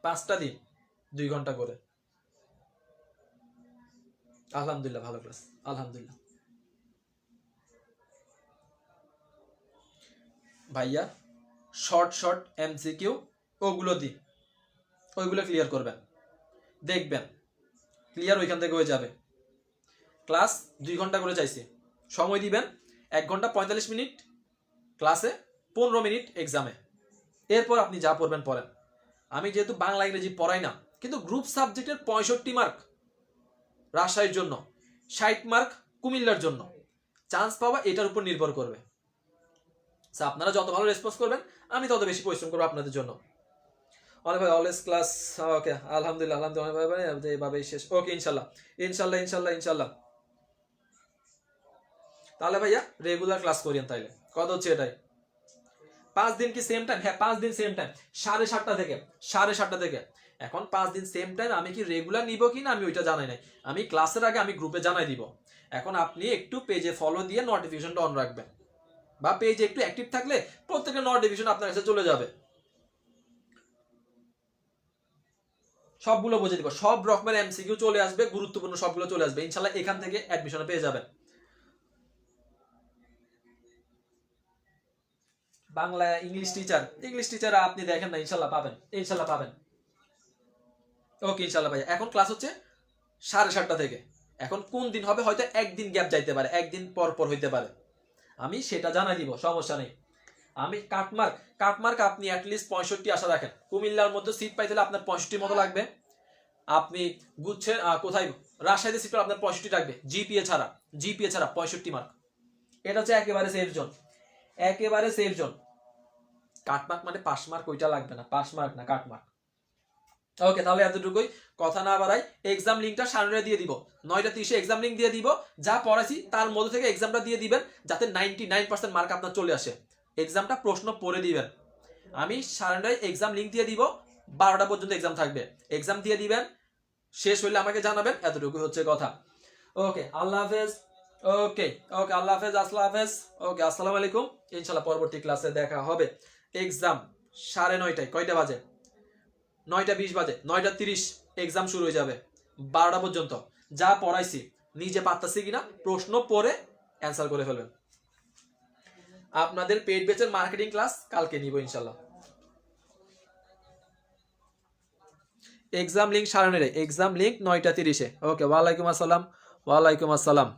5টা দিন 2 ঘন্টা করে। আলহামদুলিল্লাহ, ভালো ক্লাস, আলহামদুলিল্লাহ। ভাইয়া শর্ট শর্ট এমসিকিউ ওগুলো দিই, ওইগুলো ক্লিয়ার করবেন, দেখবেন ক্লিয়ার ওইখান থেকে হয়ে যাবে। ক্লাস 2 ঘন্টা করে চাইছি, সময় দিবেন 1 ঘন্টা 45 মিনিট ক্লাসে, 15 মিনিট এক্সামে, এরপর আপনি যা পড়বেন পড়েন। আমি যেহেতু বাংলা ইংরেজি পড়াই না, কিন্তু গ্রুপ সাবজেক্টের 65 মার্ক রাজশাহীর জন্য, 60 মার্ক কুমিল্লার জন্য, চান্স পাওয়া এটার উপর নির্ভর করবে। আপনারা যত ভালো রেসপন্স করবেন আমি তত বেশি পরিশ্রম করবো আপনাদের জন্য। অনেক ভাই অলওয়েজ ক্লাস, ওকে আলহামদুলিল্লাহ, আলহামদুলিল্লাহ, এভাবেই শেষ। ওকে ইনশাল্লাহ, ইনশাল্লাহ, ইনশাল্লাহ, ইনশাল্লাহ। তাহলে ভাইয়া রেগুলার ক্লাস করিয়েন, তাইলে কথা হচ্ছে এটাই। 5 দিন কি সেম টাইম? হ্যাঁ 5 দিন সেম টাইম, 7:30 থেকে 7:30 থেকে। এখন 5 দিন সেম টাইম আমি কি রেগুলার নিব কি না আমি ওইটা জানাই নাই, আমি ক্লাসের আগে আমি গ্রুপে জানাই দিব। এখন আপনি একটু পেজে ফলো দিয়ে নোটিফিকেশনটা অন রাখবেন, বা পেজে একটু অ্যাক্টিভ থাকলে প্রত্যেকটা নোটিফিকেশন আপনার কাছে চলে যাবে। সবগুলো বুঝে দিব, সব রকমের এমসিকিউ চলে আসবে, গুরুত্বপূর্ণ সবগুলো চলে আসবে ইনশাল্লাহ, এখান থেকে অ্যাডমিশন পেয়ে যাবেন। বাংলা ইংলিশ টিচার আপনি দেখেন না, ইনশাল্লাহ পাবেন, ইনশাল্লাহ পাবেন। ওকে ইনশাল্লাহ ভাই। এখন ক্লাস হচ্ছে 7:30 থেকে। এখন কোন দিন হবে হয়তো একদিন গ্যাপ যাইতে পারে, একদিন পর পর হইতে পারে, আমি সেটা জানাই দিব, সমস্যা নেই। আমি কাটমার্ক আপনি অ্যাটলিস্ট 65 আশা রাখেন, কুমিল্লার মধ্যে সিট পাইতে হলে আপনার 65 মতো লাগবে। আপনি বুঝছেন কোথায় রাজশাহীতে সিট আপনার 65 লাগবে, জিপিএ ছাড়া 65 মার্ক। এটা হচ্ছে একেবারে সেফ জোন, একেবারে সেফ জোন। কাটমার্ক মানে পাস মার্ক, ওইটা লাগবে না, পাস মার্ক না, কাটমার্ক। ওকে তাহলে এতটুকুই, কথা না বাড়াই। এক্সাম লিঙ্কটা 9:30 দিয়ে দিব, 9:30 এক্সাম লিঙ্ক দিয়ে দিব, যা পড়াইছি তার মধ্যে থেকে এক্সামটা দিয়ে দিবেন, যাতে 99% মার্ক আপনার চলে আসে। এক্সামটা প্রশ্ন পড়ে দিবেন, আমি 9:30 এক্সাম লিঙ্ক দিয়ে দিব, 12টা পর্যন্ত এক্সাম থাকবে, এক্সাম দিয়ে দিবেন, শেষ হইলে আমাকে জানাবেন, এতটুকুই হচ্ছে কথা। ওকে আল্লাহ হাফেজ। ওকে ওকে আল্লাহ হাফেজ, আসসালাম হাফেজ। ওকে আসসালামু আলাইকুম, ইনশাল্লাহ পরবর্তী ক্লাসে দেখা হবে। এক্সাম 9:30, কয়টা বাজে? 9:20 বাজে, 9:30 এক্সাম শুরু হয়ে যাবে, 12টা পর্যন্ত যা পড়াইছি নিজে পারতাছি কিনা প্রশ্ন পড়ে অ্যান্সার করে ফেলবেন। আপনাদের পেড ব্যাচের মার্কেটিং ক্লাস কালকে নিব ইনশাল্লাহ। Exam link 9:30, exam link 9:30। ওকে ওয়ালাইকুম আসসালাম, ওয়ালাইকুম আসসালাম।